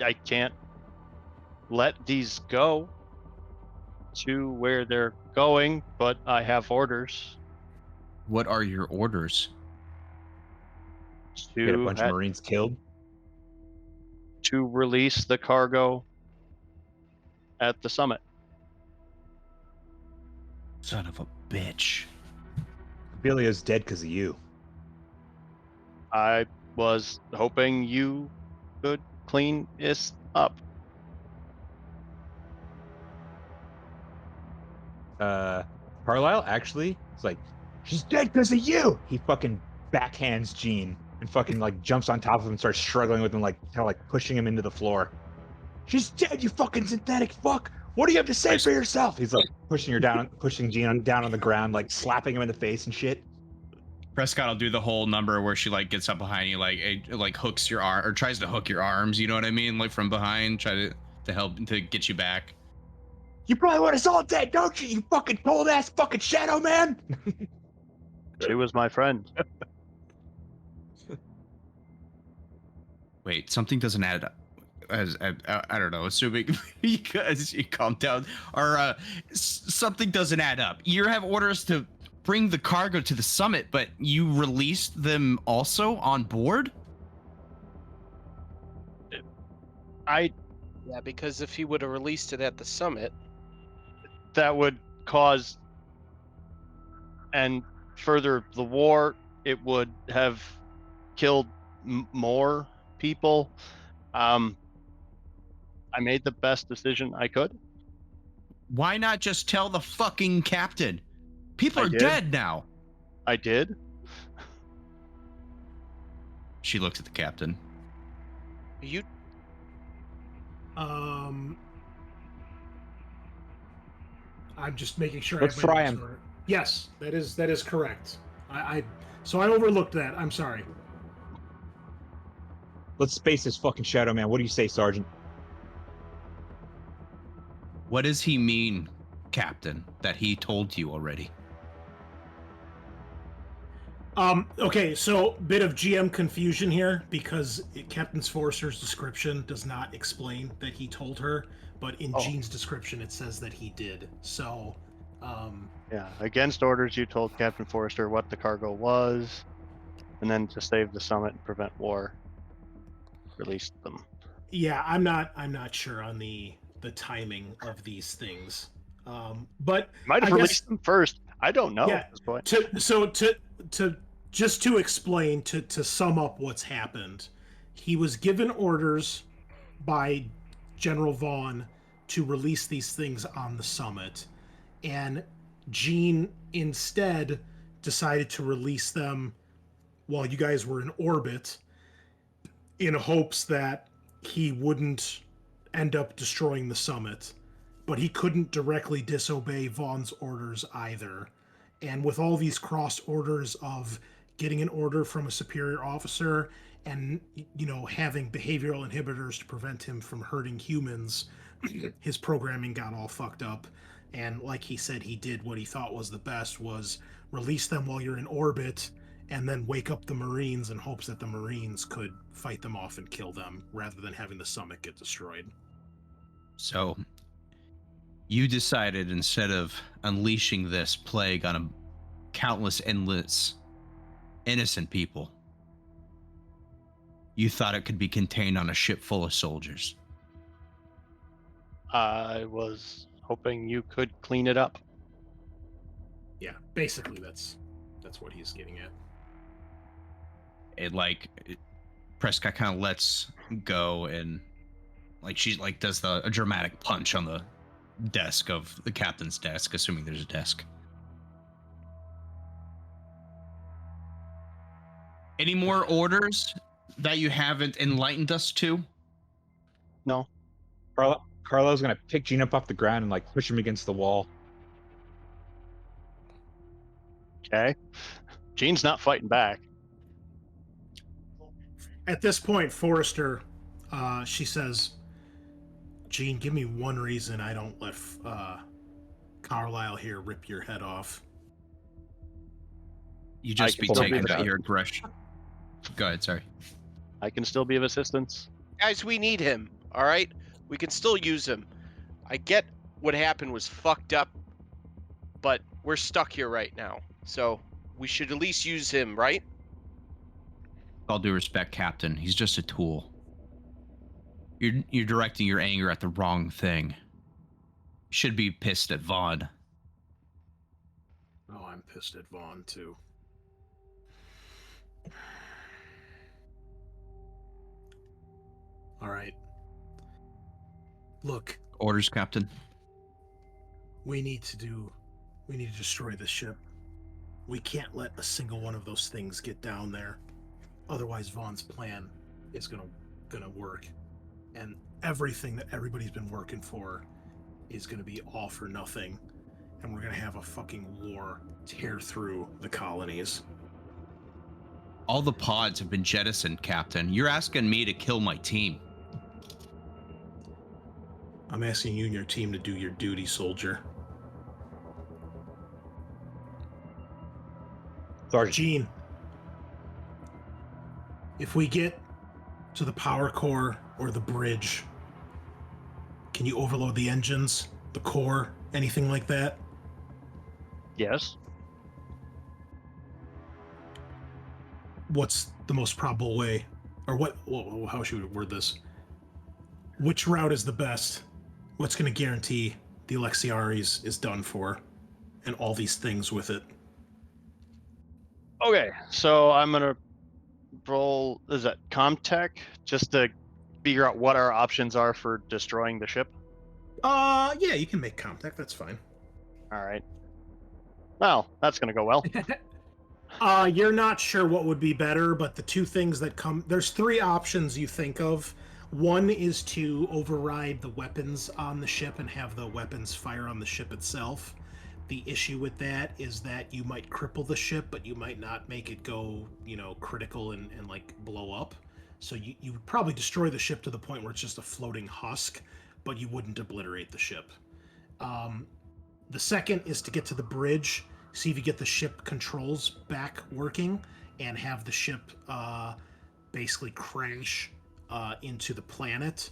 I can't let these go to where they're going, but I have orders What are your orders? Get a to bunch of Marines killed. to release the cargo at the summit. Son of a bitch. Abelia's dead because of you. I was hoping you could clean this up. Carlisle actually is like, she's dead because of you. He fucking backhands Gene and fucking like jumps on top of him and starts struggling with him, like kind of like pushing him into the floor. She's dead, you fucking synthetic fuck. What do you have to say for yourself? He's like pushing her down, pushing Gene down on the ground, like slapping him in the face and shit. Prescott will do the whole number where she like gets up behind you, like hooks your arm or tries to hook your arms. You know what I mean? Like from behind, try to help to get you back. You probably want us all dead, don't you? You fucking cold ass fucking shadow man. She was my friend. Wait, something doesn't add up. As I don't know, assuming because you calm down, or something doesn't add up. You have orders to bring the cargo to the summit, but you released them also on board? Yeah, because if he would have released it at the summit, That would cause and further the war. It would have killed more people. I made the best decision I could. Why not just tell the fucking captain? People I are did. dead now. I did. She looked at the captain. you I'm just making sure. Let's I have my fry notes him. in order. Yes, that is correct. So I overlooked that. I'm sorry. Let's space this fucking shadow man. What do you say, Sergeant? What does he mean, Captain, that he told you already? Okay, so bit of GM confusion here because Captain Forrester's description does not explain that he told her, but in Gene's description it says that he did. So, Yeah, against orders, you told Captain Forrester what the cargo was, and then to save the summit and prevent war, released them. yeah, I'm not sure on the timing of these things. But Might have I released guess- them first. I don't know Yeah, at this point. to just to explain to sum up what's happened, he was given orders by General Vaughn to release these things on the summit, and Gene instead decided to release them while you guys were in orbit in hopes that he wouldn't end up destroying the summit. But he couldn't directly disobey Vaughn's orders either. And with all these cross orders of getting an order from a superior officer and, you know, having behavioral inhibitors to prevent him from hurting humans, his programming got all fucked up. And like he said, he did what he thought was the best, was release them while you're in orbit and then wake up the Marines in hopes that the Marines could fight them off and kill them rather than having the summit get destroyed. So, you decided instead of unleashing this plague on countless, endless, innocent people, you thought it could be contained on a ship full of soldiers. I was hoping you could clean it up. Yeah, basically that's what he's getting at. Prescott kind of lets go and she does a dramatic punch on the desk of the captain's desk, assuming there's a desk. Any more orders that you haven't enlightened us to? No. Carlo's gonna pick Gene up off the ground and like push him against the wall. Okay. Gene's not fighting back. At this point, Forrester, she says, Gene, give me one reason I don't let Carlisle here rip your head off. You just I be can still taking do out that. your aggression. Go ahead, sorry. I can still be of assistance. guys, we need him. All right, we can still use him. I get what happened was fucked up, but we're stuck here right now. So we should at least use him, right? All due respect, Captain, he's just a tool. You're directing your anger at the wrong thing. Should be pissed at Vaughn. Oh, I'm pissed at Vaughn too. All right. Look, Orders, Captain. we need to destroy this ship. We can't let a single one of those things get down there. Otherwise, Vaughn's plan is gonna work. And everything that everybody's been working for is gonna be all for nothing. And we're gonna have a fucking war tear through the colonies. All the pods have been jettisoned, Captain. You're asking me to kill my team. I'm asking you and your team to do your duty, soldier. Sergeant. Gene, if we get to the power core or the bridge, can you overload the engines, the core, anything like that? Yes. What's the most probable way? Or what? Well, how should we word this? Which route is the best? What's going to guarantee the Alexiaris is done for and all these things with it? Okay, so I'm gonna roll. Is that Comtech just to figure out what our options are for destroying the ship? Yeah, you can make contact. That's fine. All right. Well, that's gonna go well. You're not sure what would be better, but the two things that come... There's three options you think of. One is to override the weapons on the ship and have the weapons fire on the ship itself. The issue with that is that you might cripple the ship, but you might not make it go, critical and like blow up. So you would probably destroy the ship to the point where it's just a floating husk, but you wouldn't obliterate the ship. The second is to get to the bridge, see if you get the ship controls back working, and have the ship basically crash into the planet,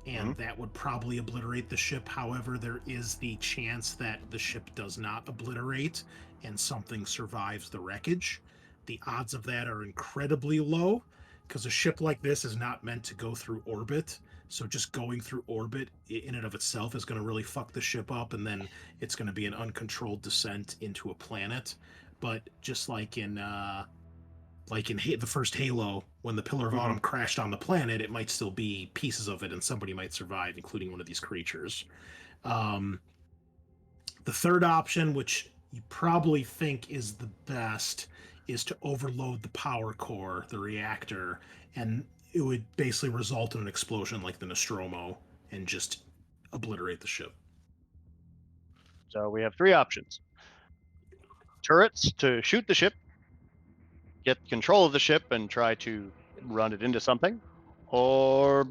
and that would probably obliterate the ship. However, there is the chance that the ship does not obliterate and something survives the wreckage. The odds of that are incredibly low because a ship like this is not meant to go through orbit. So just going through orbit in and of itself is going to really fuck the ship up, and then it's going to be an uncontrolled descent into a planet. But just like in the first Halo, when the Pillar of Autumn crashed on the planet, it might still be pieces of it and somebody might survive, including one of these creatures. The third option, which you probably think is the best, is to overload the power core, the reactor, and it would basically result in an explosion like the Nostromo and just obliterate the ship. So we have three options. Turrets to shoot the ship, get control of the ship and try to run it into something, or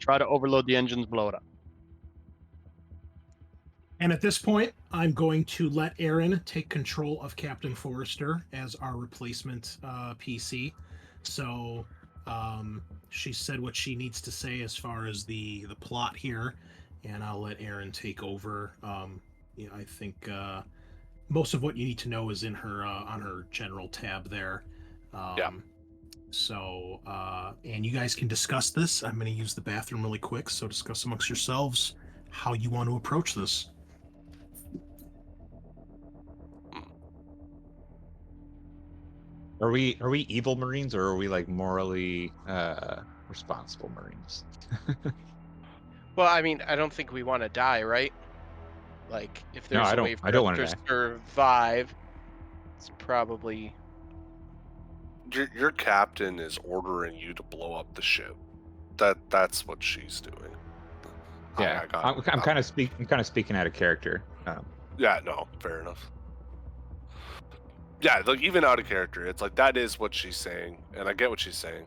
try to overload the engines, blow it up. And at this point, I'm going to let Aaron take control of Captain Forrester as our replacement PC. So she said what she needs to say as far as the plot here, and I'll let Aaron take over. I think most of what you need to know is in her on her general tab there. So, and you guys can discuss this. I'm going to use the bathroom really quick, so discuss amongst yourselves how you want to approach this. Are we evil Marines, or are we like morally responsible Marines? Well, I mean, I don't think we want to die, right? Like, if there's a way I don't for wanna us to survive, it's probably... Your captain is ordering you to blow up the ship. That's what she's doing. Yeah, I'm kind of speaking out of character. Yeah, no, fair enough. Yeah, like even out of character, it's like that is what she's saying, and I get what she's saying.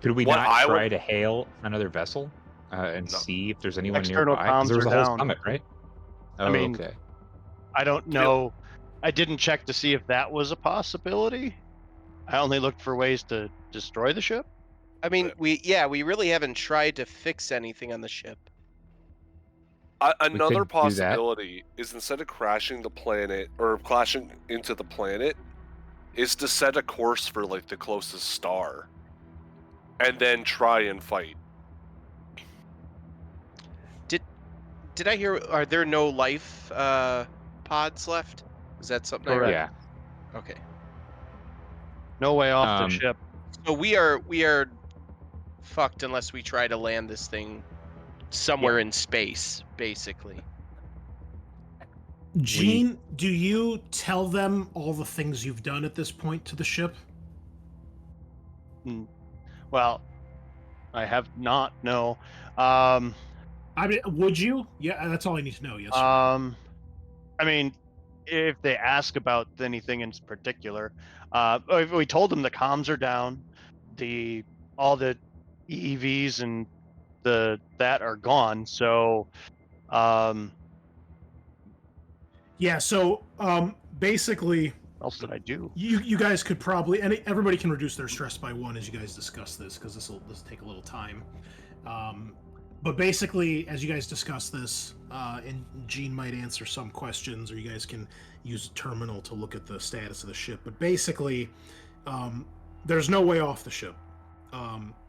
Could we What not I try would- to hail another vessel and No. see if there's anyone External nearby? 'Cause comms there was are a whole down. summit, right? Oh, I mean, okay. I don't know. I didn't check to see if that was a possibility. I only looked for ways to destroy the ship. I mean, we really haven't tried to fix anything on the ship. Another could do that. possibility is instead of crashing the planet or crashing into the planet, is to set a course for like the closest star, and then try and fight. Did I hear? Are there no life pods left? Is that something I heard? Correct. Yeah. Okay. No way off the Um, ship. So we are fucked unless we try to land this thing somewhere in space, basically. Gene, do you tell them all the things you've done at this point to the ship? Well, I have not. No. I mean, would you? Yeah, that's all I need to know. Yes. or no? I mean, if they ask about anything in particular, if we told them the comms are down, all the EEVs and that are gone. So, Yeah. So, basically, what else did I do? you guys could probably, and everybody can reduce their stress by 1 as you guys discuss this, because this will take a little time. But basically, as you guys discuss this, and Gene might answer some questions, or you guys can use a terminal to look at the status of the ship. But basically, there's no way off the ship.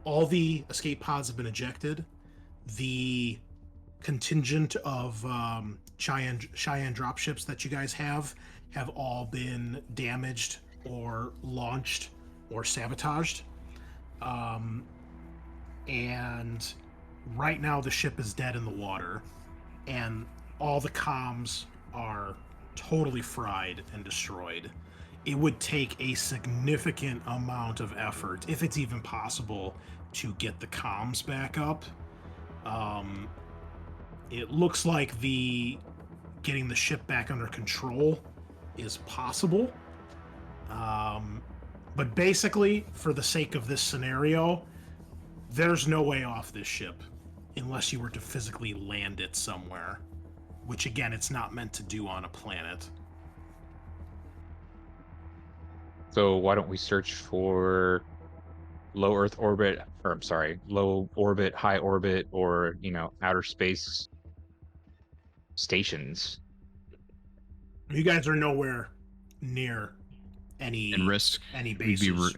All the escape pods have been ejected. The contingent of Cheyenne dropships that you guys have all been damaged or launched or sabotaged. And right now the ship is dead in the water, and all the comms are totally fried and destroyed. It would take a significant amount of effort, if it's even possible, to get the comms back up. It looks like getting the ship back under control is possible. But basically, for the sake of this scenario, there's no way off this ship unless you were to physically land it somewhere, which again, it's not meant to do on a planet. So why don't we search for low Earth orbit, or I'm sorry, low orbit, high orbit, or outer space stations? You guys are nowhere near any bases.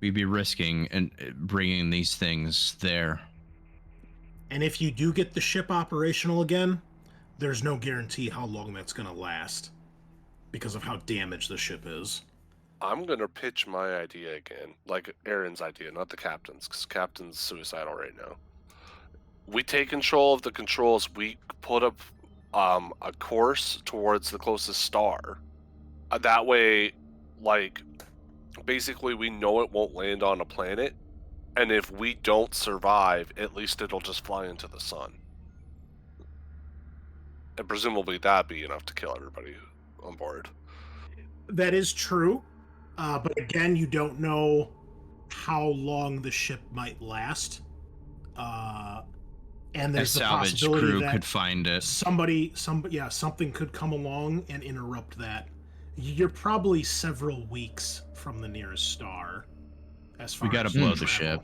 We'd be risking and bringing these things there. And if you do get the ship operational again, there's no guarantee how long that's going to last because of how damaged the ship is. I'm going to pitch my idea again, like Aaron's idea, not the captain's, because captain's suicidal right now. We take control of the controls. We put up a course towards the closest star. That way, basically we know it won't land on a planet, and if we don't survive, at least it'll just fly into the sun. And presumably that'd be enough to kill everybody on board. That is true, but again, you don't know how long the ship might last. And there's the salvage possibility crew that could find it. something could come along and interrupt that. You're probably several weeks from the nearest star. As far We gotta as blow travel. the ship.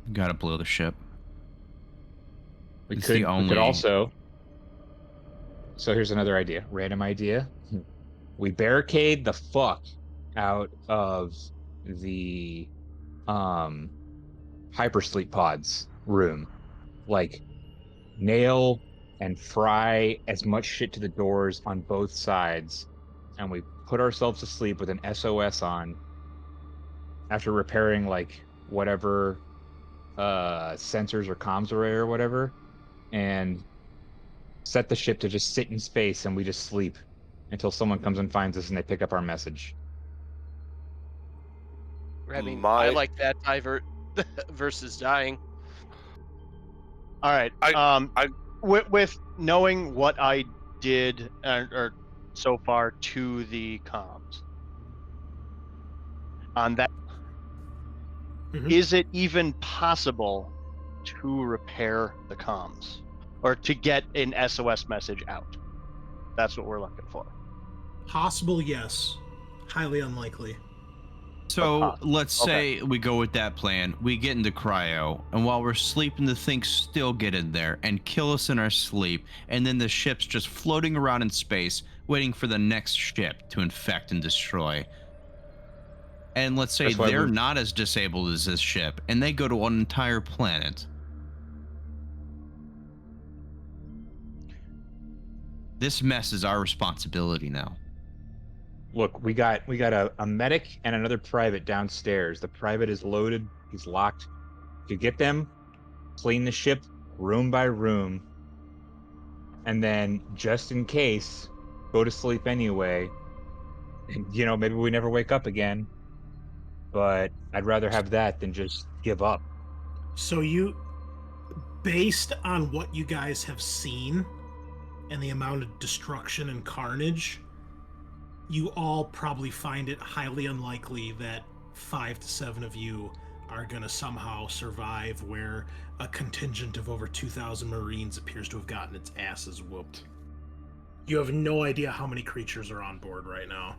We gotta blow the ship. We It's could, the only- we could also. So here's another idea, random idea. We barricade the fuck out of the hypersleep pods room. Like, nail and fry as much shit to the doors on both sides, and we put ourselves to sleep with an SOS on after repairing whatever sensors or comms array or whatever, and set the ship to just sit in space, and we just sleep until someone comes and finds us and they pick up our message. I mean, I like that versus dying. All right. With knowing what I did or so far to the comms on that, is it even possible to repair the comms or to get an SOS message out? That's what we're looking for. Possible, yes. Highly unlikely. So let's say we go with that plan. We get into cryo, and while we're sleeping, the things still get in there and kill us in our sleep. And then the ship's just floating around in space, waiting for the next ship to infect and destroy. And let's say they're not as disabled as this ship, and they go to an entire planet. This mess is our responsibility now. Look, we got a medic and another private downstairs. The private is loaded. He's locked. You get them, clean the ship room by room, and then just in case, go to sleep anyway. And, maybe we never wake up again. But I'd rather have that than just give up. So you, based on what you guys have seen and the amount of destruction and carnage, you all probably find it highly unlikely that 5 to 7 of you are going to somehow survive where a contingent of over 2,000 Marines appears to have gotten its asses whooped. You have no idea how many creatures are on board right now.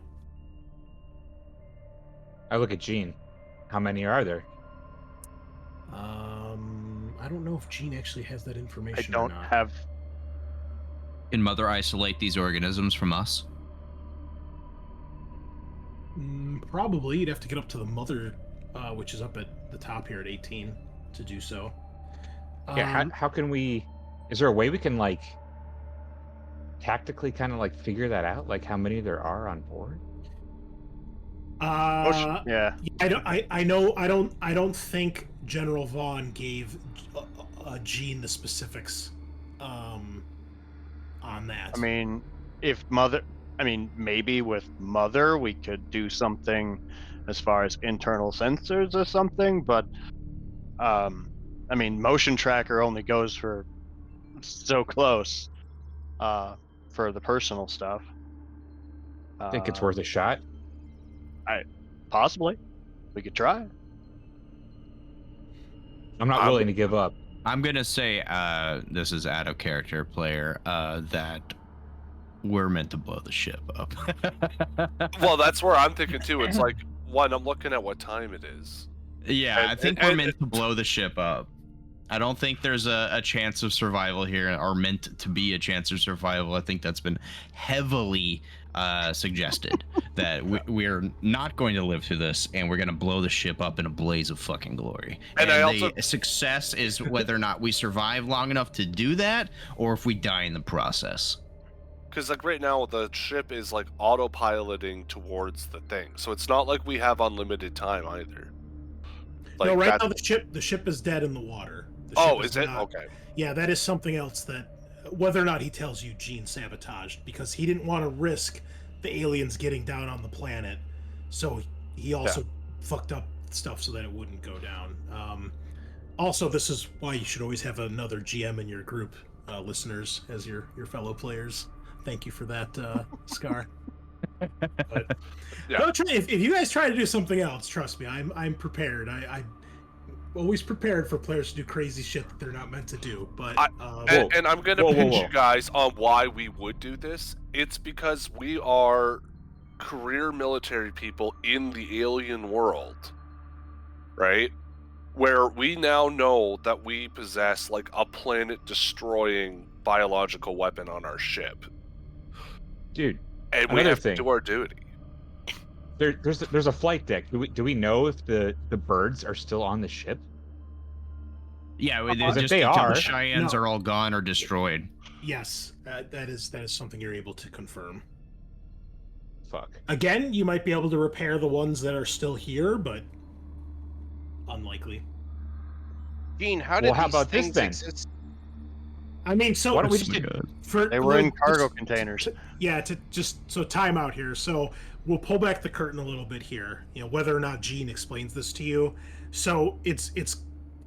I look at Gene. How many are there? I don't know if Gene actually has that I information don't or not. have. Can Mother isolate these organisms from us? Probably. You'd have to get up to the mother, which is up at the top here at 18, to do so. Yeah, how can we... Is there a way we can, tactically kind of, figure that out? How many there are on board? Yeah. I don't think General Vaughn gave Gene the specifics on that. I mean, maybe with Mother we could do something as far as internal sensors or something, but motion tracker only goes for so close for the personal stuff. Think it's worth a shot? Possibly. We could try. I'm not willing to give up. I'm gonna say, this is out of character, player, that we're meant to blow the ship up. Well, that's where I'm thinking too. It's one, I'm looking at what time it is. Yeah, I think we're meant to blow the ship up. I don't think there's a chance of survival here, or meant to be a chance of survival. I think that's been heavily suggested that we're not going to live through this, and we're going to blow the ship up in a blaze of fucking glory. And the success is whether or not we survive long enough to do that, or if we die in the process. Because right now the ship is autopiloting towards the thing, so it's not like we have unlimited time either. No, right now the ship is dead in the water. Is it? Okay. Yeah, that is something else that, whether or not he tells you, Gene sabotaged, because he didn't want to risk the aliens getting down on the planet, so he also fucked up stuff so that it wouldn't go down. Also, this is why you should always have another GM in your group, listeners, as your fellow players. Thank you for that, Scaarr. But, no, if you guys try to do something else, trust me, I'm prepared. I'm always prepared for players to do crazy shit that they're not meant to do. But and I'm gonna pinch you guys on why we would do this. It's because we are career military people in the alien world, right? Where we now know that we possess a planet-destroying biological weapon on our ship, dude. And we have to do our duty. There's a flight deck. Do we know if the birds are still on the ship? Yeah, if they are, the Cheyennes are all gone or destroyed. Yes, that is something you're able to confirm. Fuck. Again, you might be able to repair the ones that are still here, but unlikely. Gene, how did how these about things this then? exist? I mean, so why don't we just They were in cargo containers. So time out here. So we'll pull back the curtain a little bit here. Whether or not Gene explains this to you. So it's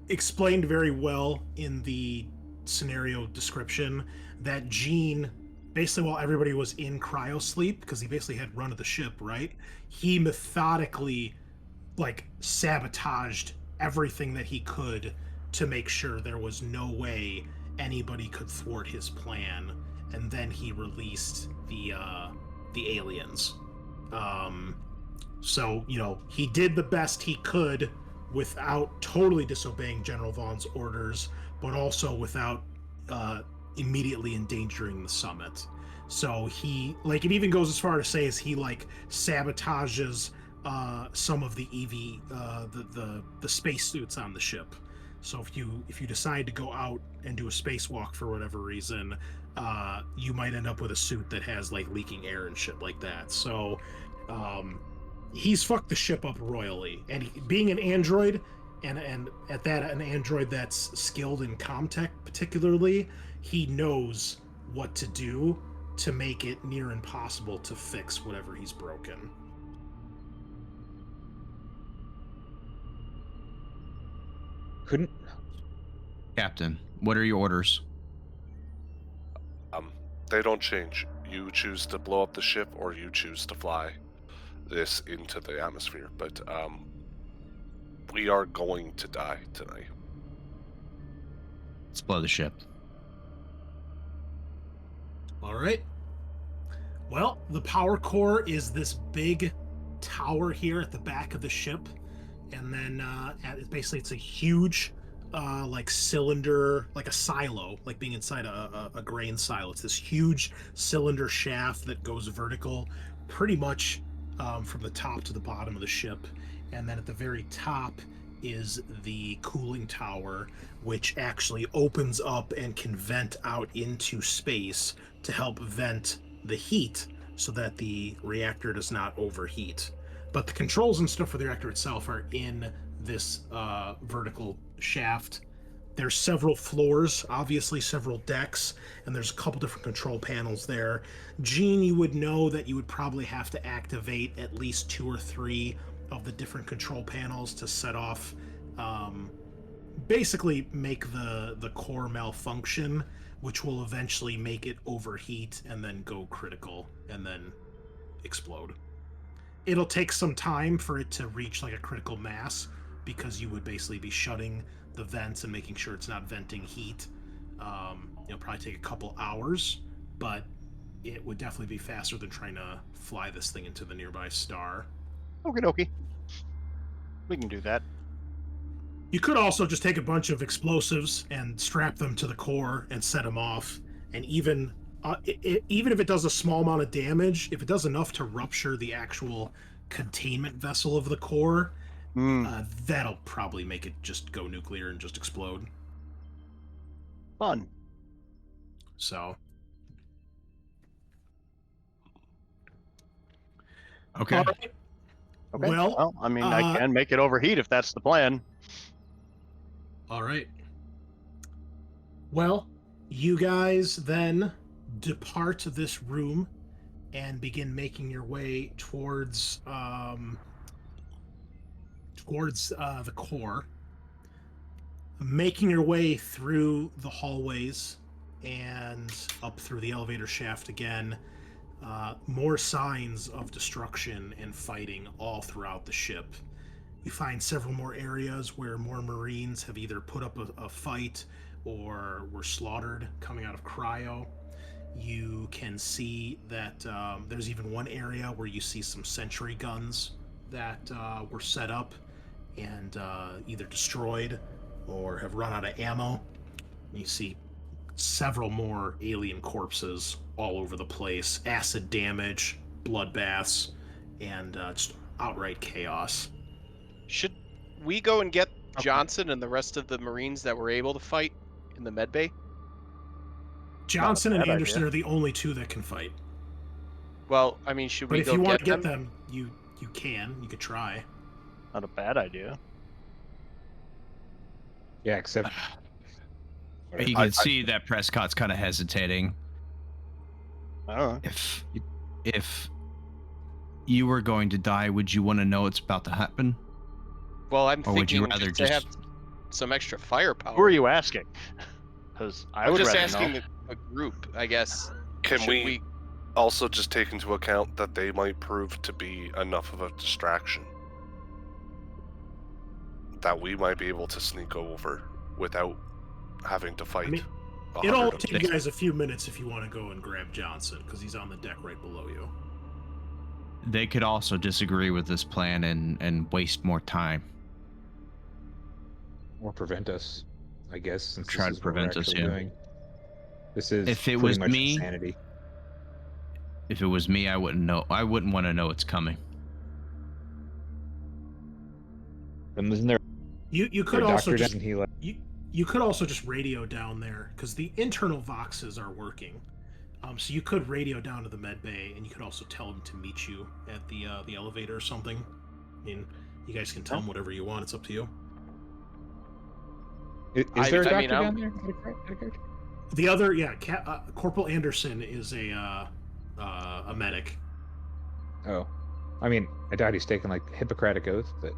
explained very well in the scenario description that Gene, basically while everybody was in cryo sleep, because he basically had run of the ship, right? He methodically sabotaged everything that he could to make sure there was no way anybody could thwart his plan, and then he released the aliens. So he did the best he could without totally disobeying General Vaughn's orders, but also without immediately endangering the summit. So he it even goes as far to say as he sabotages some of the EV the spacesuits on the ship. So if you decide to go out and do a spacewalk for whatever reason, you might end up with a suit that has like leaking air and shit like that. So he's fucked the ship up royally, and being an android, and at that an android that's skilled in comtech particularly, he knows what to do to make it near impossible to fix whatever he's broken. Couldn't. Captain, what are your orders? They don't change. You choose to blow up the ship, or you choose to fly this into the atmosphere. But we are going to die tonight. Let's blow the ship. All right. Well, the power core is this big tower here at the back of the ship, and then basically it's a huge like cylinder, like a silo, like being inside a grain silo. It's this huge cylinder shaft that goes vertical pretty much from the top to the bottom of the ship. And then at the very top is the cooling tower, which actually opens up and can vent out into space to help vent the heat so that the reactor does not overheat. But the controls and stuff for the reactor itself are in this vertical shaft. There's several floors, obviously several decks, and there's a couple different control panels there. Gene, you would know that you would probably have to activate at least 2 or 3 of the different control panels to set off, basically make the core malfunction, which will eventually make it overheat and then go critical and then explode. It'll take some time for it to reach like a critical mass, because you would basically be shutting the vents and making sure it's not venting heat. It'll probably take a couple hours, but it would definitely be faster than trying to fly this thing into the nearby star. Okie dokie. We can do that. You could also just take a bunch of explosives and strap them to the core and set them off, and even if it does a small amount of damage, if it does enough to rupture the actual containment vessel of the core, that'll probably make it just go nuclear and just explode. Fun. So. Okay. All right. Okay. Well, I mean, I can make it overheat if that's the plan. All right. Well, you guys then depart this room and begin making your way towards the core, making your way through the hallways and up through the elevator shaft again. More signs of destruction and fighting all throughout the ship. You find several more areas where more Marines have either put up a fight or were slaughtered coming out of cryo. You can see that there's even one area where you see some sentry guns that were set up and either destroyed or have run out of ammo. You see several more alien corpses all over the place, acid damage, bloodbaths, and just outright chaos. Should we go and get Johnson and the rest of the Marines that were able to fight in the medbay? Johnson and bad Anderson idea. are the only 2 that can fight. Well, I mean, should But we if go you want to get get them, you can. You could try. Not a bad idea. Yeah, except You can see that Prescott's kind of hesitating. I don't know. If you were going to die, would you want to know what's about to happen? Well, I'm Or would you thinking rather to have just- some extra firepower. Who are you asking? Because I I'm would just rather asking know. a group, I guess. Can Should we also just take into account that they might prove to be enough of a distraction that we might be able to sneak over without having to fight? I mean, 100 it'll of them? take you guys a few minutes if you want to go and grab Johnson, because he's on the deck right below you. They could also disagree with this plan and waste more time. or prevent us, I guess. Since Try to this is what we're prevent us, actually yeah. doing. This is If it pretty was much me- insanity. If it was me, I wouldn't know. I wouldn't want to know it's coming. And isn't there You a could also doctor? just Doesn't he like? You could also just radio down there because the internal voxes are working. So you could radio down to the med bay, and you could also tell them to meet you at the elevator or something. I mean, you guys can tell them whatever you want. It's up to you. Is there a doctor I mean, down there? The other, yeah, Corporal Anderson is a medic. Oh, I mean, I doubt he's taking like the Hippocratic oath, but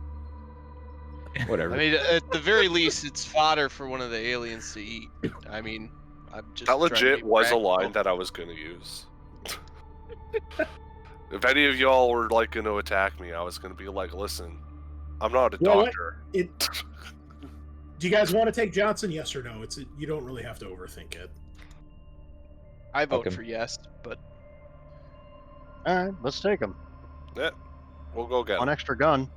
whatever. I mean, at the very least, it's fodder for one of the aliens to eat. I mean, I'm just. That trying to legit be was a practical. line that I was going to use. If any of y'all were like going to attack me, I was going to be like, listen, I'm not a Well, doctor. Do you guys want to take Johnson? Yes or no? You don't really have to overthink it. I vote Okay. for yes, but All right, let's take him. Yeah, we'll go get One him. extra gun.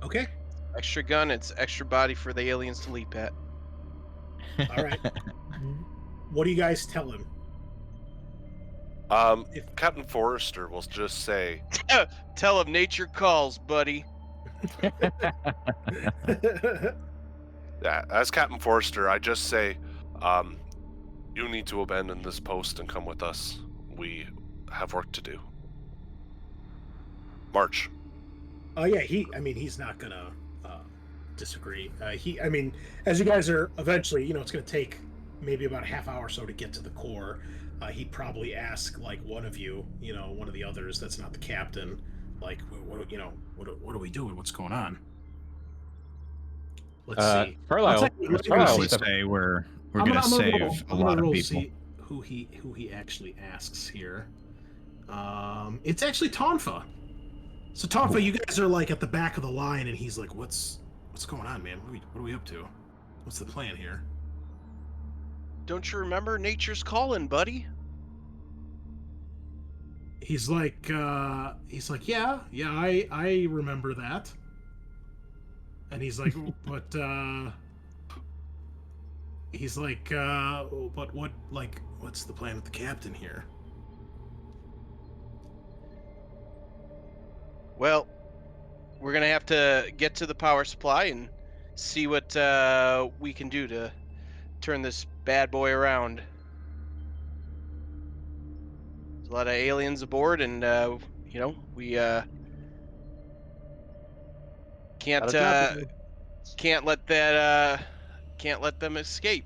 Okay. extra gun, it's extra body for the aliens to leap at. All right. What do you guys tell him? If- Captain Forrester will just say, Tell him nature calls, buddy. yeah, as Captain Forrester, I just say, you need to abandon this post and come with us. We have work to do. March. Oh yeah, he's not gonna disagree. As you guys are eventually, it's gonna take maybe about a half hour or so to get to the core. He'd probably ask like one of you, one of the others that's not the captain, like, what are we doing? What's going on? Let's see. Carlisle. Let's I Carlisle would step- say we're I'm gonna gonna save roll- a I'm lot gonna of roll people. See who he actually asks here. It's actually Tonfa. So Tonfa, you guys are like at the back of the line, and he's like, "What's going on, man? What are we up to? What's the plan here?" Don't you remember nature's calling, buddy? He's like, yeah, I remember that. And he's like, but what's the plan with the captain here? Well, we're gonna have to get to the power supply and see what we can do to turn this bad boy around. There's a lot of aliens aboard, and we can't Got a job to do. can't let them escape.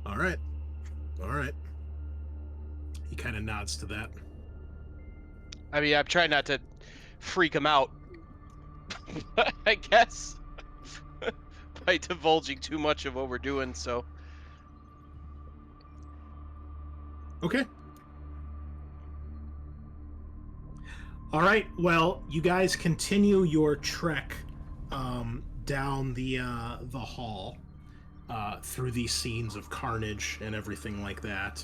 All right. He kind of nods to that. I mean, I'm trying not to freak him out, I guess, by divulging too much of what we're doing. So, Okay. All right. Well, you guys continue your trek down the hall through these scenes of carnage and everything like that,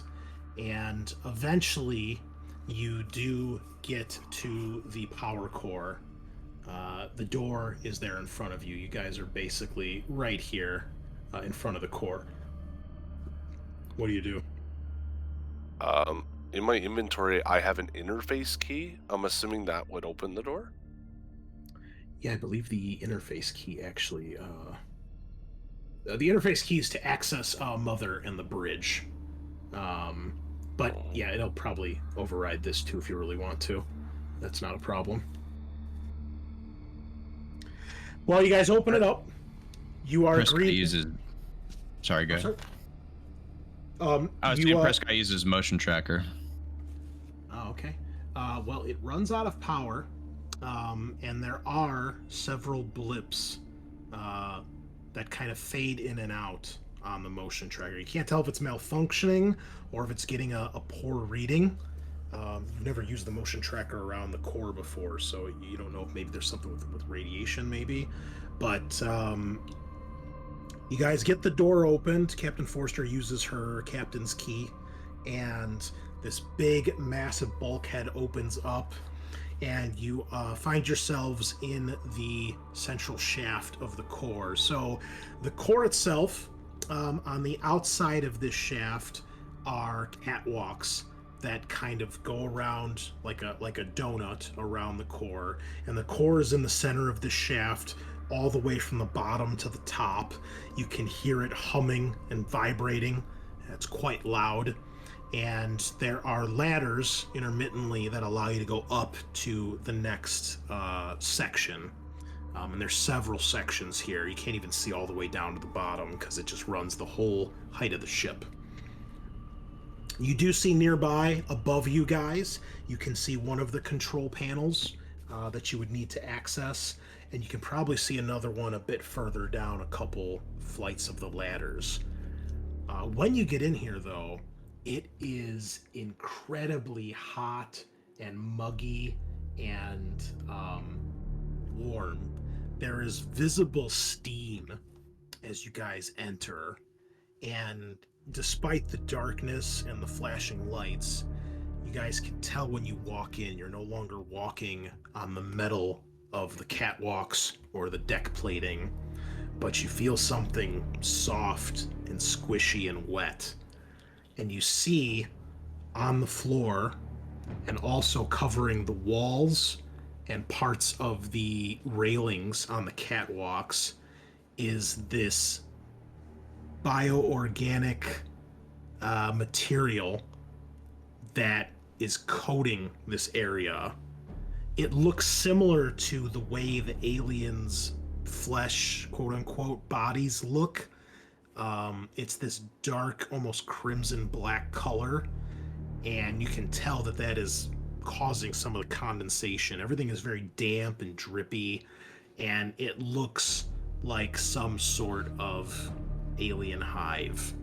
and eventually you do get to the power core. The door is there in front of you. You guys are basically right here in front of the core. What do you do? In my inventory, I have an interface key. I'm assuming that would open the door. Yeah, I believe the interface key actually. The interface key is to access Mother and the bridge. But yeah, it'll probably override this too if you really want to. That's not a problem. Well, you guys open it up. You are Prescott agreed. uses. Sorry, go ahead. I was you, thinking Prescott uses motion tracker. Oh, okay. Well, it runs out of power, and there are several blips that kind of fade in and out on the motion tracker. You can't tell if it's malfunctioning or if it's getting a poor reading. You've never used the motion tracker around the core before, so you don't know if maybe there's something with radiation, maybe. But you guys get the door opened. Captain Forster uses her captain's key, and this big, massive bulkhead opens up, and you find yourselves in the central shaft of the core. So the core itself, on the outside of this shaft, are catwalks that kind of go around like a donut around the core, and the core is in the center of the shaft, all the way from the bottom to the top. You can hear it humming and vibrating. It's quite loud. And there are ladders intermittently that allow you to go up to the next section. And there's several sections here. You can't even see all the way down to the bottom because it just runs the whole height of the ship. You do see nearby, above you guys, you can see one of the control panels that you would need to access, and you can probably see another one a bit further down a couple flights of the ladders. When you get in here, though, it is incredibly hot and muggy and warm. There is visible steam as you guys enter, and despite the darkness and the flashing lights, you guys can tell when you walk in, you're no longer walking on the metal of the catwalks or the deck plating, but you feel something soft and squishy and wet. And you see on the floor, and also covering the walls and parts of the railings on the catwalks, is this bioorganic material that is coating this area. It looks similar to the way the aliens' flesh, quote unquote, bodies look. It's this dark, almost crimson black color, and you can tell that that is causing some of the condensation. Everything is very damp and drippy, and it looks like some sort of alien hive.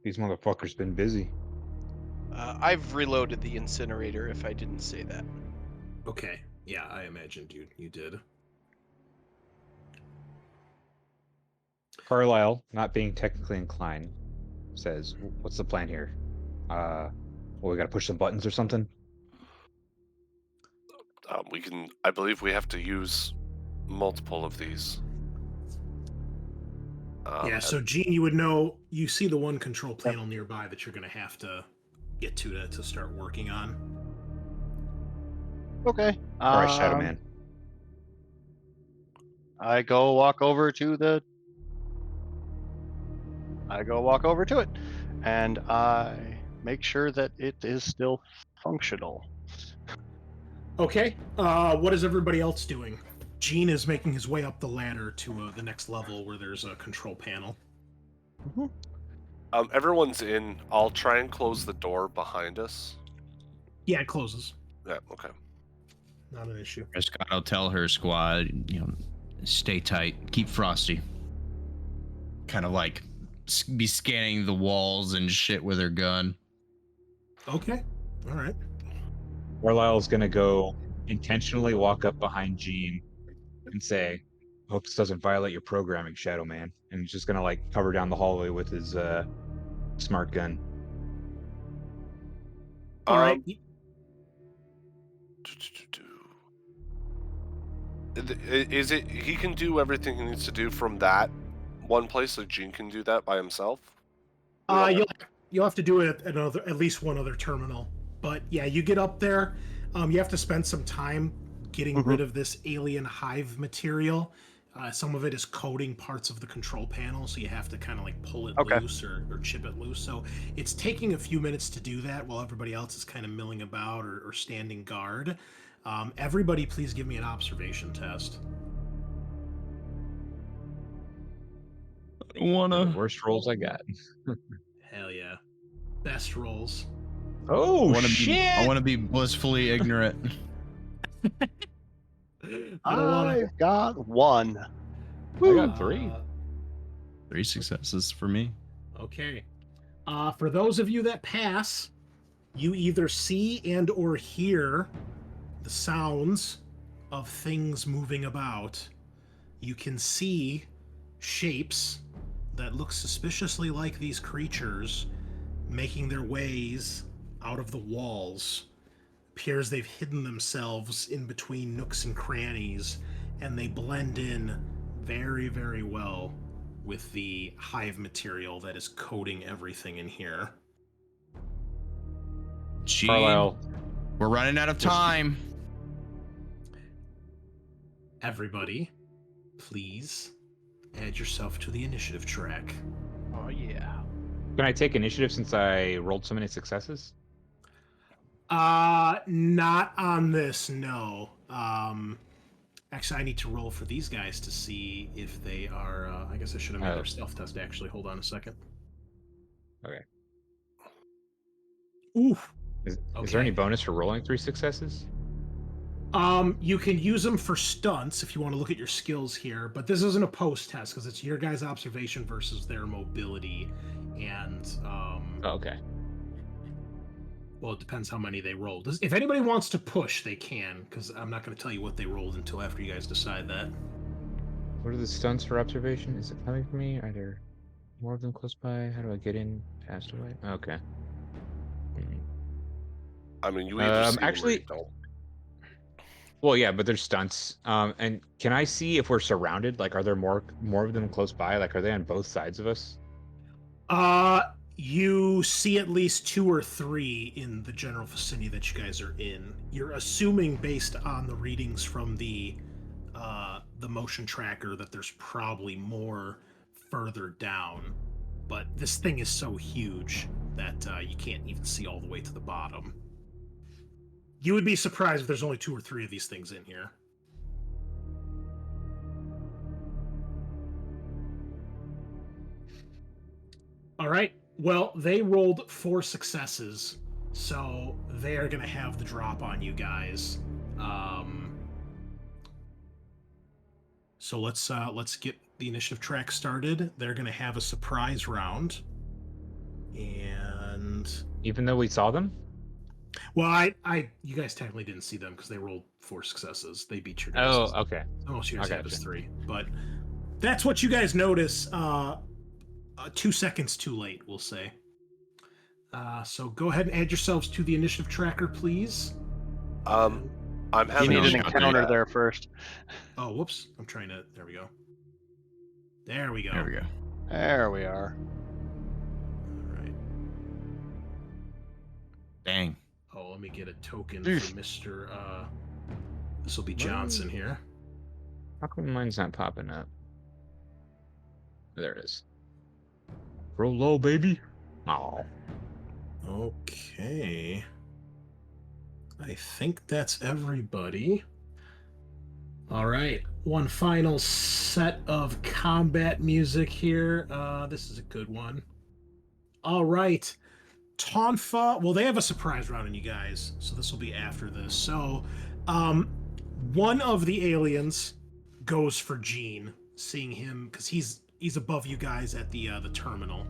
These motherfuckers been busy. I've reloaded the incinerator if I didn't say that. Okay, yeah, I imagined you did. Carlisle, not being technically inclined, says, "What's the plan here? We gotta push some buttons or something." We can. I believe we have to use multiple of these. Yeah, so Gene, you would know, you see the one control panel nearby that you're going to have to get to start working on. Okay. All right, Shadow Man. I go walk over to it, and I make sure that it is still functional. Okay, what is everybody else doing? Gene is making his way up the ladder to the next level where there's a control panel. Everyone's in. I'll try and close the door behind us. Yeah, it closes. Yeah, okay. Not an issue. Scott will tell her squad, stay tight, keep frosty. Kind of like be scanning the walls and shit with her gun. Okay, all right. Carlisle's gonna go intentionally walk up behind Gene and say, "Hope this doesn't violate your programming, Shadow Man." And he's just gonna like cover down the hallway with his smart gun. All right. Is it he can do everything he needs to do from that one place, so Gene can do that by himself? You'll have to do it at least one other terminal. But yeah, you get up there. You have to spend some time getting rid of this alien hive material. Some of it is coating parts of the control panel, so you have to kind of like pull it loose or chip it loose. So it's taking a few minutes to do that while everybody else is kind of milling about or standing guard. Everybody, please give me an observation test. I don't wanna. Worst rolls I got. Hell yeah. Best rolls. Oh, I want to be blissfully ignorant. I've got one. I got 3. 3 successes for me. Okay. For those of you that pass, you either see and or hear the sounds of things moving about. You can see shapes that look suspiciously like these creatures making their ways out of the walls. Appears they've hidden themselves in between nooks and crannies, and they blend in very, very well with the hive material that is coating everything in here. Gene, Carlisle, we're running out of time. Everybody, please add yourself to the initiative track. Oh yeah. Can I take initiative since I rolled so many successes? Not on this, no. Actually, I need to roll for these guys to see if they are. I guess I should have made their stealth test. Actually, hold on a second. Okay. Oof. Is Okay. there any bonus for rolling 3 successes? You can use them for stunts if you want to look at your skills here, but this isn't a post test because it's your guys' observation versus their mobility, and Oh, okay. well, it depends how many they rolled. If anybody wants to push, they can, because I'm not going to tell you what they rolled until after you guys decide that. What are the stunts for observation? Is it coming from me? Are there more of them close by? How do I get in past away? Okay. I mean, you either see them or actually- you don't. Well, yeah, but there's stunts. And can I see if we're surrounded? Like, are there more of them close by? Like, are they on both sides of us? You see at least 2 or 3 in the general vicinity that you guys are in. You're assuming, based on the readings from the motion tracker, that there's probably more further down. But this thing is so huge that you can't even see all the way to the bottom. You would be surprised if there's only 2 or 3 of these things in here. All right. Well, they rolled 4 successes, so they are going to have the drop on you guys. So let's get the initiative track started. They're going to have a surprise round, and Even though we saw them? well, you guys technically didn't see them because they rolled 4 successes. They beat your guys'. Oh, okay. Most you guys I have is gotcha. 3, but that's what you guys notice. 2 seconds too late, we'll say. So go ahead and add yourselves to the initiative tracker, please. I'm You having need a an encounter there first. Oh, whoops! I'm trying to. There we go. There we go. There we go. There we are. All right. Dang. Oh, let me get a token Oof. for Mr. This will be Johnson here. How come mine's not popping up? There it is. Roll low, baby. Oh. Okay. I think that's everybody. All right. One final set of combat music here. This is a good one. All right. Tonfa. Well, they have a surprise round on you guys, so this will be after this. So, one of the aliens goes for Gene, seeing him because he's above you guys at the terminal.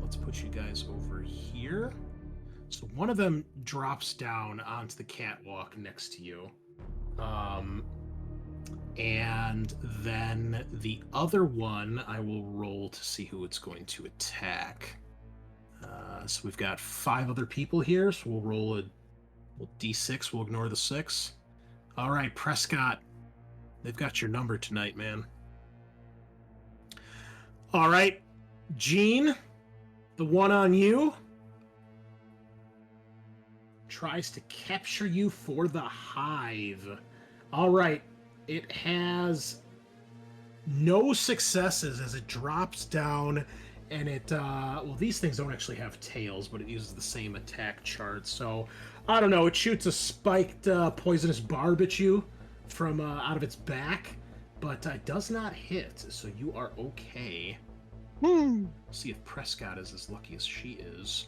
Let's put you guys over here. So one of them drops down onto the catwalk next to you. And then the other one, I will roll to see who it's going to attack. So we've got 5 other people here, so we'll roll a D6. We'll ignore the 6. All right, Prescott. They've got your number tonight, man. All right, Gene, the one on you tries to capture you for the hive. All right, it has no successes as it drops down, and it well, these things don't actually have tails, but it uses the same attack chart. So I don't know, it shoots a spiked poisonous barb at you from out of its back, but it does not hit, so you are okay. See if Prescott is as lucky as she is.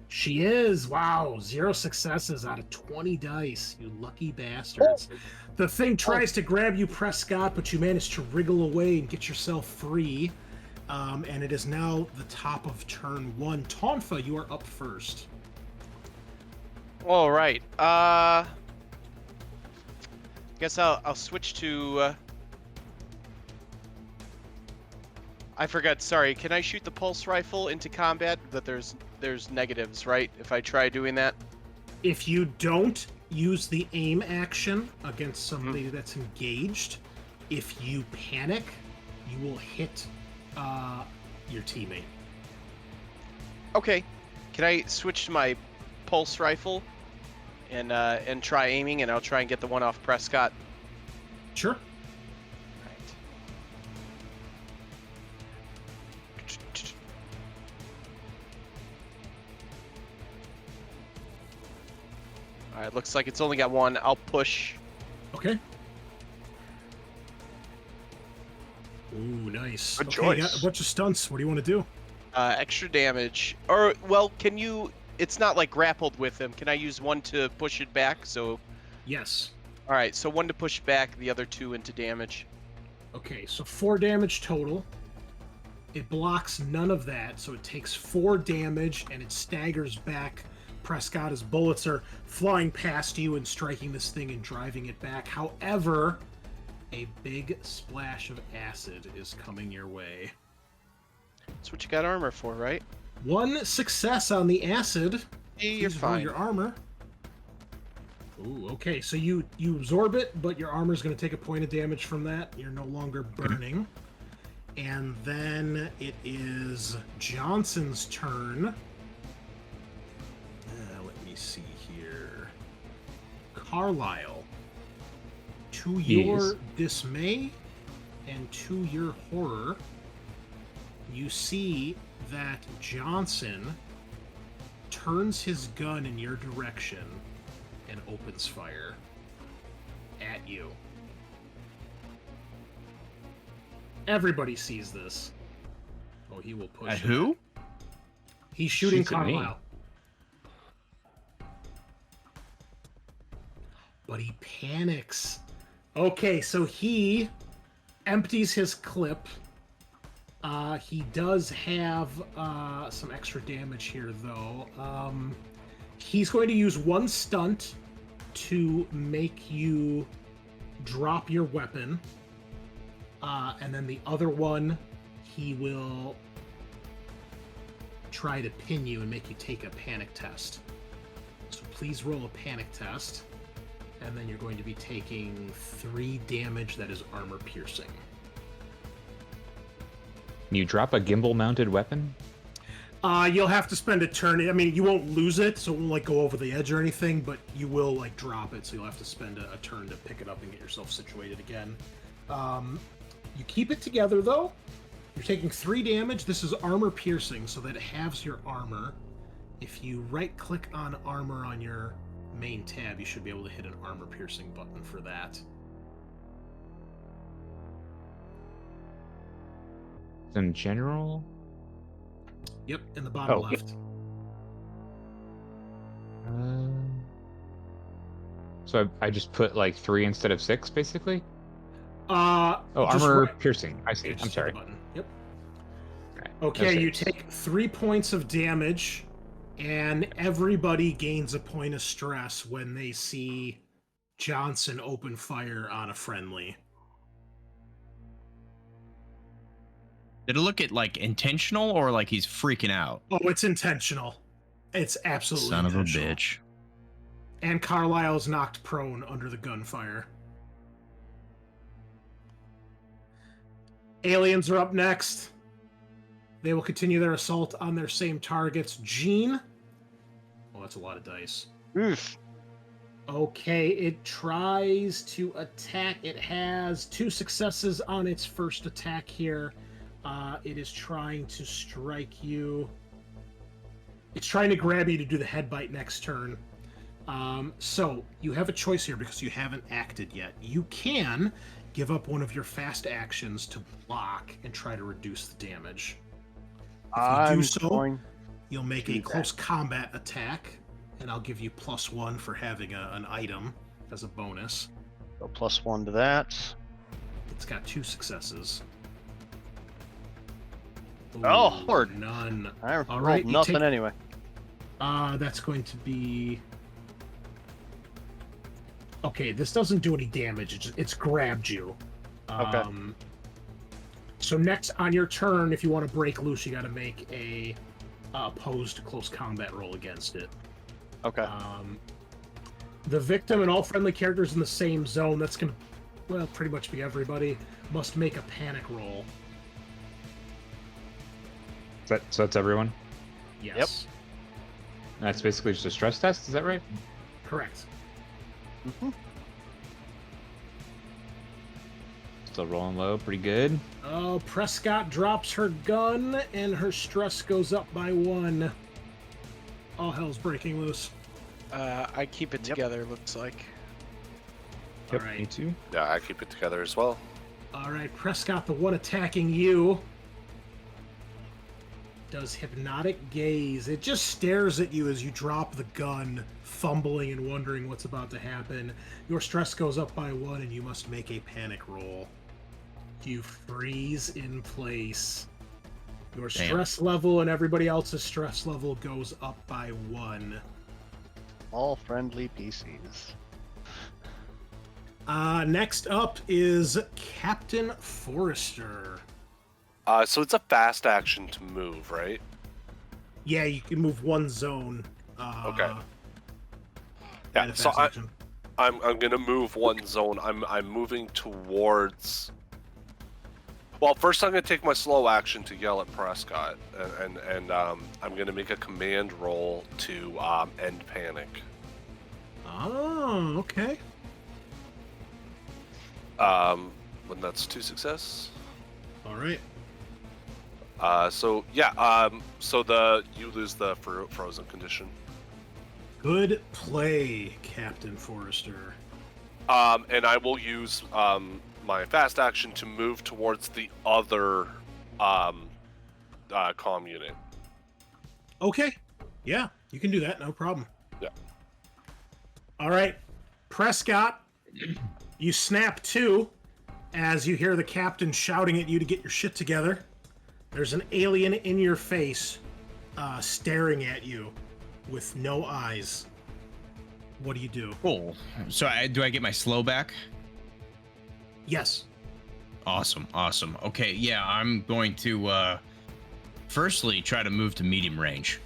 She is. Wow, 0 successes out of 20 dice. You lucky bastards. The thing tries to grab you, Prescott, but you manage to wriggle away and get yourself free. And it is now the top of turn 1. Tonfa, you are up first. All right. Guess I'll switch to. I forgot. Sorry. Can I shoot the pulse rifle into combat? That there's negatives, right? If I try doing that. If you don't use the aim action against somebody that's engaged, if you panic, you will hit your teammate. Okay. Can I switch to my pulse rifle? and try aiming, and I'll try and get the one off Prescott. Sure. All right, looks like it's only got one. I'll push. Okay. Ooh, nice. Good Okay, choice. you got a bunch of stunts. What do you want to do? Extra damage. Or, well, can you... It's not like grappled with him. Can I use one to push it back? So, Yes. all right, so one to push back, the other two into damage. Okay, so 4 damage total. It blocks none of that, so it takes 4 damage and it staggers back. Prescott, as bullets are flying past you and striking this thing and driving it back. However, a big splash of acid is coming your way. That's what you got armor for, right? 1 success on the acid. Hey, you're Please roll fine. your armor. Ooh, okay, so you absorb it, but your armor's going to take a point of damage from that. You're no longer burning. And then it is Johnson's turn. Let me see here. Carlisle, to your dismay and to your horror, you see that Johnson turns his gun in your direction and opens fire at you. Everybody sees this. Oh, he will push. At who? He's shooting Shoots at me. Carlisle. But he panics. Okay, so he empties his clip. He does have some extra damage here, though. He's going to use 1 stunt to make you drop your weapon. And then the other one, he will try to pin you and make you take a panic test. So please roll a panic test. And then you're going to be taking 3 damage that is armor piercing. Can you drop a gimbal-mounted weapon? You'll have to spend a turn. I mean, you won't lose it, so it won't like go over the edge or anything, but you will like drop it, so you'll have to spend a turn to pick it up and get yourself situated again. You keep it together though. You're taking 3 damage. This is armor piercing, so that it halves your armor. If you right-click on armor on your main tab, you should be able to hit an armor piercing button for that. In general? Yep, in the bottom Oh, left. So I just put like 3 instead of 6, basically? Oh, armor piercing. I see. Yeah, I'm just hit sorry. the button. Yep. Right. Okay, No you saves. take 3 points of damage, and everybody gains a point of stress when they see Johnson open fire on a friendly. Did it look at like intentional or like he's freaking out? Oh, it's intentional. It's absolutely Son of a intentional. bitch. And Carlisle's knocked prone under the gunfire. Aliens are up next. They will continue their assault on their same targets. Gene. Oh, that's a lot of dice. Oof. Okay, it tries to attack. It has 2 successes on its first attack here. It is trying to strike you. It's trying to grab you to do the head bite next turn. So you have a choice here because you haven't acted yet. You can give up one of your fast actions to block and try to reduce the damage. If you do so, you'll make a close combat attack, and I'll give you +1 for having an item as a bonus. So +1 to that. It's got 2 successes. Oh, Ooh, Lord. None. I All rolled right, you nothing take- anyway. That's going to be... Okay, this doesn't do any damage. It's grabbed you. Okay. So next on your turn, if you want to break loose, you got to make a opposed close combat roll against it. Okay. The victim and all friendly characters in the same zone, that's going to, well, pretty much be everybody, must make a panic roll. So that's everyone? Yes. That's basically just a stress test, is that right? Correct. Mm-hmm. Still rolling low, pretty good. Oh, Prescott drops her gun, and her stress goes up by 1. All hell's breaking loose. I keep it together, looks like. Yep, All right. me too. Yeah, I keep it together as well. All right, Prescott, the one attacking you, does Hypnotic Gaze. It just stares at you as you drop the gun, fumbling and wondering what's about to happen. Your stress goes up by 1, and you must make a panic roll. You freeze in place. Your stress level and everybody else's stress level goes up by 1. All friendly PCs. Next up is Captain Forrester. So it's a fast action to move, right? Yeah, you can move 1 zone. Okay. and Yeah. a So fast action. I'm gonna move 1 zone. I'm moving towards. Well, first I'm gonna take my slow action to yell at Prescott, and I'm gonna make a command roll to end panic. Oh, okay. When that's 2 success. All right. So yeah. So you lose the frozen condition. Good play, Captain Forrester. And I will use my fast action to move towards the other comm unit. Okay. Yeah, you can do that. No problem. Yeah. All right. Prescott, you snap to as you hear the captain shouting at you to get your shit together. There's an alien in your face staring at you with no eyes. What do you do? Cool. So do I get my slow back? Yes. Awesome. Okay, yeah, I'm going to firstly try to move to medium range.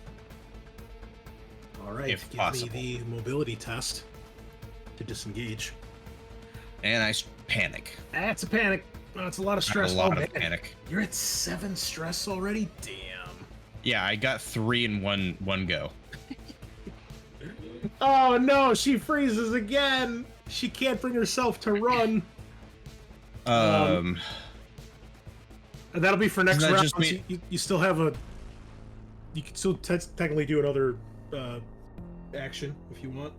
All right. If Give possible. me the mobility test to disengage. And I panic. That's a panic. That's a lot of I have stress. a lot Oh, of man. panic. You're at 7 stress already? Damn. Yeah, I got 3 in one go. Oh no, she freezes again. She can't bring herself to run. And that'll be for next Isn't that round. just So me? you still have a. You can still technically do another action if you want.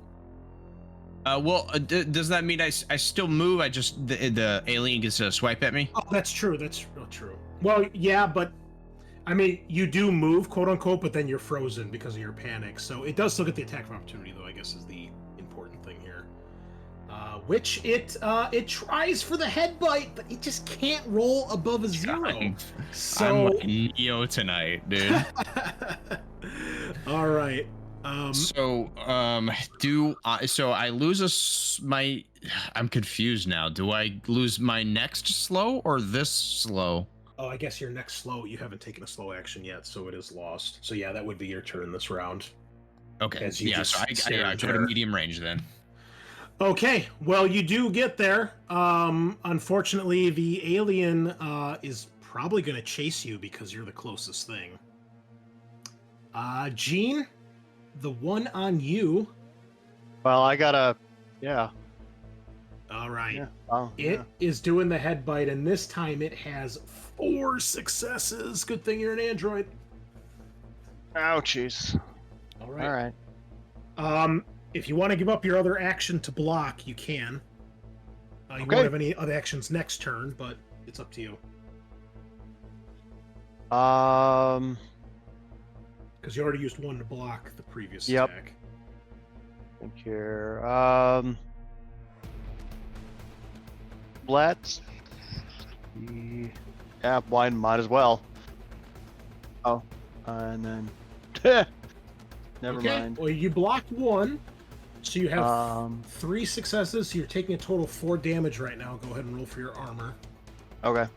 Does that mean I still move? I just the alien gets a swipe at me? Oh, that's true. That's true. Well, yeah, but I mean, you do move, quote unquote, but then you're frozen because of your panic. So it does still get the attack of opportunity, though. I guess is the important thing here. Which it tries for the head bite, but it just can't roll above a 0. I'm So like Neo tonight, dude. all right. So I lose my. I'm confused now. Do I lose my next slow or this slow? Oh, I guess your next slow. You haven't taken a slow action yet, so it is lost. So yeah, that would be your turn this round. Okay. As you Yeah. just So I stare go at to her. medium range then. Okay, well, you do get there. Unfortunately, the alien is probably going to chase you because you're the closest thing. Gene, the one on you. Well, I gotta. Yeah. All right. Yeah. Oh, It is doing the head bite, and this time it has 4 successes. Good thing you're an android. Ouchies. All right. All right. If you want to give up your other action to block, you can. You Okay. won't have any other actions next turn, but it's up to you. Because you already used 1 to block the previous Yep. attack. Think here. Let's see. Yeah, blind might as well. Oh, and then never Okay. mind. Well, you blocked 1, so you have 3 successes. So you're taking a total of 4 damage right now. Go ahead and roll for your armor. Okay.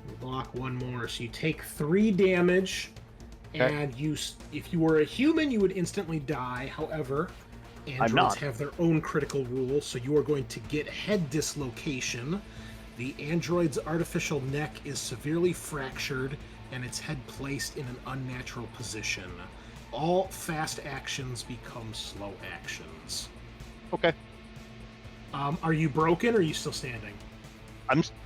You block 1 more, so you take 3 damage. Okay. And if you were a human, you would instantly die. However, androids not. have their own critical rules, so you are going to get head dislocation. The android's artificial neck is severely fractured, and its head placed in an unnatural position. all fast actions become slow actions. Okay. Are you broken or are you still standing?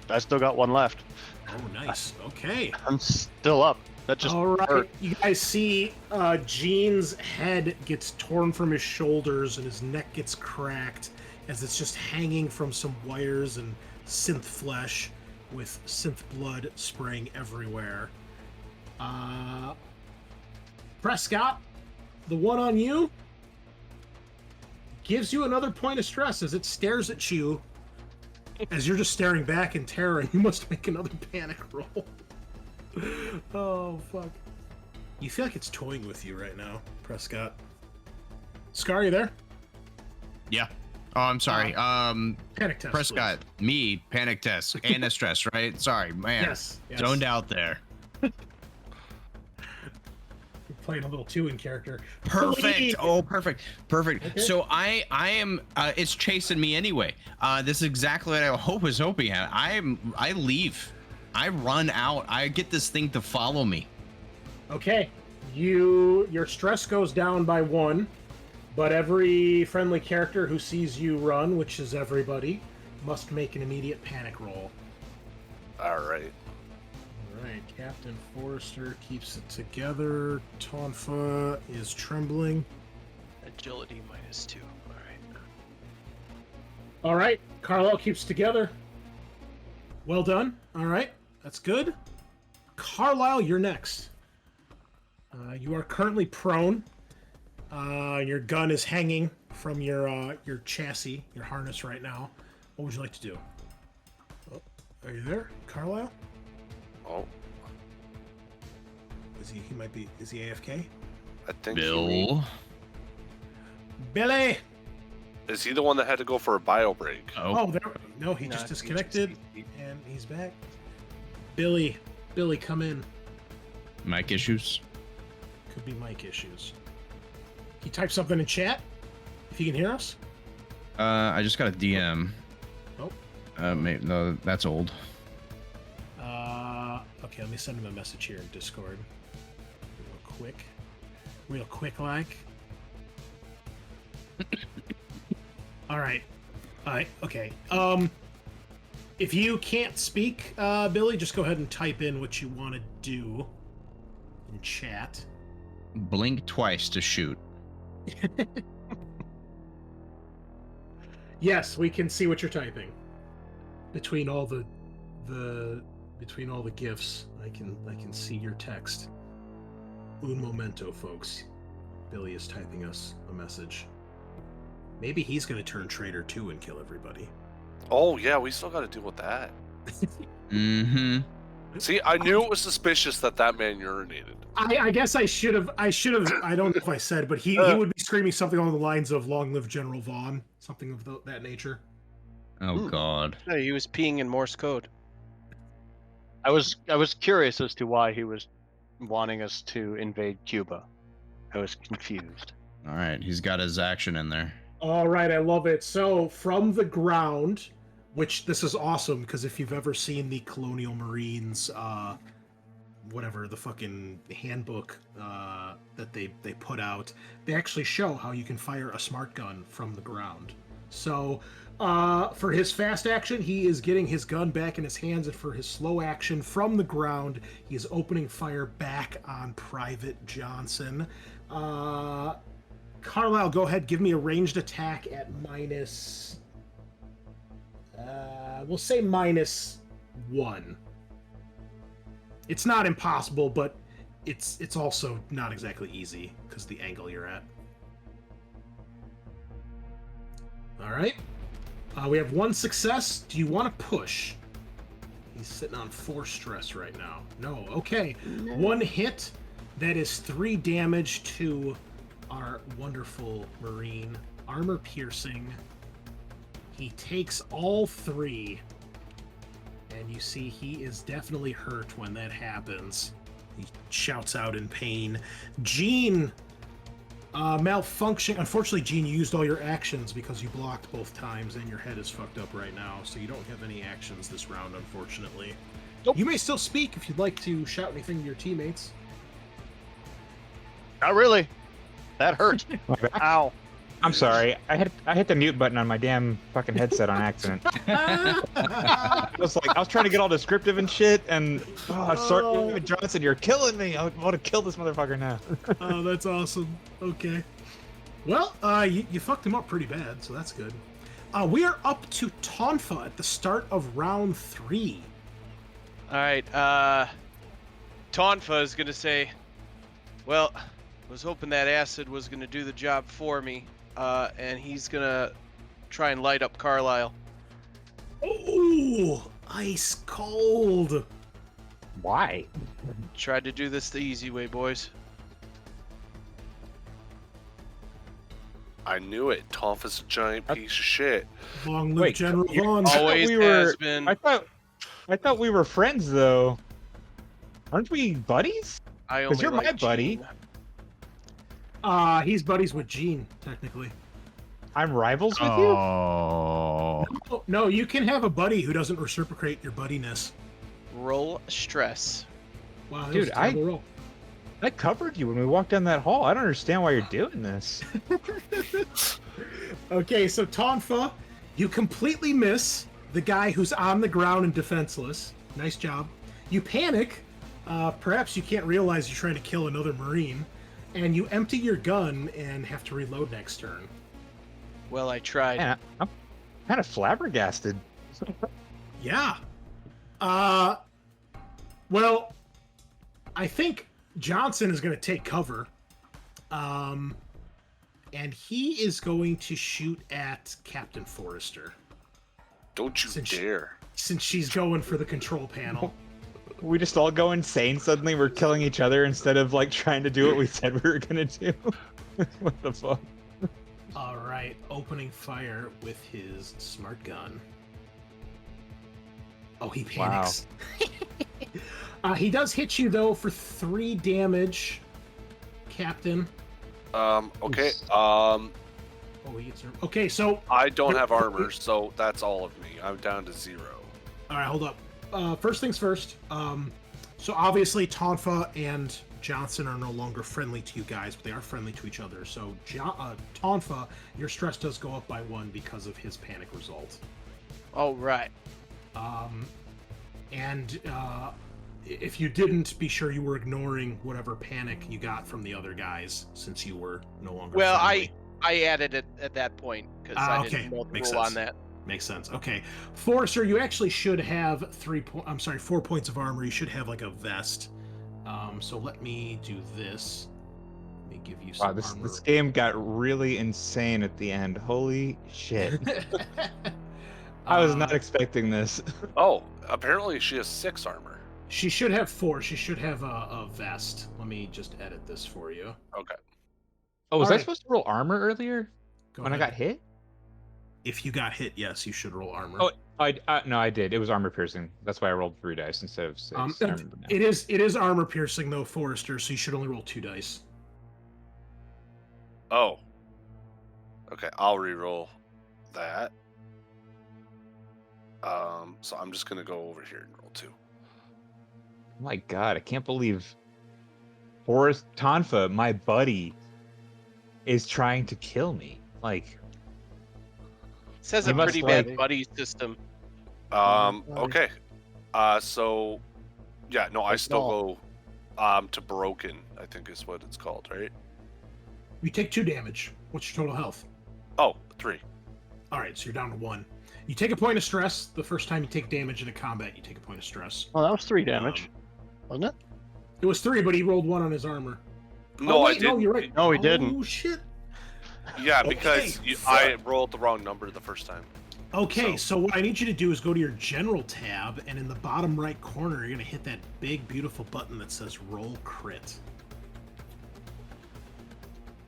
I still got one left. Oh, nice. Okay. I'm still up. That just All right. hurt. You guys see Gene's head gets torn from his shoulders and his neck gets cracked as it's just hanging from some wires and synth flesh with synth blood spraying everywhere. Prescott, the one on you, gives you another point of stress as it stares at you as you're just staring back in terror, and you must make another panic roll. Oh, fuck. You feel like it's toying with you right now, Prescott. Scaarr, you there? Yeah. Oh, I'm sorry. Panic test, Prescott, me, panic test, and a stress, right? Sorry, man. Yes. Zoned out there. You're playing a little two in character. Perfect. Oh, perfect. Okay. So I am. It's chasing me anyway. This is exactly what I was hoping. I leave. I run out. I get this thing to follow me. Okay. Your stress goes down by 1, but every friendly character who sees you run, which is everybody, must make an immediate panic roll. All right. Alright, Captain Forrester keeps it together. Tonfa is trembling. Agility -2. All right. Alright, Carlisle keeps together. Well done. Alright, that's good. Carlisle, you're next. You are currently prone. Your gun is hanging from your chassis, your harness right now. What would you like to do? Oh, are you there, Carlisle? Oh, Is he AFK? I think Bill. Billy! Is he the one that had to go for a bio break? Oh, there. No, he No, just he disconnected, and he's back. Billy, come in. Mic issues. Could be mic issues. He typed something in chat. If you can hear us. I just got a DM. Oh. Maybe, no, that's old. Okay, let me send him a message here in Discord. Real quick, like. All right. Okay. If you can't speak, Billy, just go ahead and type in what you want to do in chat. Blink twice to shoot. Yes, we can see what you're typing. Between all the gifs, I can see your text. Un momento, folks. Billy is typing us a message. Maybe he's gonna turn traitor too and kill everybody. Oh yeah, we still got to deal with that. Mm-hmm. See, I knew it was suspicious that man urinated. I guess I should have. I don't know if I said, but he would be screaming something along the lines of "Long live General Vaughn," something of that nature. Oh God. No, he was peeing in Morse code. I was curious as to why he was wanting us to invade Cuba. I was confused. All right, he's got his action in there. All right, I love it. So from the ground, which this is awesome because if you've ever seen the Colonial Marines, whatever the fucking handbook that they put out, they actually show how you can fire a smart gun from the ground. So for his fast action, he is getting his gun back in his hands, and for his slow action from the ground, he is opening fire back on Private Johnson. Carlisle, go ahead, give me a ranged attack at minus... we'll say -1. It's not impossible, but it's also not exactly easy because the angle you're at. All right. We have 1 success. Do you want to push? He's sitting on 4 stress right now. No. Okay. No. 1 hit. That is 3 damage to our wonderful Marine. Armor piercing. He takes all 3. And you see he is definitely hurt when that happens. He shouts out in pain. Gene, malfunction. Unfortunately, Gene, you used all your actions because you blocked both times and your head is fucked up right now, so you don't have any actions this round, unfortunately. Nope. You may still speak if you'd like to shout anything to your teammates. Not really. That hurt. My back? Ow. I'm sorry. I hit the mute button on my damn fucking headset on accident. I was trying to get all descriptive and shit, and sorry, Johnson, you're killing me. I want to kill this motherfucker now. Oh, that's awesome. Okay. Well, you fucked him up pretty bad, so that's good. We are up to Tonfa at the start of round 3. All right. Tonfa is gonna say, "Well, I was hoping that acid was gonna do the job for me." And he's gonna try and light up Carlisle. Oh, ice cold. Why? Tried to do this the easy way, boys. I knew it. Tonfa's a giant piece of shit. Long live Wait, General you- Vaughn. Always has been. I thought we were friends though. Aren't we buddies? I 'cause only you're my like buddy. Gene. He's buddies with Gene, technically. I'm rivals with Oh. Oh, no, you can have a buddy who doesn't reciprocate your buddiness. Roll stress. Wow, that Dude, was a terrible roll. you. I covered you when we walked down that hall. I don't understand why you're doing this. Okay, so Tonfa, you completely miss the guy who's on the ground and defenseless. Nice job. You panic. Perhaps you can't realize you're trying to kill another Marine. And you empty your gun and have to reload next turn. Well, I tried. Man, I'm kind of flabbergasted. Yeah. Well, I think Johnson is going to take cover. And he is going to shoot at Captain Forrester. Don't you Since- dare. Since she's going for the control panel. We just all go insane suddenly. We're killing each other instead of trying to do what we said we were gonna do. What the fuck? All right, opening fire with his smart gun. Oh, he panics. He does hit you though for 3 damage, Captain. Okay. Oh, he gets okay. So I don't have armor, so that's all of me. I'm down to 0. all right, hold up. First things first. So obviously Tonfa and Johnson are no longer friendly to you guys, but they are friendly to each other. So Tonfa, your stress does go up by 1 because of his panic result. Oh, right. And if you didn't, be sure you were ignoring whatever panic you got from the other guys, since you were no longer. Well, friendly. I added it at that point because I okay. didn't know the Makes rule on sense. that. Makes sense. Okay, Forrester, you actually should have 4 points of armor. You should have like a vest. So let me do this. Let me give you some Wow, armor. this game got really insane at the end. Holy shit! I was not expecting this. Oh, apparently she has 6 armor. She should have 4. She should have a vest. Let me just edit this for you. Okay. Oh, was All I right. supposed to roll armor earlier Go when ahead. I got hit? If you got hit, yes, you should roll armor. Oh, no, I did. It was armor piercing. That's why I rolled 3 dice instead of 6. I remember now. it is armor piercing though, Forrester. So you should only roll 2 dice. Oh. Okay, I'll re-roll that. So I'm just gonna go over here and roll 2. Oh my god, I can't believe Forrest Tonfa, my buddy, is trying to kill me. Like, It says You a must pretty bad like- buddy system. Okay. So yeah, no, I still go to broken, I think is what it's called, right? You take 2 damage. What's your total health? Oh, 3. All right, so you're down to 1. You take a point of stress. The first time you take damage in a combat, you take a point of stress. Well, that was 3 damage, wasn't it? It was 3, but he rolled 1 on his armor. No, oh, I wait, didn't. No, you're right. No, he didn't. Oh shit. Yeah, Okay, because I rolled the wrong number the first time. Okay, so what I need you to do is go to your general tab, and in the bottom right corner, you're gonna hit that big, beautiful button that says Roll Crit.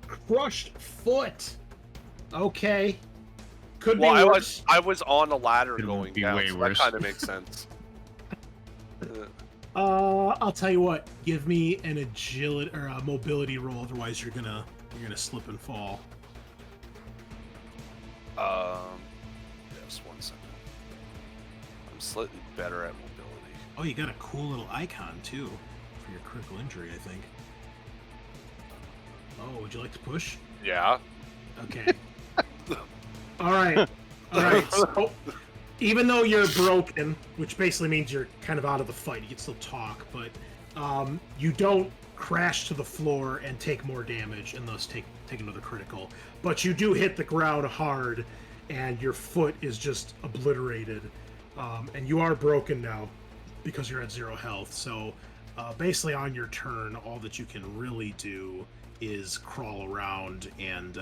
Crushed foot. Okay. Could be Well, worse. I was on a ladder It would going be down, way so worse. that kind of makes sense. I'll tell you what. Give me an agility or a mobility roll, otherwise you're gonna slip and fall. Yes, 1 second. I'm slightly better at mobility. Oh, you got a cool little icon too for your critical injury, I think. Oh, would you like to push? Yeah. Okay. All right. All right. So, even though you're broken, which basically means you're kind of out of the fight, you can still talk, but you don't crash to the floor and take more damage, and thus take another critical. But you do hit the ground hard, and your foot is just obliterated, and you are broken now because you're at 0 health. So basically, on your turn, all that you can really do is crawl around and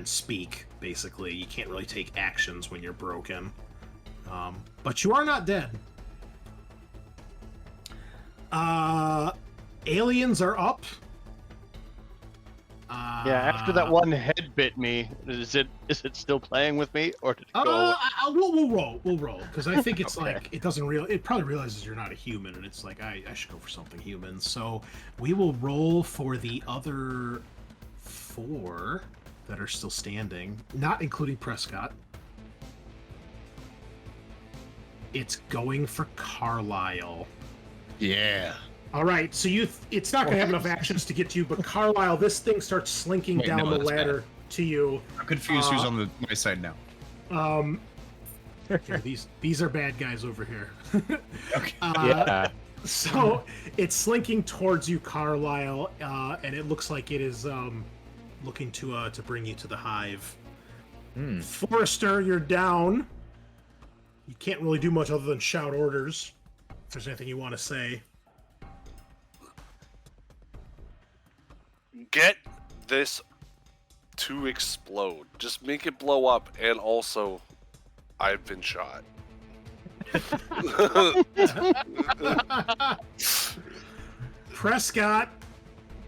speak. Basically, you can't really take actions when you're broken. But you are not dead. Aliens are up. Yeah, after that one head bit me, is it still playing with me, or did it go away? We'll roll, because I think it's Okay. like it probably realizes you're not a human, and it's like I should go for something human. So we will roll for the other 4 that are still standing, not including Prescott. It's going for Carlisle. Yeah. All right, so it's not going to have enough actions to get to you, but Carlisle, this thing starts slinking Wait, down no, the that's ladder to you. I'm confused who's on my side now. Okay, these are bad guys over here. Okay. Yeah. So it's slinking towards you, Carlisle, and it looks like it is looking to bring you to the hive. Forrester, you're down. You can't really do much other than shout orders. If there's anything you want to say. Get this to explode. Just make it blow up, and also, I've been shot. Prescott,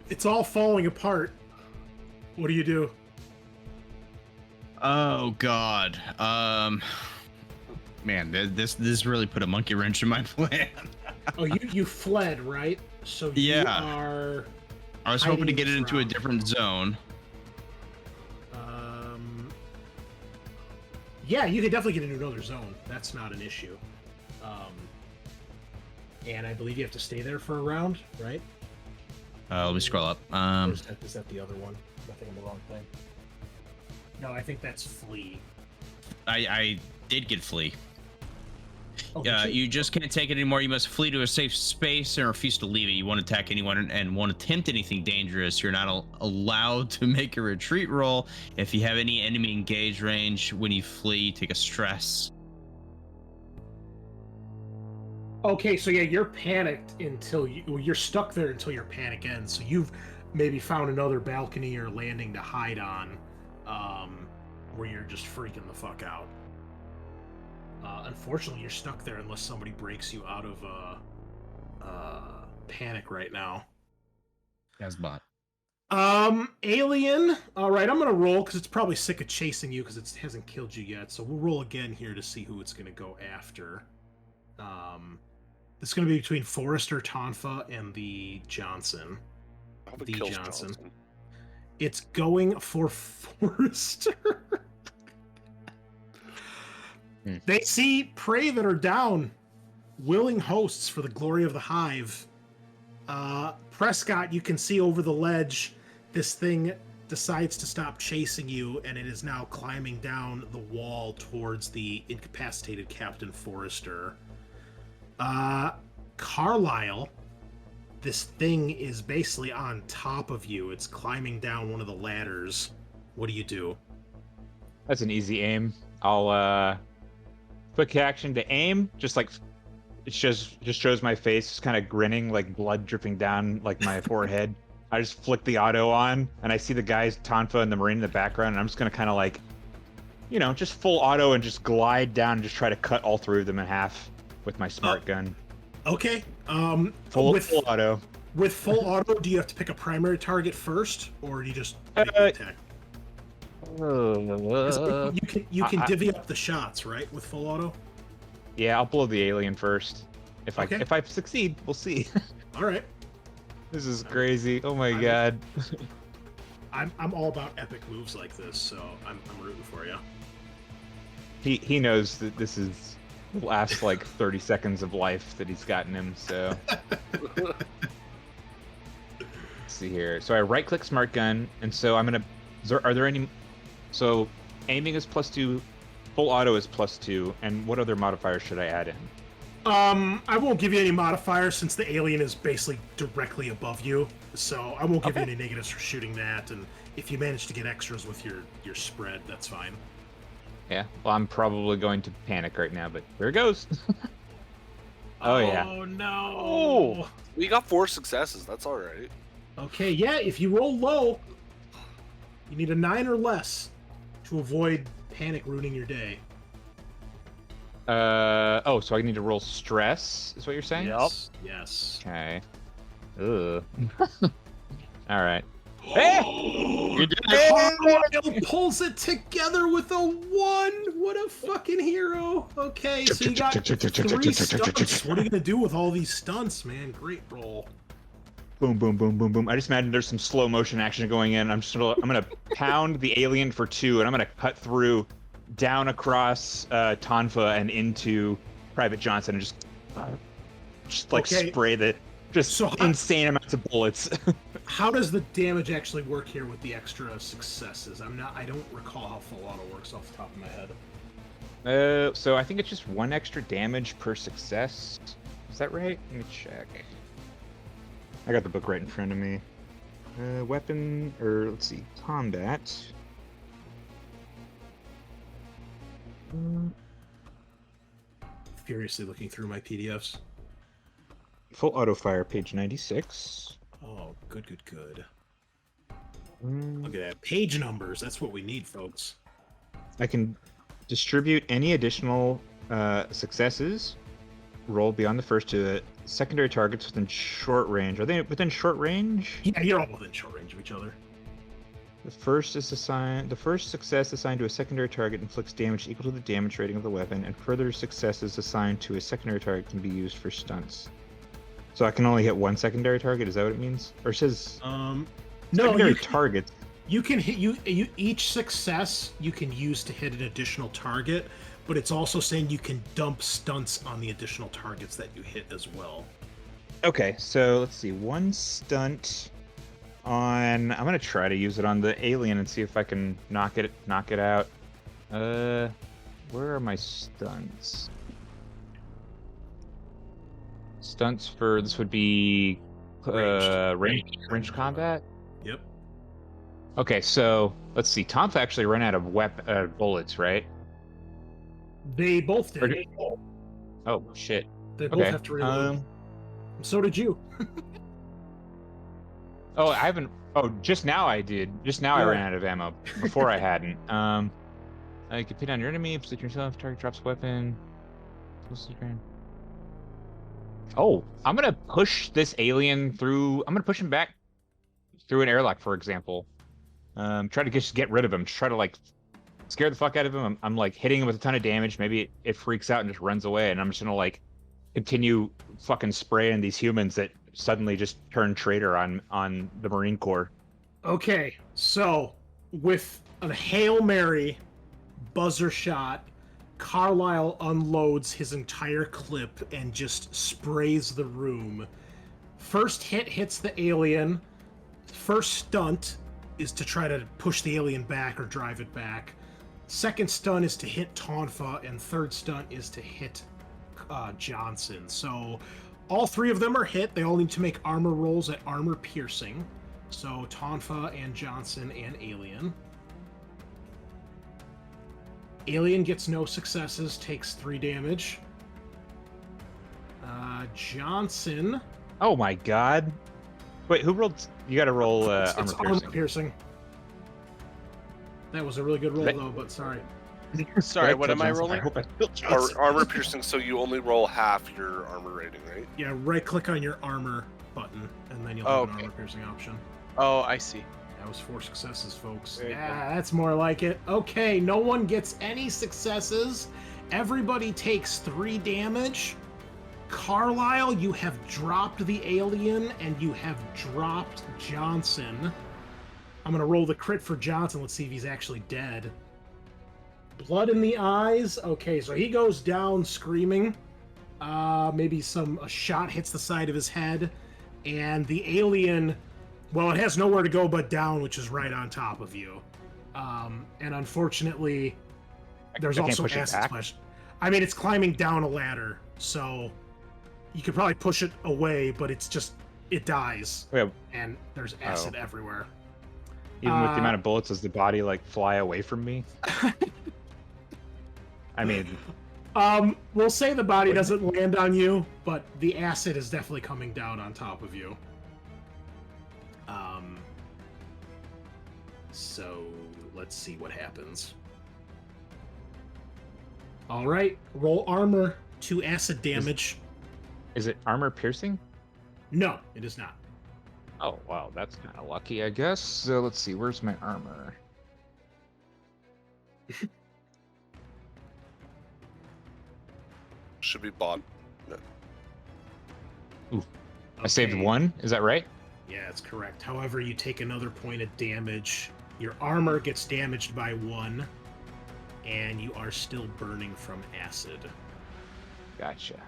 it's all falling apart. What do you do? Oh God. Man, this really put a monkey wrench in my plan. Oh, you fled, right? So you Yeah. are. I was hoping to hiding get it this into a round. different zone. Yeah, you could definitely get into another zone. That's not an issue. And I believe you have to stay there for a round, right? Let me scroll up. Or is that the other one? I think I'm the wrong thing. No, I think that's flee. I did get flee. Oh, did You just can't take it anymore. You must flee to a safe space and refuse to leave it. You won't attack anyone and won't attempt anything dangerous. You're not allowed to make a retreat roll. If you have any enemy engaged range when you flee, take a stress. Okay, so yeah, you're panicked until you're stuck there until your panic ends. So you've maybe found another balcony or landing to hide on, where you're just freaking the fuck out. Unfortunately, you're stuck there unless somebody breaks you out of panic right now. Asbot. Alien. All right, I'm gonna roll because it's probably sick of chasing you because it hasn't killed you yet. So we'll roll again here to see who it's gonna go after. It's gonna be between Forrester, Tonfa, and the Johnson. I hope it The kills Johnson. Johnson. It's going for Forrester. They see prey that are down, willing hosts for the glory of the hive. Prescott, you can see over the ledge, this thing decides to stop chasing you, and it is now climbing down the wall towards the incapacitated Captain Forrester. Carlisle, this thing is basically on top of you. It's climbing down one of the ladders. What do you do? That's an easy aim. I'll quick action to aim. Just like it just shows my face, kind of grinning, like blood dripping down like my forehead. I just flick the auto on, and I see the guys, Tonfa and the Marine in the background, and I'm just gonna kind of like, just full auto and just glide down and just try to cut all 3 of them in half with my smart gun. Okay. Full with auto. With full auto, do you have to pick a primary target first, or do you just make the attack? 'Cause you can divvy up the shots, right? With full auto. Yeah, I'll blow the alien first. If Okay. I succeed, we'll see. All right. This is crazy. Oh my god. I'm all about epic moves like this, so I'm rooting for you. He knows that this is the last like 30 seconds of life that he's gotten him, so see here. So I right-click Smart Gun, and so I'm gonna. Are there any? So aiming is +2, full auto is +2, and what other modifiers should I add in? I won't give you any modifiers since the alien is basically directly above you, so I won't give you any negatives for shooting that. And if you manage to get extras with your spread, that's fine. Yeah. Well, I'm probably going to panic right now, but here it goes. Oh yeah. Oh no. Oh, we got 4 successes. That's all right. Okay, yeah. If you roll low, you need a 9 or less to avoid panic ruining your day. Oh, so I need to roll stress, is what you're saying? Yep. Yes. Okay. Ugh. All right. You did it. Carlisle pulls it together with a 1. What a fucking hero. Okay, so you got 3 stunts. What are you gonna do with all these stunts, man? Great roll. Boom, boom, boom, boom, boom. I just imagine there's some slow motion action going in. I'm gonna pound the alien for 2, and I'm gonna cut through, down across Tonfa and into Private Johnson, and just like spray the insane amounts of bullets. How does the damage actually work here with the extra successes? I don't recall how full auto works off the top of my head. So I think it's just 1 extra damage per success. Is that right? Let me check. I got the book right in front of me. Weapon, or let's see, combat. Furiously looking through my PDFs. Full auto fire, page 96. Oh, good. Look at that. Page numbers. That's what we need, folks. I can distribute any additional successes rolled beyond the first to secondary targets within short range. Are they within short range? Yeah, you're all within short range of each other. The first success assigned to a secondary target inflicts damage equal to the damage rating of the weapon, and further successes assigned to a secondary target can be used for stunts. So I can only hit 1 secondary target. Is that what it means? Or it says secondary targets. You can hit each success you can use to hit an additional target, but it's also saying you can dump stunts on the additional targets that you hit as well. Okay, so let's see. 1 stunt on. I'm gonna try to use it on the alien and see if I can knock it out. Where are my stunts? Stunts for this would be range combat. Yep. Okay, so let's see. Tom's actually run out of bullets, right? They both did. Oh shit! They both have to reload. So did you. Oh, I haven't. Oh, just now I did. Just now I ran out of ammo. Before I hadn't. You can pin down your enemy, position yourself, target drops weapon. Oh, I'm gonna push this alien through. I'm gonna push him back through an airlock, for example. Try to just get rid of him. Try to like scare the fuck out of him. I'm like hitting him with a ton of damage. Maybe it freaks out and just runs away, and I'm just gonna like continue fucking spraying these humans that suddenly just turn traitor on the Marine Corps. Okay, so with a Hail Mary buzzer shot, Carlisle unloads his entire clip and just sprays the room. First hit hits the alien. First stunt is to try to push the alien back or drive it back. Second stunt is to hit Tonfa, and third stunt is to hit Johnson. So all 3 of them are hit. They all need to make armor rolls at armor piercing. So Tonfa and Johnson and Alien. Alien gets no successes, takes 3 damage. Johnson. Oh my god. Wait, who rolled? You gotta roll armor piercing. That was a really good roll, though, but sorry. Sorry, what am I rolling? Armor piercing, so you only roll half your armor rating, right? Yeah, right-click on your armor button, and then you'll have an armor piercing option. Oh, I see. That was 4 successes, folks. Yeah, that's more like it. Okay, no one gets any successes. Everybody takes 3 damage. Carlisle, you have dropped the alien, and you have dropped Johnson. I'm going to roll the crit for Johnson. Let's see if he's actually dead. Blood in the eyes. Okay, so he goes down screaming. Maybe a shot hits the side of his head, and the alien Well, it has nowhere to go but down, which is right on top of you. And unfortunately, there's I can't also push it acid back? splash. I mean, it's climbing down a ladder, so you could probably push it away, but it dies, Wait, and there's acid everywhere. even with the amount of bullets, does the body like fly away from me? I mean, We'll say the body doesn't land on you, but the acid is definitely coming down on top of you. So let's see what happens. All right, roll armor, 2 acid damage. is it armor piercing? No, it is not. Oh wow, that's kind of lucky, I guess. So let's see, where's my armor? Should be bought. I saved Okay. 1. Is that right? Yeah, that's correct. However, you take another point of damage. Your armor gets damaged by 1, and you are still burning from acid. Gotcha.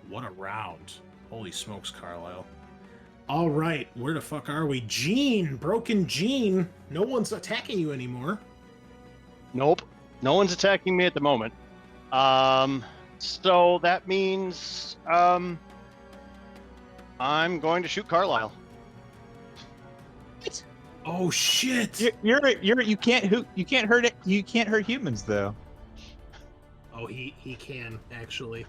What a round. Holy smokes, Carlisle. All right, where the fuck are we? Gene, broken Gene. No one's attacking you anymore. Nope. No one's attacking me at the moment. So that means I'm going to shoot Carlisle. Oh shit! You can't hurt it. You can't hurt humans though. Oh, he can actually.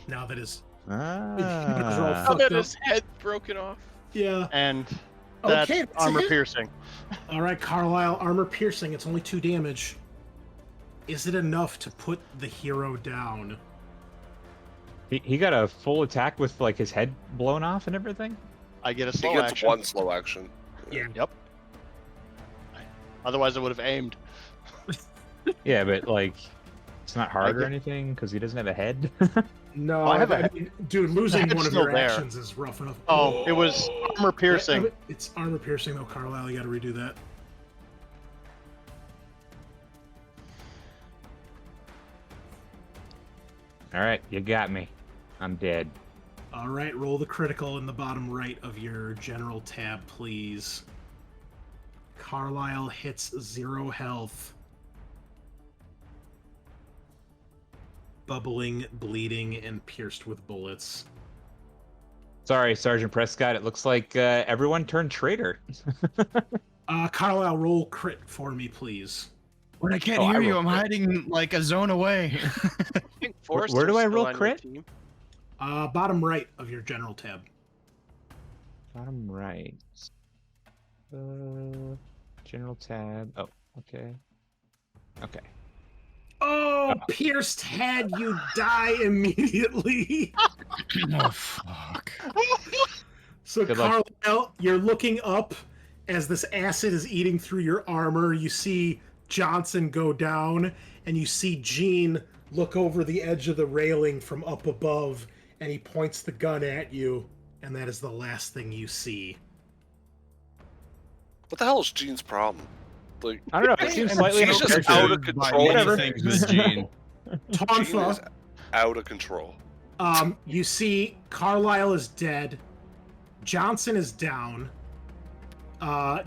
Now that his Ah. Now fucked that up. his head broken off. yeah. And that's Okay, that's armor it. piercing. All right, Carlisle, armor piercing. It's only 2 damage. Is it enough to put the hero down? He got a full attack with like his head blown off and everything. I get a He slow gets action. 1 slow action. Yeah. Yep. Otherwise, I would have aimed. Yeah, but like, it's not hard or get- anything because he doesn't have a head. No, I have dude, losing head's one of still your there. actions is rough enough. Oh, it was armor piercing. It's armor piercing though, Carlisle. You got to redo that. All right, you got me. I'm dead. All right, roll the critical in the bottom right of your general tab, please. Carlisle hits 0 health. Bubbling, bleeding, and pierced with bullets. Sorry, Sergeant Prescott. It looks like everyone turned traitor. Carlisle, roll crit for me, please. But I can't Oh, I hear you. rolled I'm crit. hiding like a zone away. I think Where do Forrester's I still roll on your crit? team. Bottom right of your general tab. Bottom right. General tab. Oh, okay. Okay. Oh, pierced head, you die immediately. Oh fuck. So, Good luck. Carlisle, you're looking up as this acid is eating through your armor. You see Johnson go down, and you see Gene look over the edge of the railing from up above, and he points the gun at you, and that is the last thing you see. What the hell is Gene's problem? Like, I don't know. It seems slightly He's out just of character. out of control. Whatever. Things with Gene. Gene Tonfa, is out of control. you see Carlisle is dead. Johnson is down.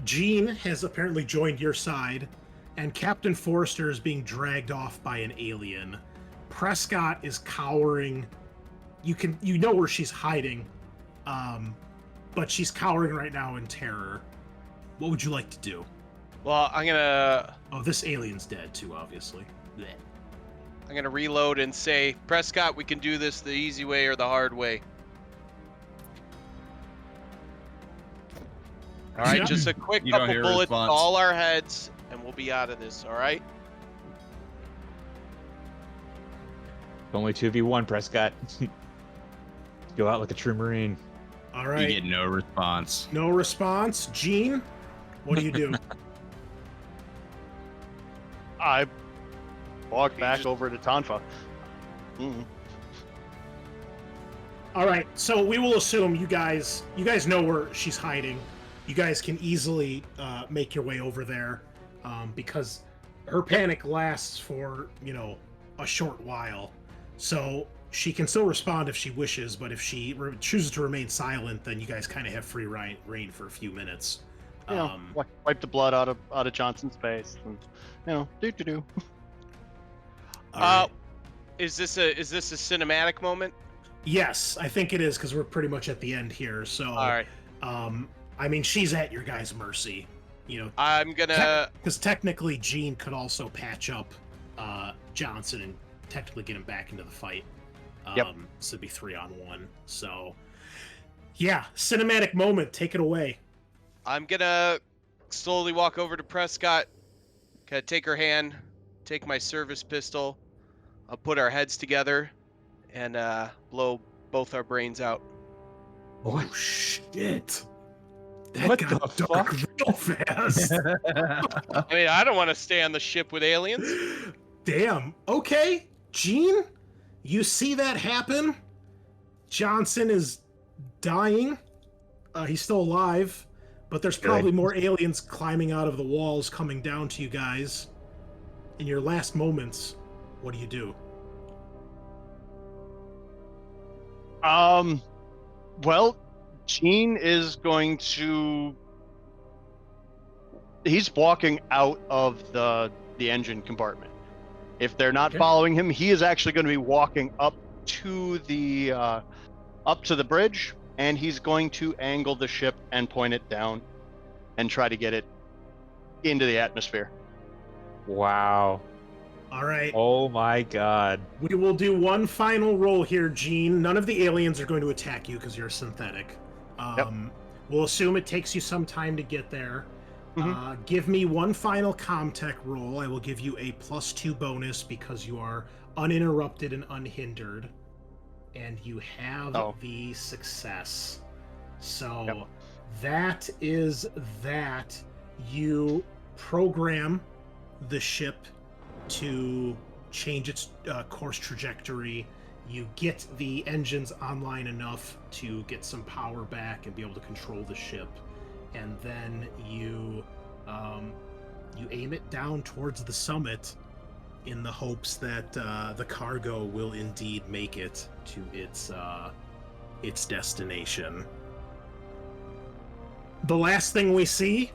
Gene has apparently joined your side, and Captain Forrester is being dragged off by an alien. Prescott is cowering. You know where she's hiding, but she's cowering right now in terror. What would you like to do? Well, I'm gonna This alien's dead too, obviously. Blech. I'm gonna reload and say, Prescott, we can do this the easy way or the hard way. All right, Yeah. just a quick You don't couple hear a bullets to response. all our heads, and we'll be out of this. All right. Only 2v1, Prescott. Go out like a true Marine. All You right, get no response. no response. Gene, what do you do? I walk He back just- over to Tonfa. Mm. All right, so we will assume you guys know where she's hiding. You guys can easily make your way over there because her panic lasts for a short while. So She can still respond if she wishes, but if she chooses to remain silent, then you guys kind of have free reign for a few minutes. You know, wipe the blood out of Johnson's face, and do. All right. Is this a cinematic moment? Yes, I think it is, because we're pretty much at the end here. So, All right. I mean, she's at your guys' mercy. I'm gonna because technically Jean could also patch up Johnson and technically get him back into the fight. So it'd be 3-on-1. So, yeah, cinematic moment. Take it away. I'm gonna slowly walk over to Prescott, kind of take her hand, take my service pistol, I'll put our heads together, and blow both our brains out. Oh shit! That What got the dark fuck? real fast. I mean, I don't want to stay on the ship with aliens. Damn. Okay, Gene, you see that happen? Johnson is dying. He's still alive, but there's probably more aliens climbing out of the walls coming down to you guys. In your last moments, what do you do? Well, Gene is going to. He's walking out of the engine compartment. If they're not following him, he is actually going to be walking up to the bridge, and he's going to angle the ship and point it down, and try to get it into the atmosphere. Wow. All right. Oh my god. We will do one final roll here, Gene. None of the aliens are going to attack you because you're synthetic. We'll assume it takes you some time to get there. Give me one final Comtech roll. I will give you a +2 bonus because you are uninterrupted and unhindered. And you have the success. So that is that. You program the ship to change its course trajectory. You get the engines online enough to get some power back and be able to control the ship, and then you aim it down towards the summit in the hopes that the cargo will indeed make it to its destination. The last thing we see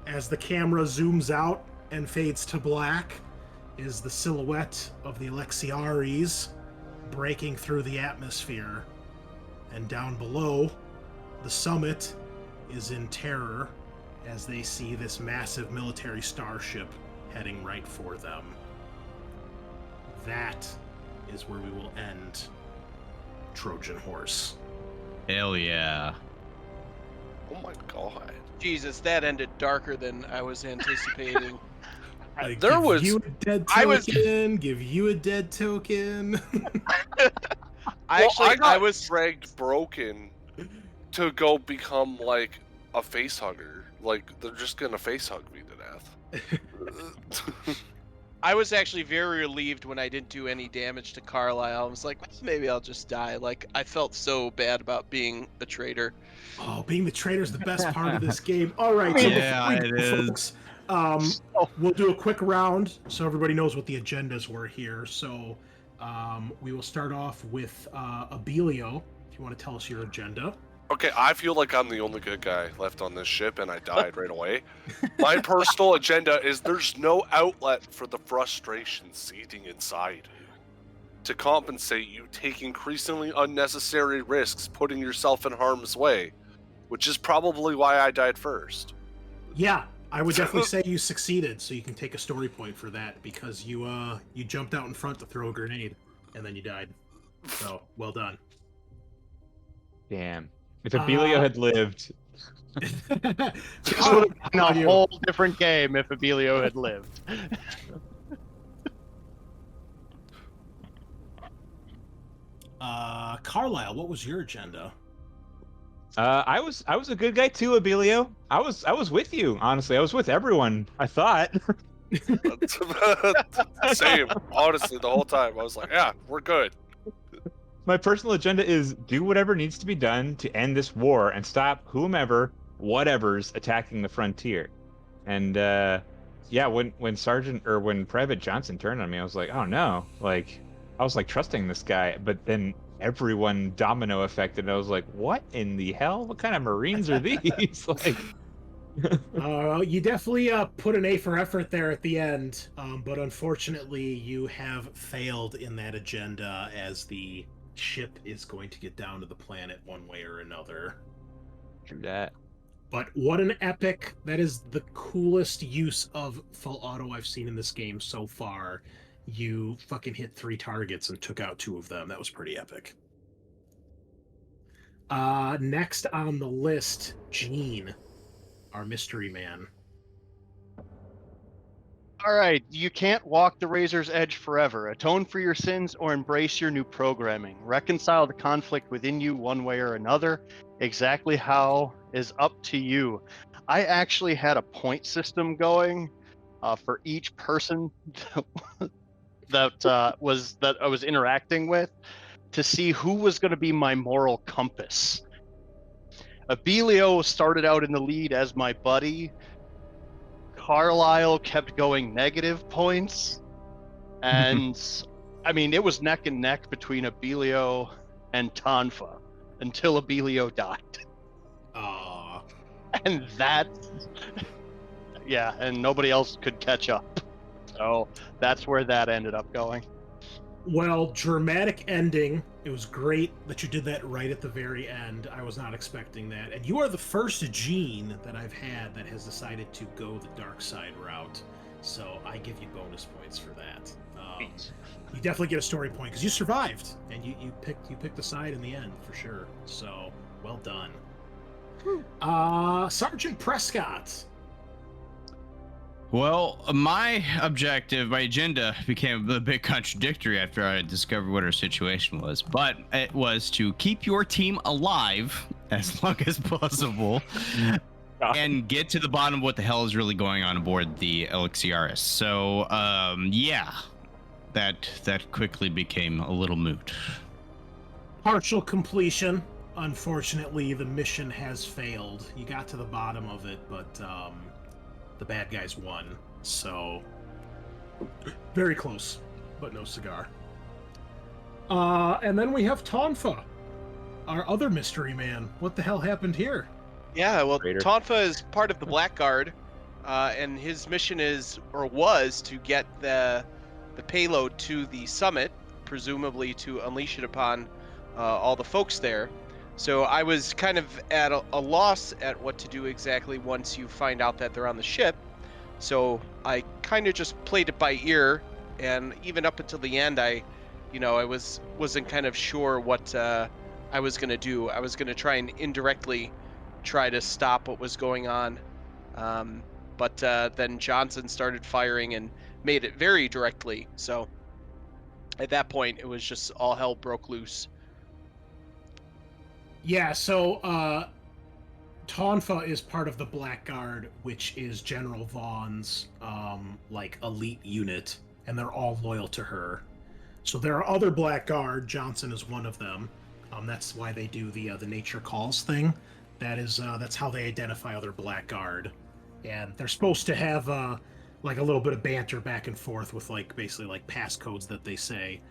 as the camera zooms out and fades to black is the silhouette of the Alexiares breaking through the atmosphere. And down below, the summit is in terror as they see this massive military starship heading right for them. That is where we will end Trojan Horse. Hell yeah. Oh my god. Jesus, that ended darker than I was anticipating. There was. You a dead token. Give you a dead token. I was dragged broken to go become like a face hugger. Like they're just gonna face hug me to death. I was actually very relieved when I didn't do any damage to Carlisle. I was like, maybe I'll just die. Like I felt so bad about being a traitor. Oh, being the traitor is the best part of this game. All right, Yeah, so before we go, folks, we'll do a quick round so everybody knows what the agendas were here. So we will start off with Abelio, if you want to tell us your agenda. Okay, I feel like I'm the only good guy left on this ship, and I died right away. My personal agenda is there's no outlet for the frustration seething inside. To compensate, you take increasingly unnecessary risks, putting yourself in harm's way, which is probably why I died first. Yeah, I would definitely say you succeeded, so you can take a story point for that, because you jumped out in front to throw a grenade, and then you died. So, well done. Damn. If Abelio had lived. This would have been a whole different game if Abelio had lived. Carlisle, what was your agenda? I was a good guy too, Abelio. I was with you, honestly. I was with everyone, I thought. Same, honestly, the whole time. I was like, yeah, we're good. My personal agenda is do whatever needs to be done to end this war and stop whomever, whatever's attacking the frontier. And yeah, when Private Johnson turned on me, I was like, oh no, like I was like trusting this guy, but then everyone domino affected. And I was like, what in the hell? What kind of Marines are these? Like, You definitely put an A for effort there at the end, but unfortunately you have failed in that agenda as the ship is going to get down to the planet one way or another. do that. But what an epic. That is the coolest use of full auto I've seen in this game so far. You fucking hit 3 targets and took out 2 of them. That was pretty epic. Next on the list, Gene, our mystery man. All right, you can't walk the razor's edge forever. Atone for your sins or embrace your new programming. Reconcile the conflict within you one way or another. Exactly how is up to you. I actually had a point system going for each person that I was interacting with to see who was going to be my moral compass. Abilio started out in the lead as my buddy. Carlisle kept going negative points, and I mean, it was neck and neck between Abilio and Tonfa until Abilio died. And and nobody else could catch up. So that's where that ended up going. Well, dramatic ending. It was great that you did that right at the very end. I was not expecting that. And you are the first Gene that I've had that has decided to go the dark side route. So I give you bonus points for that. You definitely get a story point because you survived and you picked the side in the end for sure. So well done. Sergeant Prescott. Well, my objective, my agenda became a bit contradictory after I discovered what our situation was, but it was to keep your team alive as long as possible and get to the bottom of what the hell is really going on aboard the Elixiaris. So, that quickly became a little moot. Partial completion. Unfortunately, the mission has failed. You got to the bottom of it, but the bad guys won, so very close, but no cigar. And then we have Tonfa, our other mystery man. What the hell happened here? Yeah, well, Raider. Tonfa is part of the Blackguard, and his mission was to get the payload to the summit, presumably to unleash it upon all the folks there. So I was kind of at a loss at what to do exactly once you find out that they're on the ship. So I kind of just played it by ear, and even up until the end, I wasn't kind of sure what I was gonna do. I was gonna try and indirectly try to stop what was going on, but then Johnson started firing and made it very directly. So at that point, it was just all hell broke loose. Yeah, so Tonfa is part of the Blackguard, which is General Vaughn's elite unit, and they're all loyal to her. So there are other Blackguard. Johnson is one of them. That's why they do the nature calls thing. That's how they identify other Blackguard, and they're supposed to have a little bit of banter back and forth with basically passcodes that they say,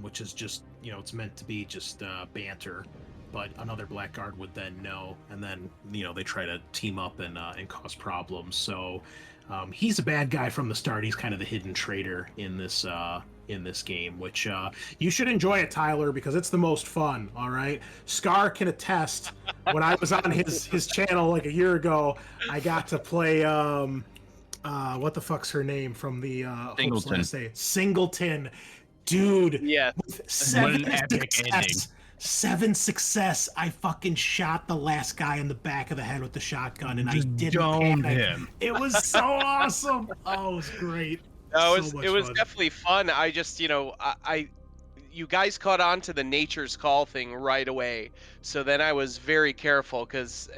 which is just it's meant to be just banter. But another Blackguard would then know, and then they try to team up and cause problems. So he's a bad guy from the start. He's kind of the hidden traitor in this game, which you should enjoy it, Tyler, because it's the most fun. All right, Scaarr can attest. When I was on his channel like a year ago, I got to play what the fuck's her name from the Singleton, dude. Yeah, with What an epic ending. 7 success. I fucking shot the last guy in the back of the head with the shotgun, and I didn't domed panic. him. It was so awesome. Oh, it was great. No, So much it was fun. definitely fun. I just you guys caught on to the nature's call thing right away. So then I was very careful because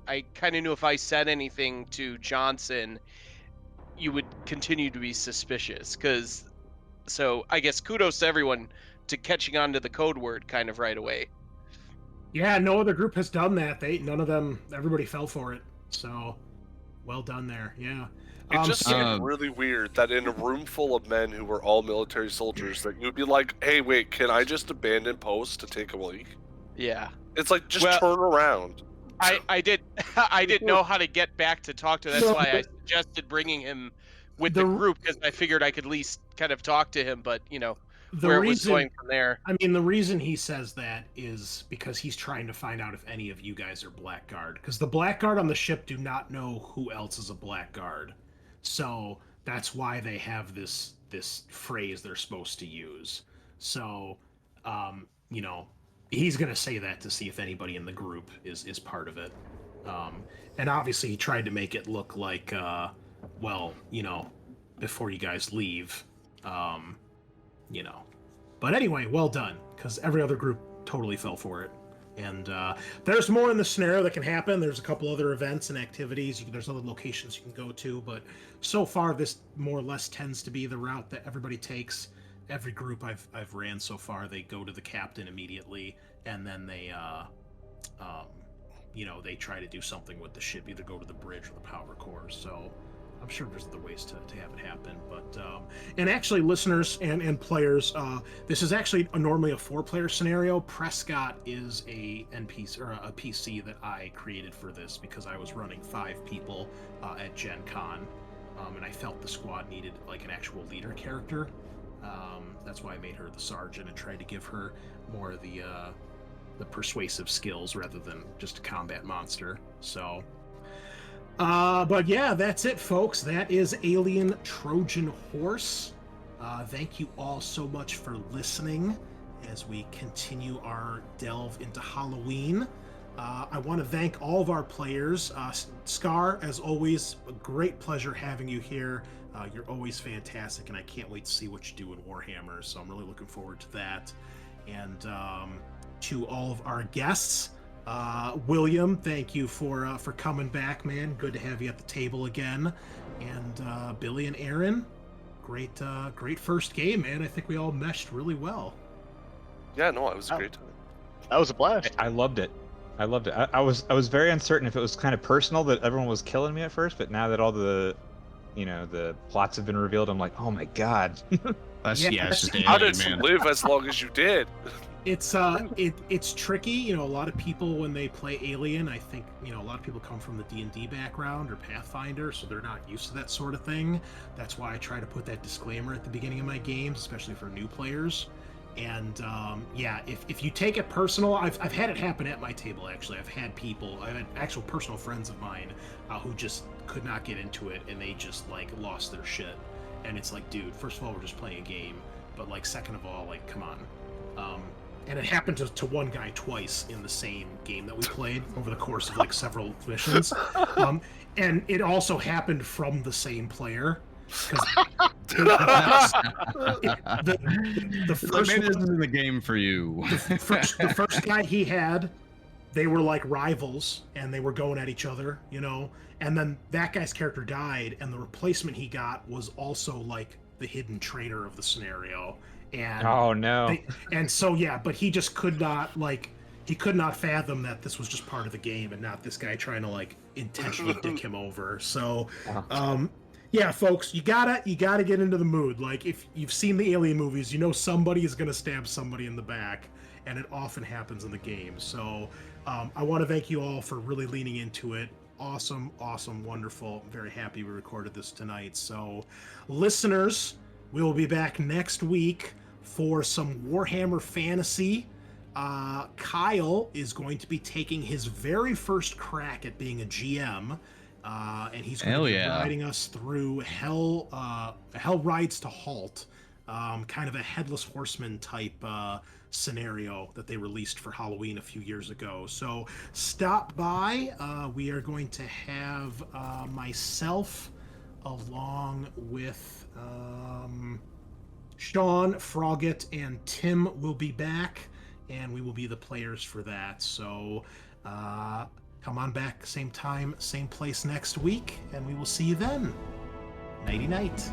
I kind of knew if I said anything to Johnson, you would continue to be suspicious. So I guess kudos to everyone to catching on to the code word kind of right away. Yeah, no other group has done that. None of them. Everybody fell for it. So, well done there. Yeah. It just so- seemed really weird that in a room full of men who were all military soldiers, that you would be like, "Hey, wait, can I just abandon post to take a leak?" Yeah. It's like just Well- turn around. I didn't know how to get back to talk to. That's why I suggested bringing him with the group, because I figured I could at least kind of talk to him. But where it was going from there. I mean, the reason he says that is because he's trying to find out if any of you guys are Blackguard, because the Blackguard on the ship do not know who else is a Blackguard, so that's why they have this phrase they're supposed to use. So, he's gonna say that to see if anybody in the group is part of it. And obviously he tried to make it look like, before you guys leave, But anyway, well done, because every other group totally fell for it. And there's more in the scenario that can happen. There's a couple other events and activities. There's other locations you can go to, but so far this more or less tends to be the route that everybody takes. Every group I've ran so far, they go to the captain immediately, and then they they try to do something with the ship, either go to the bridge or the power core. So I'm sure there's other ways to have it happen. But and actually, listeners and players, this is actually normally a 4-player scenario. Prescott is a NPC or a PC that I created for this because I was running 5 people at Gen Con, and I felt the squad needed like an actual leader character. That's why I made her the sergeant and tried to give her more of the persuasive skills rather than just a combat monster. So, but yeah, that's it, folks. That is Alien Trojan Horse. Thank you all so much for listening as we continue our delve into Halloween. I want to thank all of our players. Scaarr, as always, a great pleasure having you here. You're always fantastic, and I can't wait to see what you do in Warhammer, so I'm really looking forward to that. And to all of our guests, William, thank you for coming back, man. Good to have you at the table again. And Billy and Aaron, great first game, man. I think we all meshed really well. Yeah, no, it was a great time. That was a blast. I loved it. I was very uncertain if it was kind of personal that everyone was killing me at first, but now that all the plots have been revealed, I'm like, oh my god. It's just How alien, did you man. live as long as you did? It's it's tricky. A lot of people when they play Alien, I think a lot of people come from the D&D background or Pathfinder, so they're not used to that sort of thing. That's why I try to put that disclaimer at the beginning of my games, especially for new players. And if you take it personal, I've had it happen at my table. Actually, I've had actual personal friends of mine who just could not get into it, and they just like lost their shit. And it's like, dude, first of all, we're just playing a game, but like, second of all, like, come on. And it happened to one guy twice in the same game that we played over the course of like several missions. And it also happened from the same player. The first Maybe this isn't the game for you. the first guy he had, they were like rivals and they were going at each other, and then that guy's character died, and the replacement he got was also like the hidden traitor of the scenario. And Oh no. but he just could not fathom that this was just part of the game and not this guy trying to like intentionally dick him over. So yeah, folks, you gotta get into the mood. Like, if you've seen the Alien movies, somebody is gonna stab somebody in the back, and it often happens in the game. So I want to thank you all for really leaning into it. Awesome, wonderful. I'm very happy we recorded this tonight. So, listeners, we will be back next week for some Warhammer Fantasy. Kyle is going to be taking his very first crack at being a GM. And he's going to be guiding us through Hell Rides to Halt, kind of a Headless Horseman type scenario that they released for Halloween a few years ago. So stop by. We are going to have myself along with Sean, Frogget, and Tim will be back, and we will be the players for that. So come on back, same time, same place next week, and we will see you then. Nighty night.